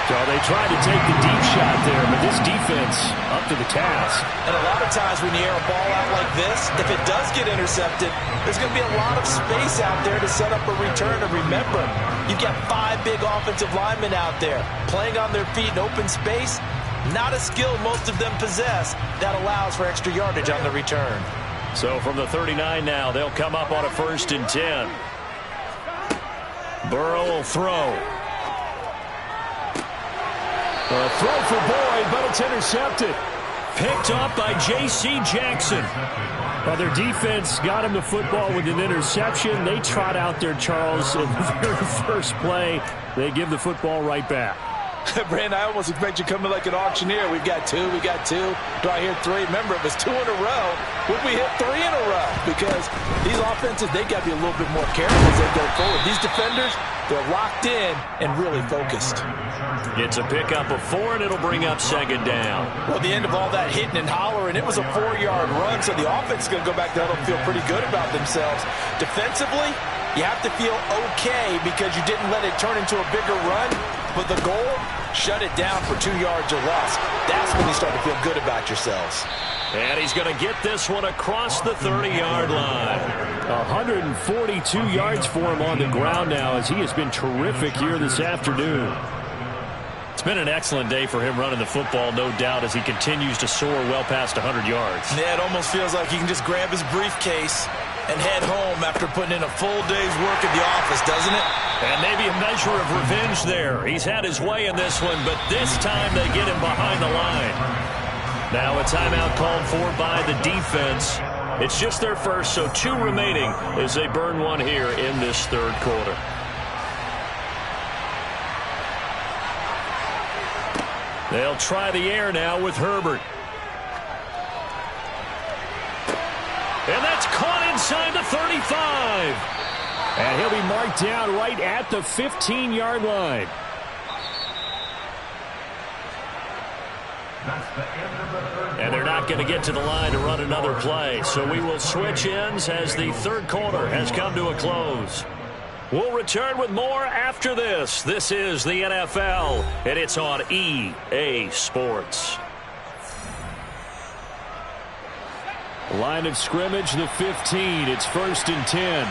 So they tried to take the deep shot there, but this defense up to the task. And a lot of times when you air a ball out like this, if it does get intercepted, there's going to be a lot of space out there to set up a return. And remember, you've got 5 big offensive linemen out there playing on their feet in open space. Not a skill most of them possess that allows for extra yardage on the return. So from the 39 now, they'll come up on a 1st and 10. Burrow will throw. A throw for Boyd, but it's intercepted. Picked up by J.C. Jackson. Well, their defense got him the football with an interception. They trot out there, Charles, in the very first play. They give the football right back. Brandon, I almost expect you to come in like an auctioneer. We've got 2, we got 2. Do I hear 3? Remember, if it's 2 in a row, would we hit 3 in a row? Because these offenses, they got to be a little bit more careful as they go forward. These defenders, they're locked in and really focused. It's a pickup of 4, and it'll bring up second down. Well, the end of all that hitting and hollering, it was a 4-yard run, so the offense is going to go back there and feel pretty good about themselves. Defensively, you have to feel okay because you didn't let it turn into a bigger run, but the goal, shut it down for 2 yards or less. That's when you start to feel good about yourselves. And he's going to get this one across the 30-yard line. 142 yards for him on the ground now as he has been terrific here this afternoon. It's been an excellent day for him running the football, no doubt, as he continues to soar well past 100 yards. Yeah, it almost feels like he can just grab his briefcase and head home after putting in a full day's work at the office, doesn't it? And maybe a measure of revenge there. He's had his way in this one, but this time they get him behind the line. Now a timeout called for by the defense. It's just their first, so 2 remaining as they burn one here in this third quarter. They'll try the air now with Herbert. And that's caught inside the 35. And he'll be marked down right at the 15-yard line. And they're not going to get to the line to run another play. So we will switch ends as the third quarter has come to a close. We'll return with more after this. This is the NFL, and it's on EA Sports. Line of scrimmage, the 15. It's 1st and 10.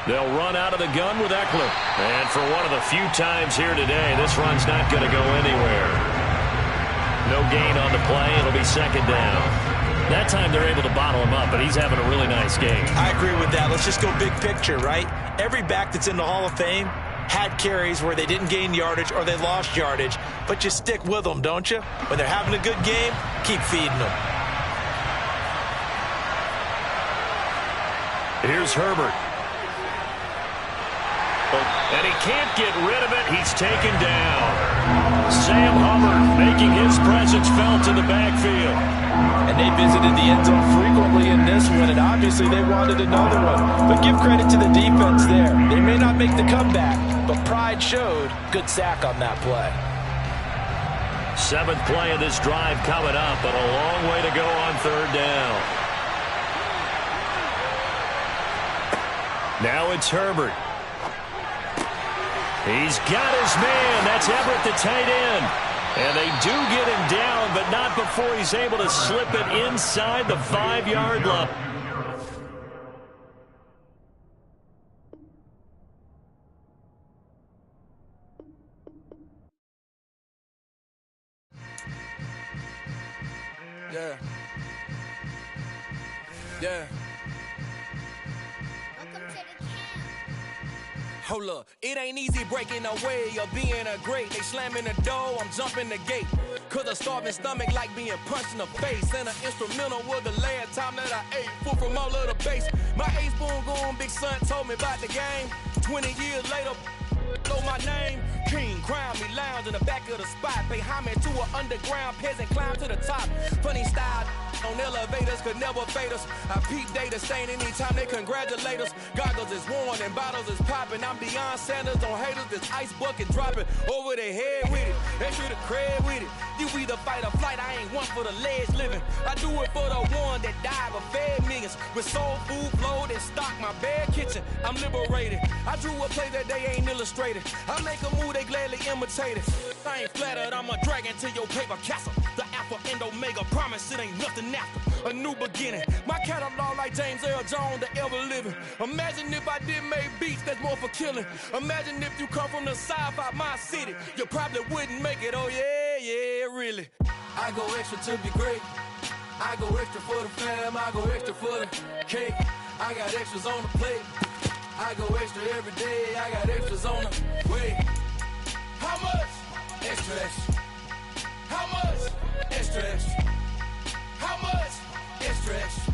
They'll run out of the gun with Eckler. And for one of the few times here today, this run's not going to go anywhere. No gain on the play. It'll be second down. That time they're able to bottle him up, but he's having a really nice game. I agree with that. Let's just go big picture, right? Every back that's in the Hall of Fame had carries where they didn't gain yardage or they lost yardage, but you stick with them, don't you? When they're having a good game, keep feeding them. Here's Herbert. And he can't get rid of it. He's taken down. Sam Hubbard making his presence felt in the backfield. And they visited the end zone frequently in this one, and obviously they wanted another one. But give credit to the defense there. They may not make the comeback, but pride showed. Good sack on that play. 7th play of this drive coming up, but a long way to go on third down. Now it's Herbert. He's got his man. That's Everett, the tight end. And they do get him down, but not before he's able to slip it inside the 5-yard line. Yeah. Yeah. Hold up, it ain't easy breaking away or being a great. They slamming the door, I'm jumping the gate. Cause a starving stomach like being punched in the face. And an instrumental was the last time that I ate food from all of the base. My A-spoon going big son told me about the game. 20 years later, know my name. King, crown me, lounge in the back of the spot. Pay homage to an underground peasant, climb to the top. Funny style on elevators could never fade us. I peep data stain anytime they congratulate us. Goggles is worn and bottles is popping. I'm Deion Sanders on haters, this ice bucket dropping over their head with it. Extra the cred with it. You either fight or flight, I ain't one for the ledge living. I do it for the one that died but fed millions. With soul food flowed and stocked my bare kitchen. I'm liberated. I drew a play that they ain't illustrated. I make a move, they gladly imitate it. I ain't flattered, I'm a dragon to your paper castle. The Alpha and Omega, promise it ain't nothing after. A new beginning. My catalog like James Earl Jones, the ever living. Imagine if I did make beats that's more for killing. Imagine if you come from the south out my city. You probably wouldn't make it, oh yeah, yeah, really. I go extra to be great. I go extra for the fam, I go extra for the cake. I got extras on the plate. I go extra every day, I got extras on the way. How much? Extra, extra. How much? Extra, extra. How much? Extra, extra.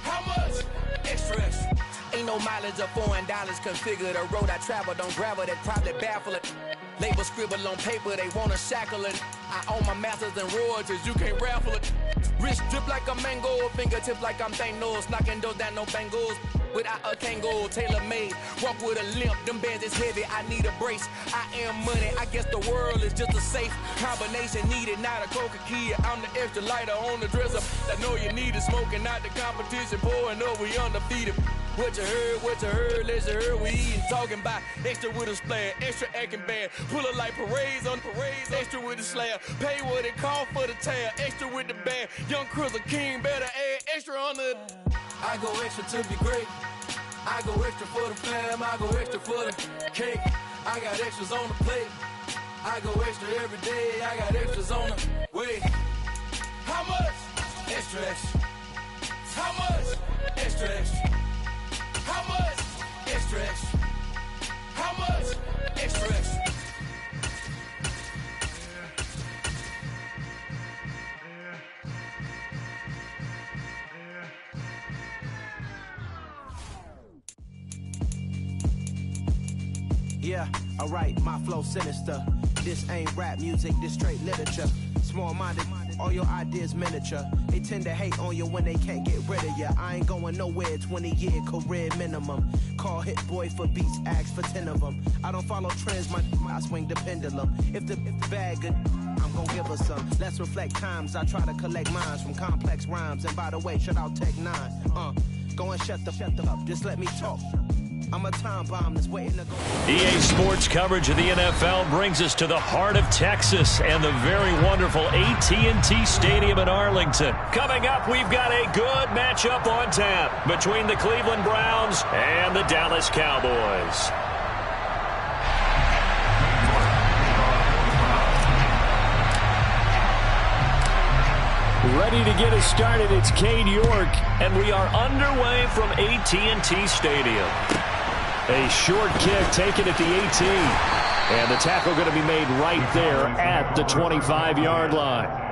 How much? Extra, extra. Ain't no mileage of $4. Configure the road I travel, don't gravel, that probably baffle it. Label scribble on paper, they wanna shackle it. I own my masters and royalties, you can't raffle it. Wrist drip like a mango, fingertips like I'm Thanos, knocking those down no bangles. Without a Kango, tailor-made, walk with a limp, them bands is heavy, I need a brace. I am money, I guess the world is just a safe combination needed, not a Coca-Cola. I'm the extra lighter on the dresser, I know you need it, smoking out the competition, pouring up, we undefeated. What you heard, let's hear we eatin', talking about extra with a splash, extra acting bad, pull up like parades on parades, extra with the slab, pay what it cost for the tab, extra with the bag, young Chris a king, better add extra on the. I go extra to be great, I go extra for the fam, I go extra for the cake, I got extras on the plate, I go extra every day, I got extras on the way. How much? Extra, extra. How much? Extra, extra. How much? Extra, extra. How much? Extra, extra. Yeah, alright, my flow sinister. This ain't rap music, this straight literature. Small-minded, all your ideas miniature. They tend to hate on you when they can't get rid of you. I ain't going nowhere, 20-year career minimum. Call Hit Boy for beats, ask for 10 of them. I don't follow trends, I swing the pendulum. If the bag good, I'm gon' give her some. Let's reflect times, I try to collect minds from complex rhymes. And by the way, shout out Tech 9. Go and shut the up, just let me talk. I'm a time bomb that's waiting to go. EA Sports coverage of the NFL brings us to the heart of Texas and the very wonderful AT&T Stadium in Arlington. Coming up, we've got a good matchup on tap between the Cleveland Browns and the Dallas Cowboys. Ready to get us started, it's Cade York, and we are underway from AT&T Stadium. A short kick taken at the 18, and the tackle going to be made right there at the 25-yard line.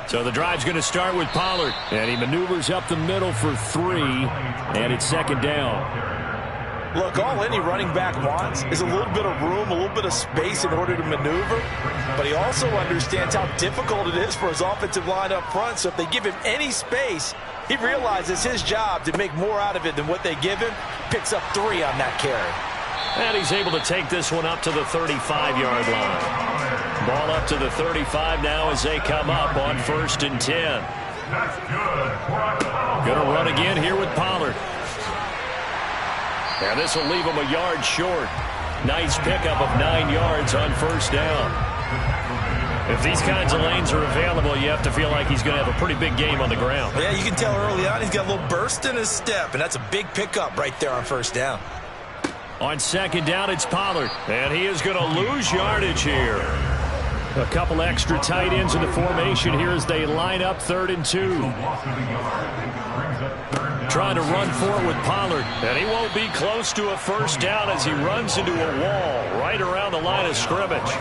So the drive's going to start with Pollard, and he maneuvers up the middle for 3, and it's second down. Look, all any running back wants is a little bit of room, a little bit of space in order to maneuver, but he also understands how difficult it is for his offensive line up front, so if they give him any space, he realizes his job to make more out of it than what they give him, picks up 3 on that carry. And he's able to take this one up to the 35-yard line. Ball up to the 35 now as they come up on 1st and 10. Going to run again here with Pollard. And this will leave him a yard short. Nice pickup of 9 yards on 1st down. If these kinds of lanes are available, you have to feel like he's going to have a pretty big game on the ground. Yeah, you can tell early on he's got a little burst in his step, and that's a big pickup right there on 1st down. On 2nd down, it's Pollard, and he is going to lose yardage here. A couple extra tight ends in the formation here as they line up 3rd and 2. Trying to run forward with Pollard, and he won't be close to a 1st down as he runs into a wall right around the line of scrimmage.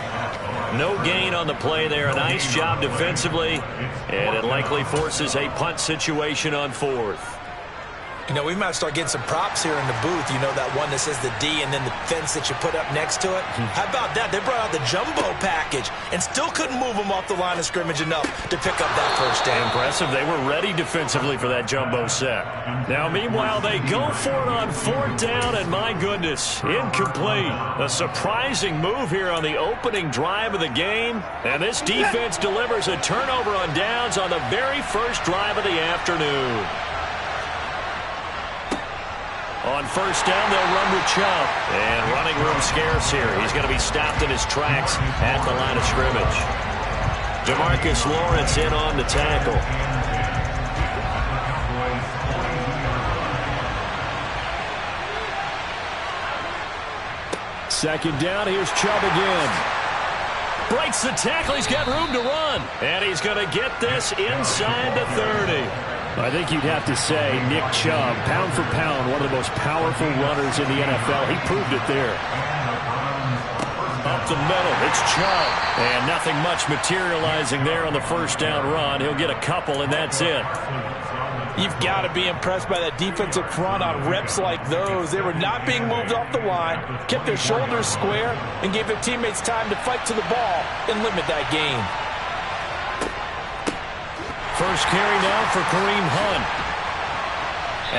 No gain on the play there. A nice job defensively, and it likely forces a punt situation on 4th. You know, we might start getting some props here in the booth. You know, that one that says the D and then the fence that you put up next to it? How about that? They brought out the jumbo package and still couldn't move them off the line of scrimmage enough to pick up that 1st down. Impressive. They were ready defensively for that jumbo set. Now, meanwhile, they go for it on 4th down, and my goodness, incomplete. A surprising move here on the opening drive of the game, and this defense delivers a turnover on downs on the very first drive of the afternoon. On 1st down, they'll run with Chubb. And running room scarce here. He's going to be stopped in his tracks at the line of scrimmage. DeMarcus Lawrence in on the tackle. second down. Here's Chubb again. Breaks the tackle. He's got room to run. And he's going to get this inside the 30. I think you'd have to say Nick Chubb, pound for pound, one of the most powerful runners in the NFL. He proved it there. Up the middle, it's Chubb. And nothing much materializing there on the first down run. He'll get a couple, and that's it. You've got to be impressed by that defensive front on reps like those. They were not being moved off the line, kept their shoulders square, and gave their teammates time to fight to the ball and limit that gain. First carry now for Kareem Hunt.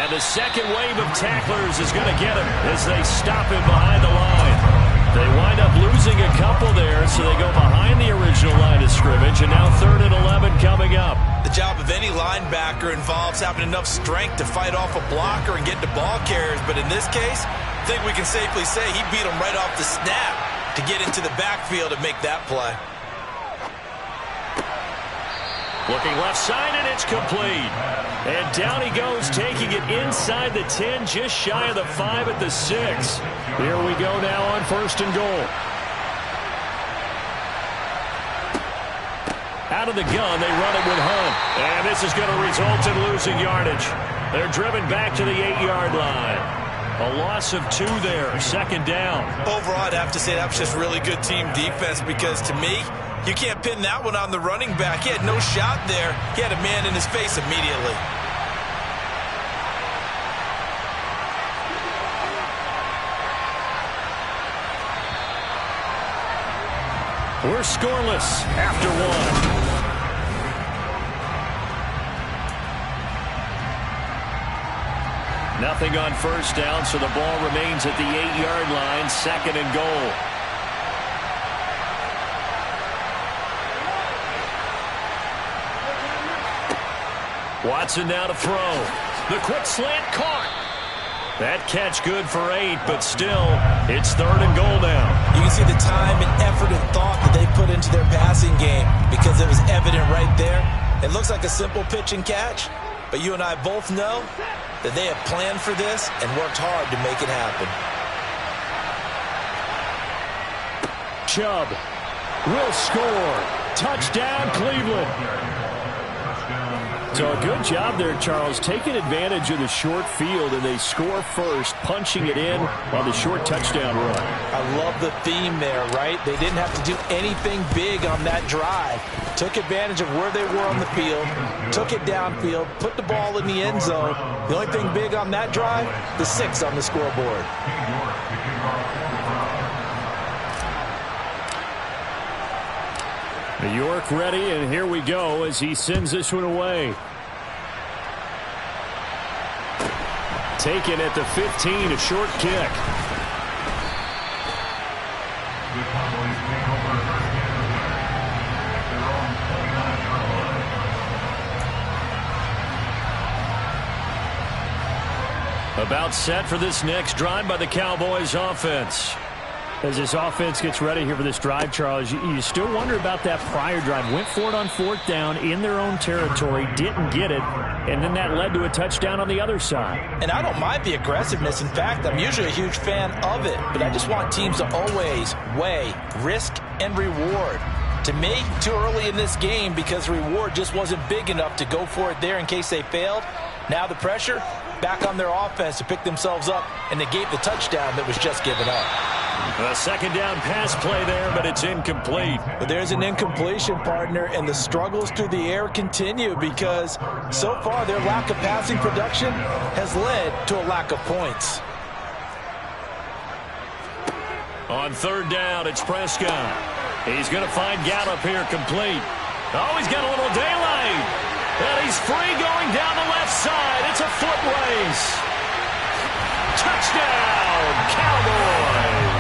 And the second wave of tacklers is going to get him as they stop him behind the line. They wind up losing a couple there, so they go behind the original line of scrimmage, and now 3rd and 11 coming up. The job of any linebacker involves having enough strength to fight off a blocker and get to ball carriers, but in this case, I think we can safely say he beat him right off the snap to get into the backfield and make that play. Looking left side, and it's complete. And down he goes, taking it inside the 10, just shy of the 5 at the 6. Here we go now on 1st and goal. Out of the gun, they run it with Hunt. And this is going to result in losing yardage. They're driven back to the 8-yard line. A loss of 2 there, 2nd down. Overall, I'd have to say that was just really good team defense because to me, you can't pin that one on the running back. He had no shot there. He had a man in his face immediately. We're scoreless after 1. Nothing on first down, so the ball remains at the 8-yard line, 2nd and goal. Watson now to throw. The quick slant caught. That catch good for 8, but still, it's 3rd and goal now. You can see the time and effort and thought that they put into their passing game because it was evident right there. It looks like a simple pitch and catch, but you and I both know that they have planned for this and worked hard to make it happen. Chubb will score. Touchdown, Cleveland. So a good job there, Charles, taking advantage of the short field, and they score first, punching it in on the short touchdown run. I love the theme there, right? They didn't have to do anything big on that drive. Took advantage of where they were on the field, took it downfield, put the ball in the end zone. The only thing big on that drive, the 6 on the scoreboard. York ready, and here we go as he sends this one away. Taken at the 15, a short kick. About set for this next drive by the Cowboys offense. As this offense gets ready here for this drive, Charles, you still wonder about that prior drive. Went for it on 4th down in their own territory, didn't get it, and then that led to a touchdown on the other side. And I don't mind the aggressiveness. In fact, I'm usually a huge fan of it, but I just want teams to always weigh risk and reward. To me, too early in this game because the reward just wasn't big enough to go for it there in case they failed. Now the pressure back on their offense to pick themselves up and negate the touchdown that was just given up. A 2nd down pass play there, but it's incomplete. But there's an incompletion, partner, and the struggles through the air continue because so far their lack of passing production has led to a lack of points. On 3rd down, it's Prescott. He's going to find Gallup here complete. Oh, he's got a little daylight. And he's free going down the left side. It's a foot race. Touchdown, Cowboys.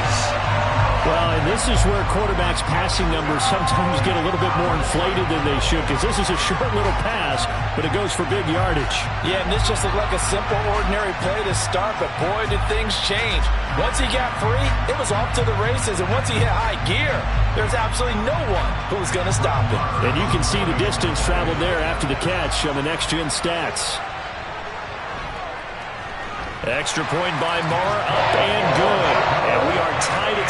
Well, and this is where quarterbacks' passing numbers sometimes get a little bit more inflated than they should because this is a short little pass, but it goes for big yardage. Yeah, and this just looked like a simple, ordinary play to start, but boy, did things change. Once he got free, it was off to the races, and once he hit high gear, there's absolutely no one who was going to stop him. And you can see the distance traveled there after the catch on the next-gen stats. Extra point by Marr, up and good. And we are tied at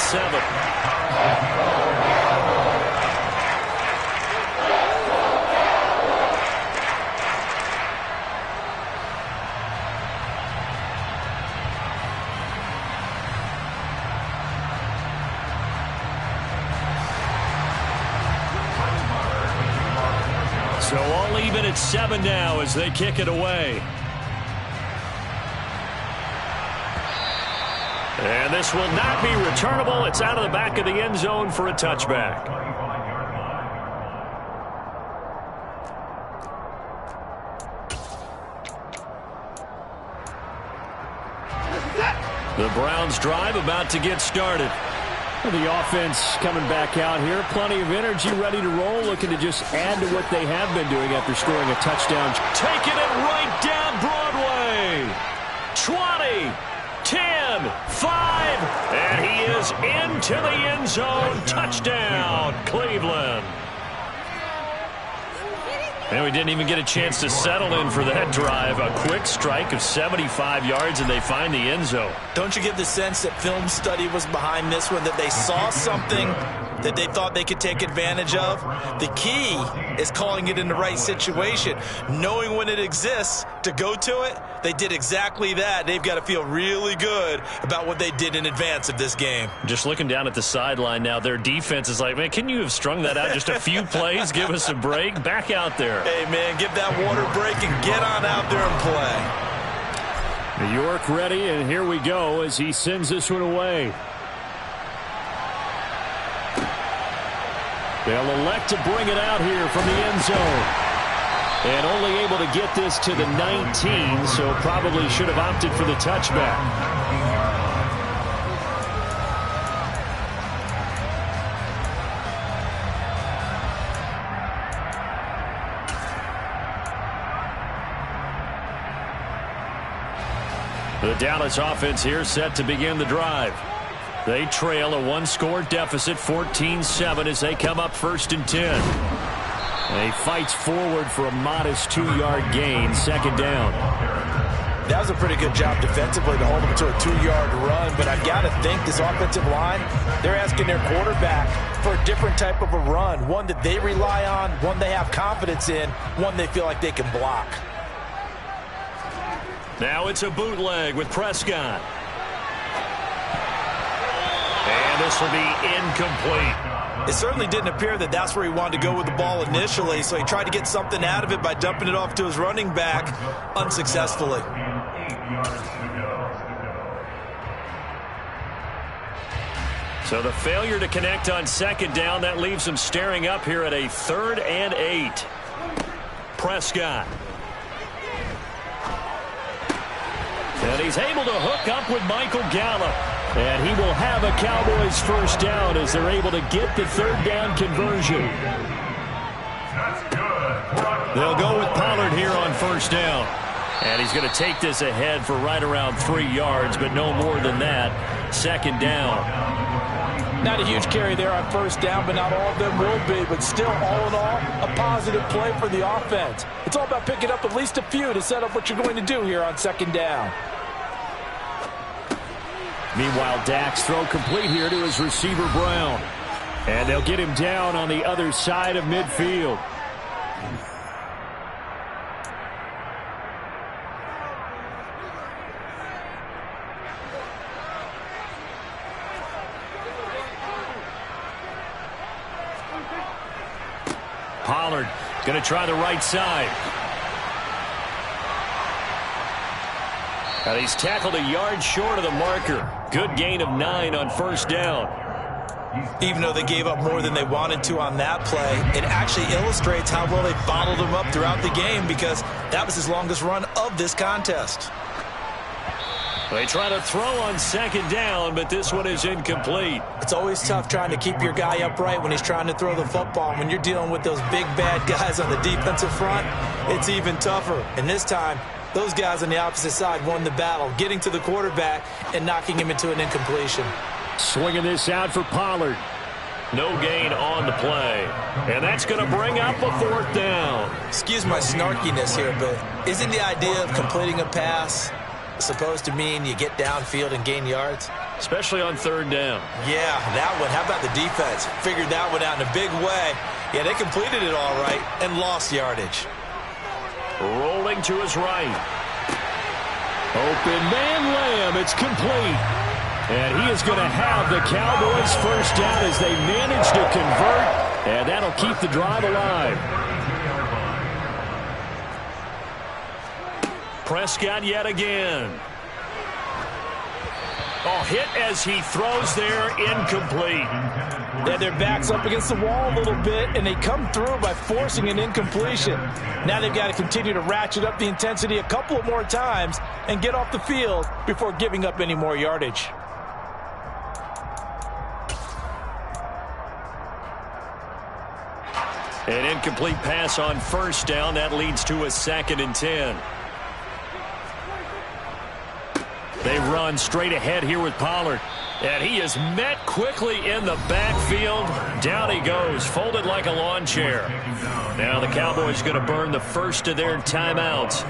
So all even at 7 now as they kick it away. And this will not be returnable. It's out of the back of the end zone for a touchback. The Browns drive about to get started. The offense coming back out here. Plenty of energy, ready to roll, looking to just add to what they have been doing after scoring a touchdown. Taking it right down Broadway. 20, 10, 5, and he is into the end zone. Touchdown, Cleveland. And we didn't even get a chance to settle in for that drive. A quick strike of 75 yards, and they find the end zone. Don't you get the sense that film study was behind this one, that they saw something that they thought they could take advantage of? The key is calling it in the right situation. Knowing when it exists to go to it, they did exactly that. They've got to feel really good about what they did in advance of this game. Just looking down at the sideline now, their defense is like, man, can you have strung that out just a few plays? Give us a break. Back out there. Hey, man, give that water break and get on out there and play. New York ready, and here we go as he sends this one away. They'll elect to bring it out here from the end zone. And only able to get this to the 19, so probably should have opted for the touchback. The Dallas offense here set to begin the drive. They trail a one-score deficit, 14-7, as they come up 1st and 10. He fights forward for a modest 2-yard gain, 2nd down. That was a pretty good job defensively to hold them to a 2-yard run, but I've got to think this offensive line, they're asking their quarterback for a different type of a run, one that they rely on, one they have confidence in, one they feel like they can block. Now it's a bootleg with Prescott. And this will be incomplete. It certainly didn't appear that that's where he wanted to go with the ball initially, so he tried to get something out of it by dumping it off to his running back unsuccessfully. So the failure to connect on 2nd down, that leaves him staring up here at a 3rd and 8. Prescott. And he's able to hook up with Michael Gallup. And he will have a Cowboys 1st down as they're able to get the 3rd down conversion. They'll go with Pollard here on 1st down. And he's going to take this ahead for right around 3 yards, but no more than that. 2nd down. Not a huge carry there on 1st down, but not all of them will be. But still, all in all, a positive play for the offense. It's all about picking up at least a few to set up what you're going to do here on 2nd down. Meanwhile, Dak's throw complete here to his receiver, Brown. And they'll get him down on the other side of midfield. Pollard going to try the right side. And he's tackled a yard short of the marker. Good gain of 9 on 1st down. Even though they gave up more than they wanted to on that play, it actually illustrates how well they bottled him up throughout the game, because that was his longest run of this contest. They try to throw on 2nd down, but this one is incomplete. It's always tough trying to keep your guy upright when he's trying to throw the football. When you're dealing with those big, bad guys on the defensive front, it's even tougher. And this time, those guys on the opposite side won the battle, getting to the quarterback and knocking him into an incompletion. Swinging this out for Pollard. No gain on the play. And that's going to bring up a 4th down. Excuse my snarkiness here, but isn't the idea of completing a pass supposed to mean you get downfield and gain yards? Especially on 3rd down. Yeah, that one. How about the defense? Figured that one out in a big way. Yeah, they completed it all right and lost yardage. Rolling to his right. Open man Lamb. It's complete. And he is going to have the Cowboys 1st down as they manage to convert. And that'll keep the drive alive. Prescott yet again. Oh, hit as he throws there, incomplete. Yeah, their back's up against the wall a little bit, and they come through by forcing an incompletion. Now they've got to continue to ratchet up the intensity a couple of more times and get off the field before giving up any more yardage. An incomplete pass on first down. That leads to a 2nd and 10. They run straight ahead here with Pollard. And he is met quickly in the backfield. Down he goes, folded like a lawn chair. Now the Cowboys going to burn the first of their timeouts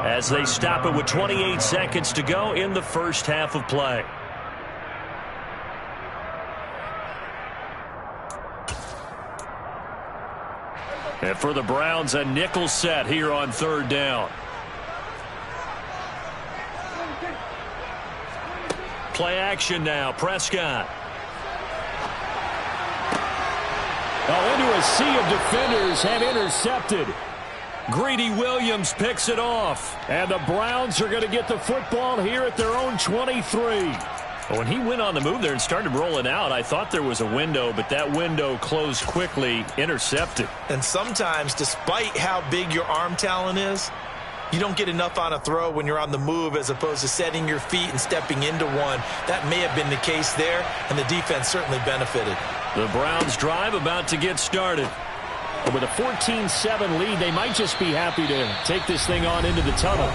as they stop it with 28 seconds to go in the first half of play. And for the Browns, a nickel set here on 3rd down. Play action now. Prescott. Oh, into a sea of defenders and intercepted. Greedy Williams picks it off. And the Browns are going to get the football here at their own 23. When he went on the move there and started rolling out, I thought there was a window, but that window closed quickly, intercepted. And sometimes, despite how big your arm talent is, you don't get enough on a throw when you're on the move as opposed to setting your feet and stepping into one. That may have been the case there, and the defense certainly benefited. The Browns drive about to get started. With a 14-7 lead, they might just be happy to take this thing on into the tunnel.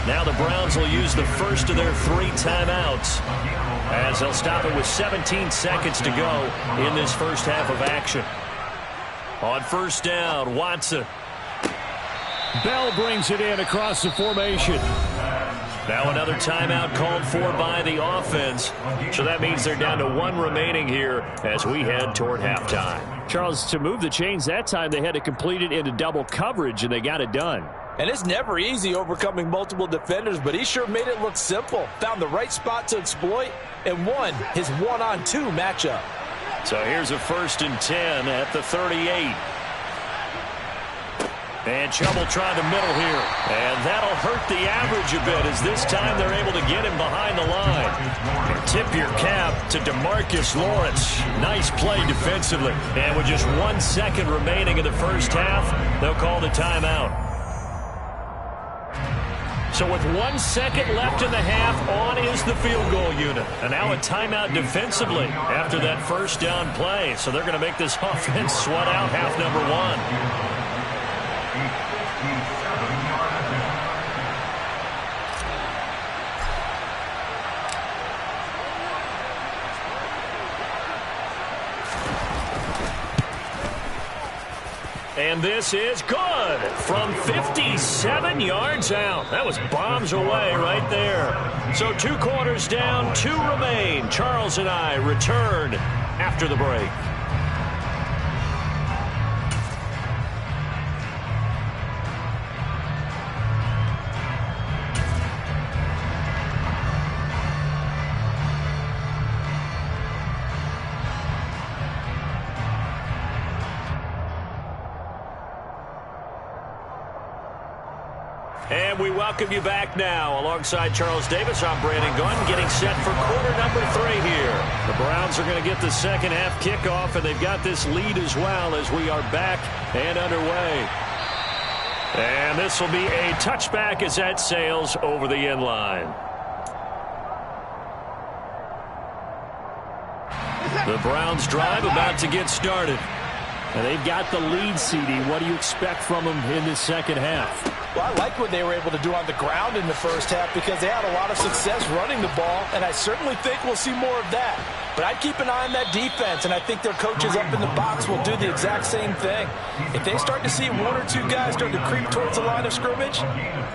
Now the Browns will use the first of their 3 timeouts as they'll stop it with 17 seconds to go in this first half of action. On first down, Watson. Bell brings it in across the formation. Now another timeout called for by the offense. So that means they're down to 1 remaining here as we head toward halftime. Charles, to move the chains that time, they had to complete it into double coverage, and they got it done. And it's never easy overcoming multiple defenders, but he sure made it look simple. Found the right spot to exploit and won his 1-on-2 matchup. So here's a 1st and 10 at the 38. And Chubb trying to middle here. And that'll hurt the average a bit as this time they're able to get him behind the line. And tip your cap to DeMarcus Lawrence. Nice play defensively. And with just 1 second remaining in the first half, they'll call the timeout. So with 1 second left in the half, on is the field goal unit. And now a timeout defensively after that first down play. So they're going to make this offense sweat out half number 1. And this is good from 57 yards out. That was bombs away right there. So 2 quarters down, 2 remain. Charles and I return after the break. And we welcome you back now. Alongside Charles Davis, I'm Brandon Gunn, getting set for quarter number 3 here. The Browns are going to get the second half kickoff, and they've got this lead as well as we are back and underway. And this will be a touchback as that sails over the end line. The Browns drive about to get started. And they've got the lead, CD. What do you expect from them in this second half? Well, I like what they were able to do on the ground in the first half because they had a lot of success running the ball, and I certainly think we'll see more of that. But I'd keep an eye on that defense, and I think their coaches up in the box will do the exact same thing. If they start to see 1 or 2 guys start to creep towards the line of scrimmage,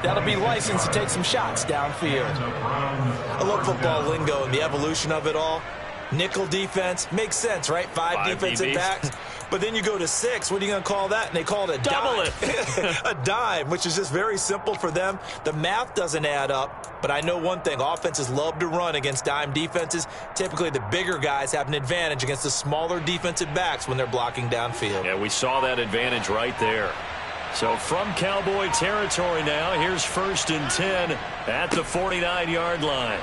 that'll be licensed to take some shots downfield. I love football lingo and the evolution of it all. Nickel defense makes sense, right? 5 defensive backs. But then you go to 6. What are you going to call that? And they call it a double dime. A dime, which is just very simple for them. The math doesn't add up. But I know one thing. Offenses love to run against dime defenses. Typically, the bigger guys have an advantage against the smaller defensive backs when they're blocking downfield. Yeah, we saw that advantage right there. So from Cowboy territory now, here's 1st and 10 at the 49-yard line.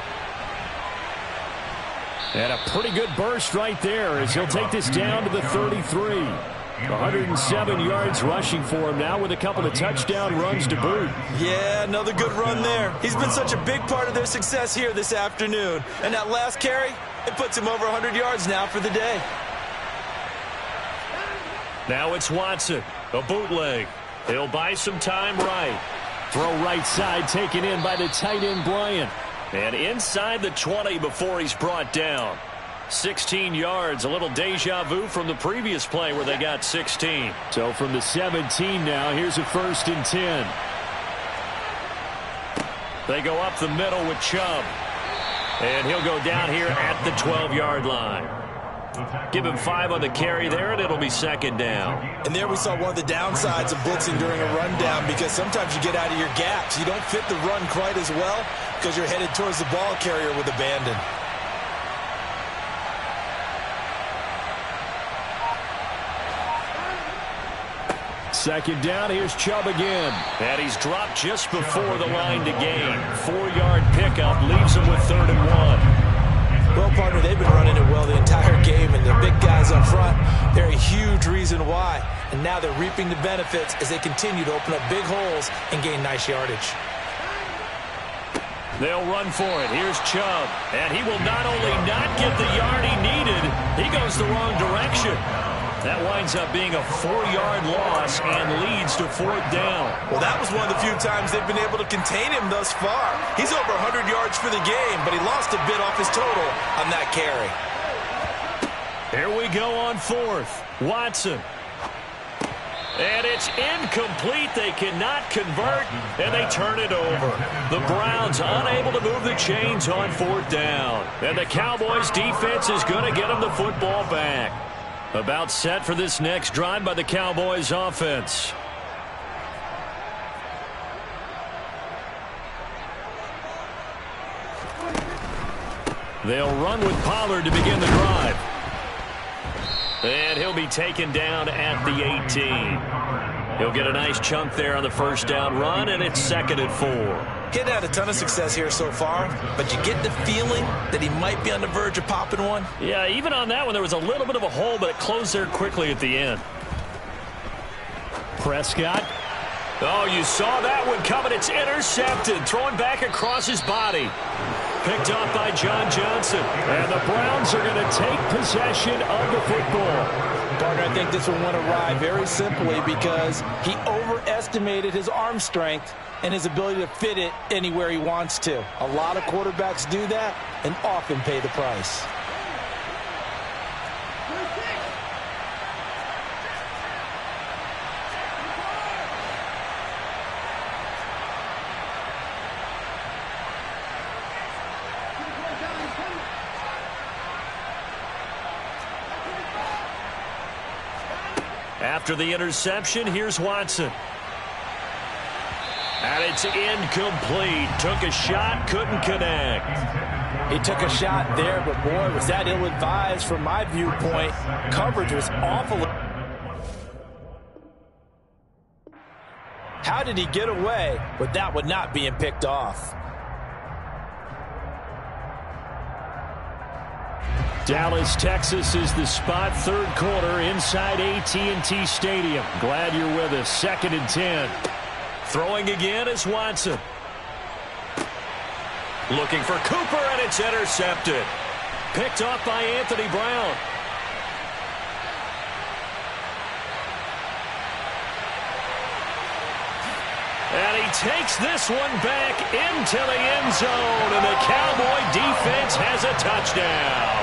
And a pretty good burst right there as he'll take this down to the 33. 107 yards rushing for him now with a couple of touchdown runs to boot. Yeah, another good run there. He's been such a big part of their success here this afternoon. And that last carry, it puts him over 100 yards now for the day. Now it's Watson, a bootleg. He'll buy some time right. Throw right side taken in by the tight end Bryant. And inside the 20 before he's brought down. 16 yards, a little deja vu from the previous play where they got 16. So from the 17 now, here's a 1st and 10. They go up the middle with Chubb. And he'll go down here at the 12-yard line. Give him 5 on the carry there, and it'll be 2nd down. And there we saw one of the downsides of blitzing during a rundown, because sometimes you get out of your gaps. You don't fit the run quite as well because you're headed towards the ball carrier with abandon. Second down, here's Chubb again. And he's dropped just before the line to gain. 4-yard pickup leaves him with 3rd and 1. Well, partner, they've been running it well the entire game, and the big guys up front, they're a huge reason why. And now they're reaping the benefits as they continue to open up big holes and gain nice yardage. They'll run for it. Here's Chubb. And he will not only not get the yard he needed, he goes the wrong direction. That winds up being a 4-yard loss and leads to 4th down. Well, that was one of the few times they've been able to contain him thus far. He's over 100 yards for the game, but he lost a bit off his total on that carry. Here we go on 4th. Watson. And it's incomplete. They cannot convert, and they turn it over. The Browns unable to move the chains on 4th down. And the Cowboys defense is going to get them the football back. About set for this next drive by the Cowboys offense. They'll run with Pollard to begin the drive. And he'll be taken down at the 18. He'll get a nice chunk there on the 1st down run, and it's 2nd and 4. Getting had a ton of success here so far, but you get the feeling that he might be on the verge of popping one. Yeah, even on that one, there was a little bit of a hole, but it closed there quickly at the end. Prescott. Oh, you saw that one coming. It's intercepted. Throwing back across his body. Picked off by John Johnson. And the Browns are going to take possession of the football. Partner, I think this one went awry very simply because he overestimated his arm strength and his ability to fit it anywhere he wants to. A lot of quarterbacks do that and often pay the price. After the interception, here's Watson. And it's incomplete. Took a shot, couldn't connect. He took a shot there, but boy, was that ill-advised from my viewpoint. Coverage was awful. How did he get away with that one not being picked off? Dallas, Texas is the spot. 3rd quarter inside AT&T Stadium. Glad you're with us. 2nd and 10. Throwing again is Watson. Looking for Cooper, and it's intercepted. Picked off by Anthony Brown. And he takes this one back into the end zone, and the Cowboy defense has a touchdown.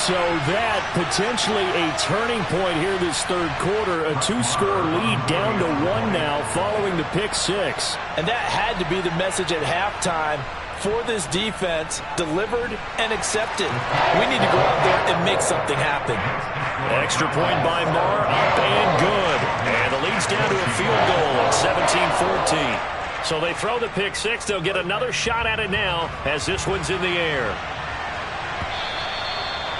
So that potentially a turning point here this 3rd quarter. A 2-score lead down to 1 now following the pick 6. And that had to be the message at halftime for this defense, delivered and accepted. We need to go out there and make something happen. Extra point by Marr, up and good. And the lead's down to a field goal at 17-14. So they throw the pick 6. They'll get another shot at it now as this one's in the air.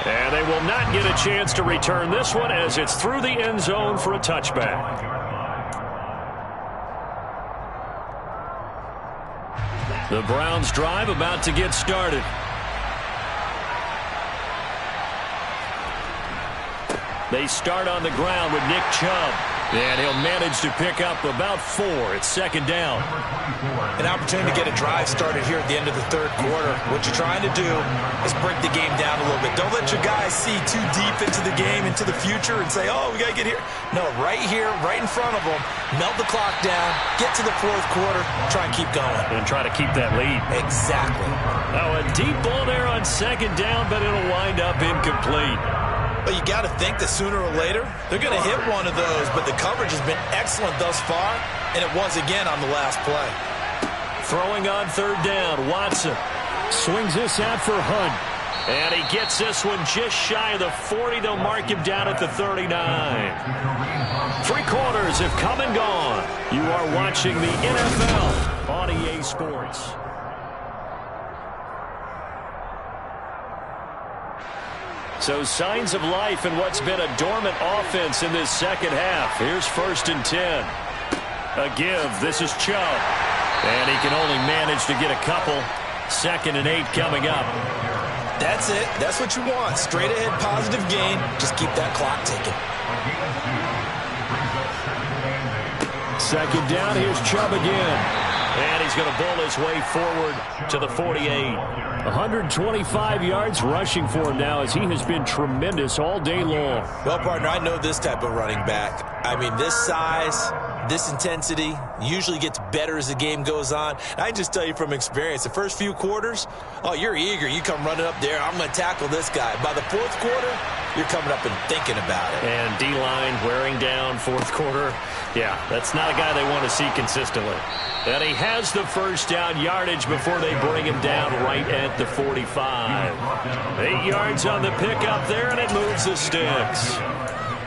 And they will not get a chance to return this one as it's through the end zone for a touchback. The Browns drive about to get started. They start on the ground with Nick Chubb. And he'll manage to pick up about 4. It's second down. An opportunity to get a drive started here at the end of the third quarter. What you're trying to do is break the game down a little bit. Don't let your guys see too deep into the game, into the future, and say, oh, we got to get here. No, right here, right in front of them, melt the clock down, get to the fourth quarter, try and keep going. And try to keep that lead. Exactly. Now a deep ball there on second down, but it'll wind up incomplete. But you got to think that sooner or later, they're going to hit one of those, but the coverage has been excellent thus far, and it was again on the last play. Throwing on third down, Watson swings this out for Hunt. And he gets this one just shy of the 40. They'll mark him down at the 39. 3 quarters have come and gone. You are watching the NFL on EA Sports. So signs of life in what's been a dormant offense in this second half. Here's 1st and 10. A give. This is Chubb. And he can only manage to get a couple. 2nd and 8 coming up. That's it. That's what you want. Straight ahead positive gain. Just keep that clock ticking. 2nd down. Here's Chubb again. And he's going to bowl his way forward to the 48. 125 yards rushing for him now as he has been tremendous all day long. Well, partner, I know this type of running back. I mean, this size, this intensity usually gets better as the game goes on. And I just tell you from experience, the first few quarters, oh, you're eager. You come running up there, I'm going to tackle this guy. By the fourth quarter, you're coming up and thinking about it. And D-line wearing down fourth quarter. Yeah, that's not a guy they want to see consistently. And he has the first down yardage before they bring him down right at the 45. 8 yards on the pickup there, and it moves the sticks.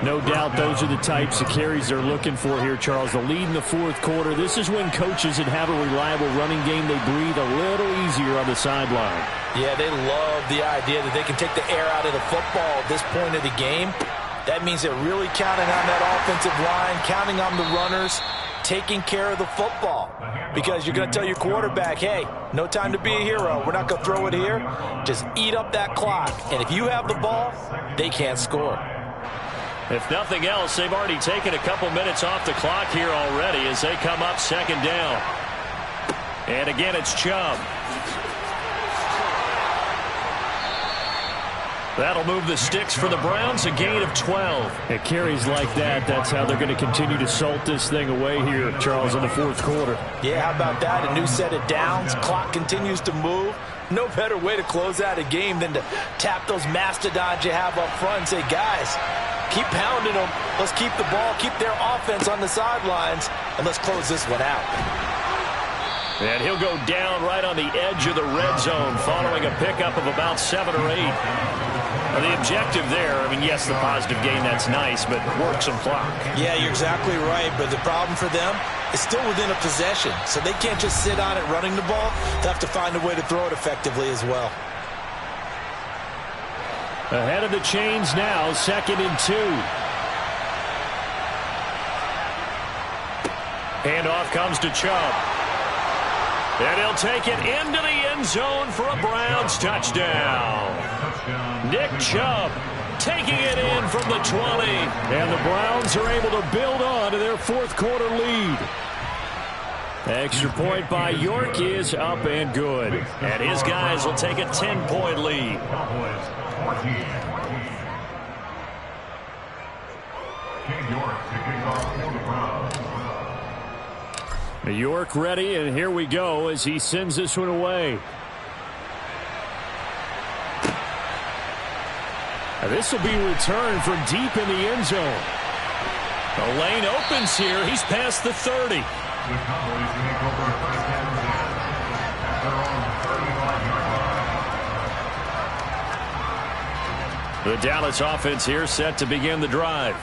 No doubt those are the types of carries they're looking for here, Charles. The lead in the fourth quarter. This is when coaches that have a reliable running game, they breathe a little easier on the sideline. Yeah, they love the idea that they can take the air out of the football at this point of the game. That means they're really counting on that offensive line, counting on the runners, taking care of the football. Because you're going to tell your quarterback, hey, no time to be a hero. We're not going to throw it here. Just eat up that clock. And if you have the ball, they can't score. If nothing else, they've already taken a couple minutes off the clock here already as they come up 2nd down. And again, it's Chubb. That'll move the sticks for the Browns, a gain of 12. It carries like that. That's how they're going to continue to salt this thing away here, Charles, in the fourth quarter. Yeah, how about that? A new set of downs. Clock continues to move. No better way to close out a game than to tap those mastodons you have up front and say, guys, keep pounding them. Let's keep the ball, keep their offense on the sidelines, and let's close this one out. And he'll go down right on the edge of the red zone following a pickup of about 7 or 8. The objective there, I mean, yes, the positive gain, that's nice, but work some clock. Yeah, you're exactly right, but the problem for them is still within a possession, so they can't just sit on it running the ball. They have to find a way to throw it effectively as well. Ahead of the chains now, 2nd and 2. Handoff comes to Chubb. And he'll take it into the end zone for a Browns touchdown. Nick Chubb taking it in from the 20. And the Browns are able to build on to their fourth quarter lead. Extra point by York is up and good. And his guys will take a 10-point lead. York ready, and here we go as he sends this one away. This will be returned from deep in the end zone. The lane opens here. He's past the 30. The Dallas offense here set to begin the drive.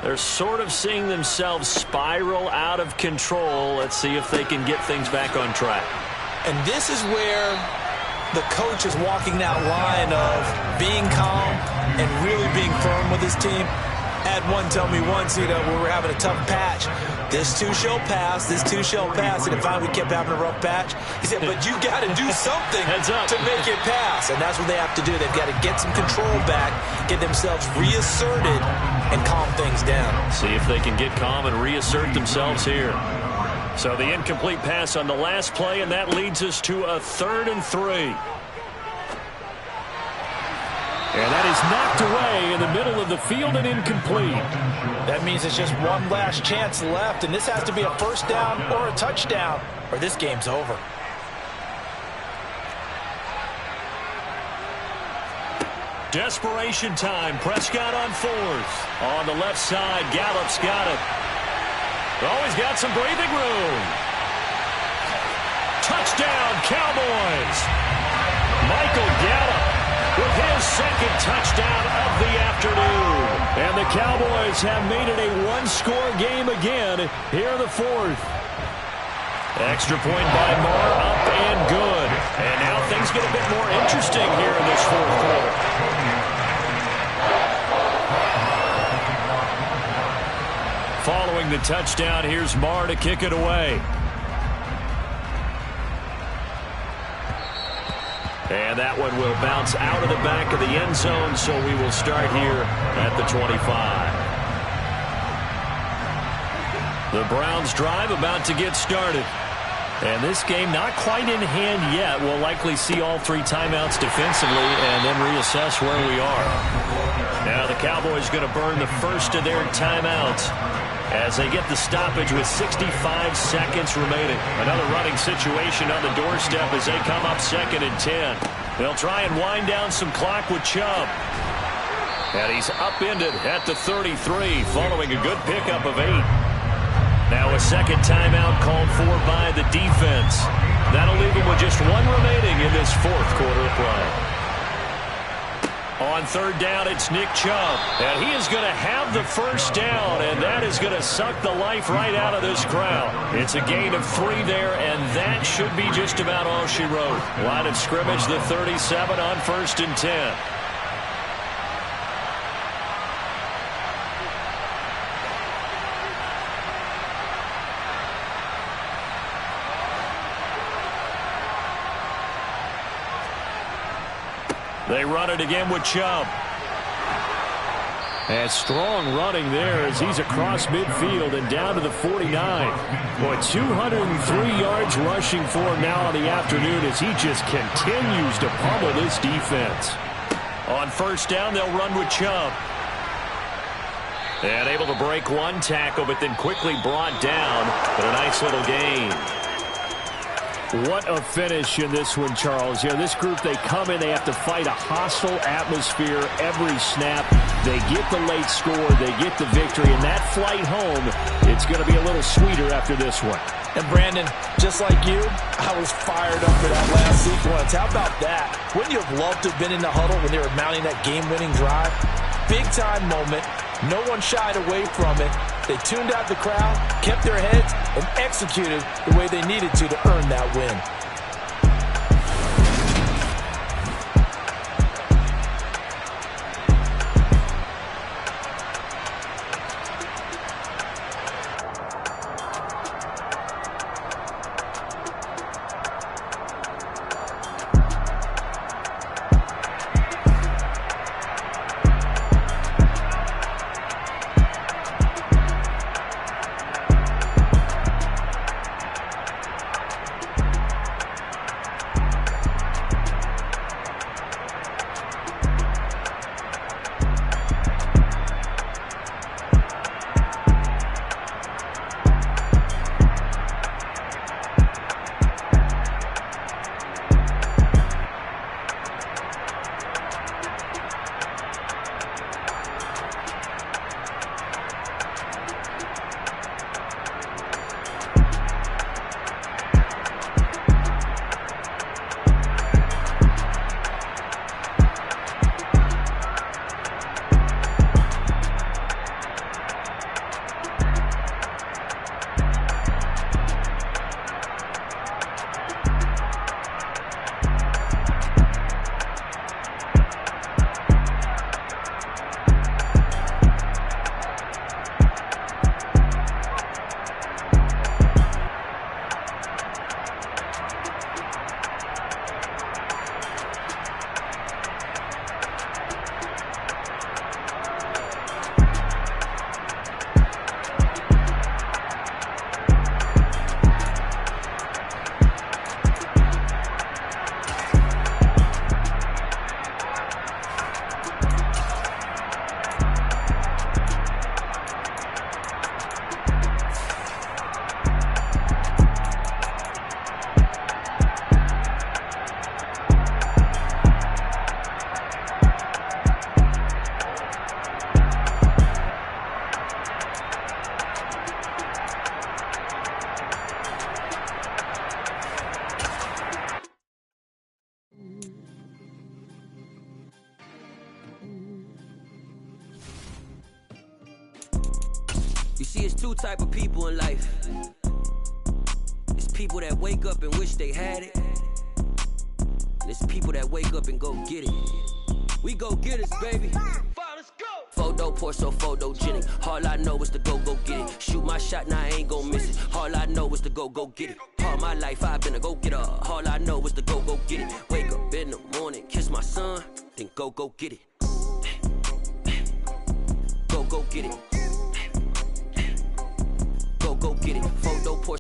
They're sort of seeing themselves spiral out of control. Let's see if they can get things back on track. And this is where the coach is walking that line of being calm and really being firm with his team. Had one tell me once, we were having a tough patch. This too shall pass, this too shall pass. And finally we kept having a rough patch. He said, but you got to do something to make it pass. And that's what they have to do. They've got to get some control back, get themselves reasserted, and calm things down. See if they can get calm and reassert themselves here. So the incomplete pass on the last play, and that leads us to a 3rd and 3. And that is knocked away in the middle of the field and incomplete. That means it's just one last chance left, and this has to be a first down or a touchdown, or this game's over. Desperation time. Prescott on 4th. On the left side, Gallup's got it. Oh, he's got some breathing room. Touchdown, Cowboys. Michael Gallup with his 2nd touchdown of the afternoon. And the Cowboys have made it a one-score game again here in the 4th. Extra point by Moore, up and good. And now things get a bit more interesting here in this 4th quarter. Following the touchdown, here's Moore to kick it away. And that one will bounce out of the back of the end zone, so we will start here at the 25. The Browns drive about to get started. And this game not quite in hand yet. We'll likely see all 3 timeouts defensively and then reassess where we are. Now the Cowboys going to burn the first of their timeouts as they get the stoppage with 65 seconds remaining. Another running situation on the doorstep as they come up 2nd and 10. They'll try and wind down some clock with Chubb. And he's upended at the 33 following a good pickup of 8. Now a 2nd timeout called for by the defense. That'll leave him with just 1 remaining in this 4th quarter of play. On 3rd down, it's Nick Chubb. And he is going to have the first down, and that is going to suck the life right out of this crowd. It's a gain of 3 there, and that should be just about all she wrote. Line of scrimmage, the 37 on 1st and 10. They run it again with Chubb. And strong running there as he's across midfield and down to the 49. Boy, 203 yards rushing for him now on the afternoon as he just continues to pummel this defense. On 1st down, they'll run with Chubb. And able to break 1 tackle, but then quickly brought down. But a nice little gain. What a finish in this one, Charles. You know, this group, they come in, they have to fight a hostile atmosphere every snap. They get the late score, they get the victory, and that flight home, it's going to be a little sweeter after this one. And Brandon, just like you, I was fired up for that last sequence. How about that? Wouldn't you have loved to have been in the huddle when they were mounting that game-winning drive? Big-time moment. No one shied away from it. They tuned out the crowd, kept their heads, and executed the way they needed to earn that win. See, it's two type of people in life. It's people that wake up and wish they had it. And it's people that wake up and go get it. We go get it, baby. Photo Porsche, photogenic. All I know is to go get it. Shoot my shot, now I ain't gon' miss it. All I know is to go get it. All my life I've been a go-getter. All I know is to go get it. Wake up in the morning, kiss my son, then go get it. Go get it.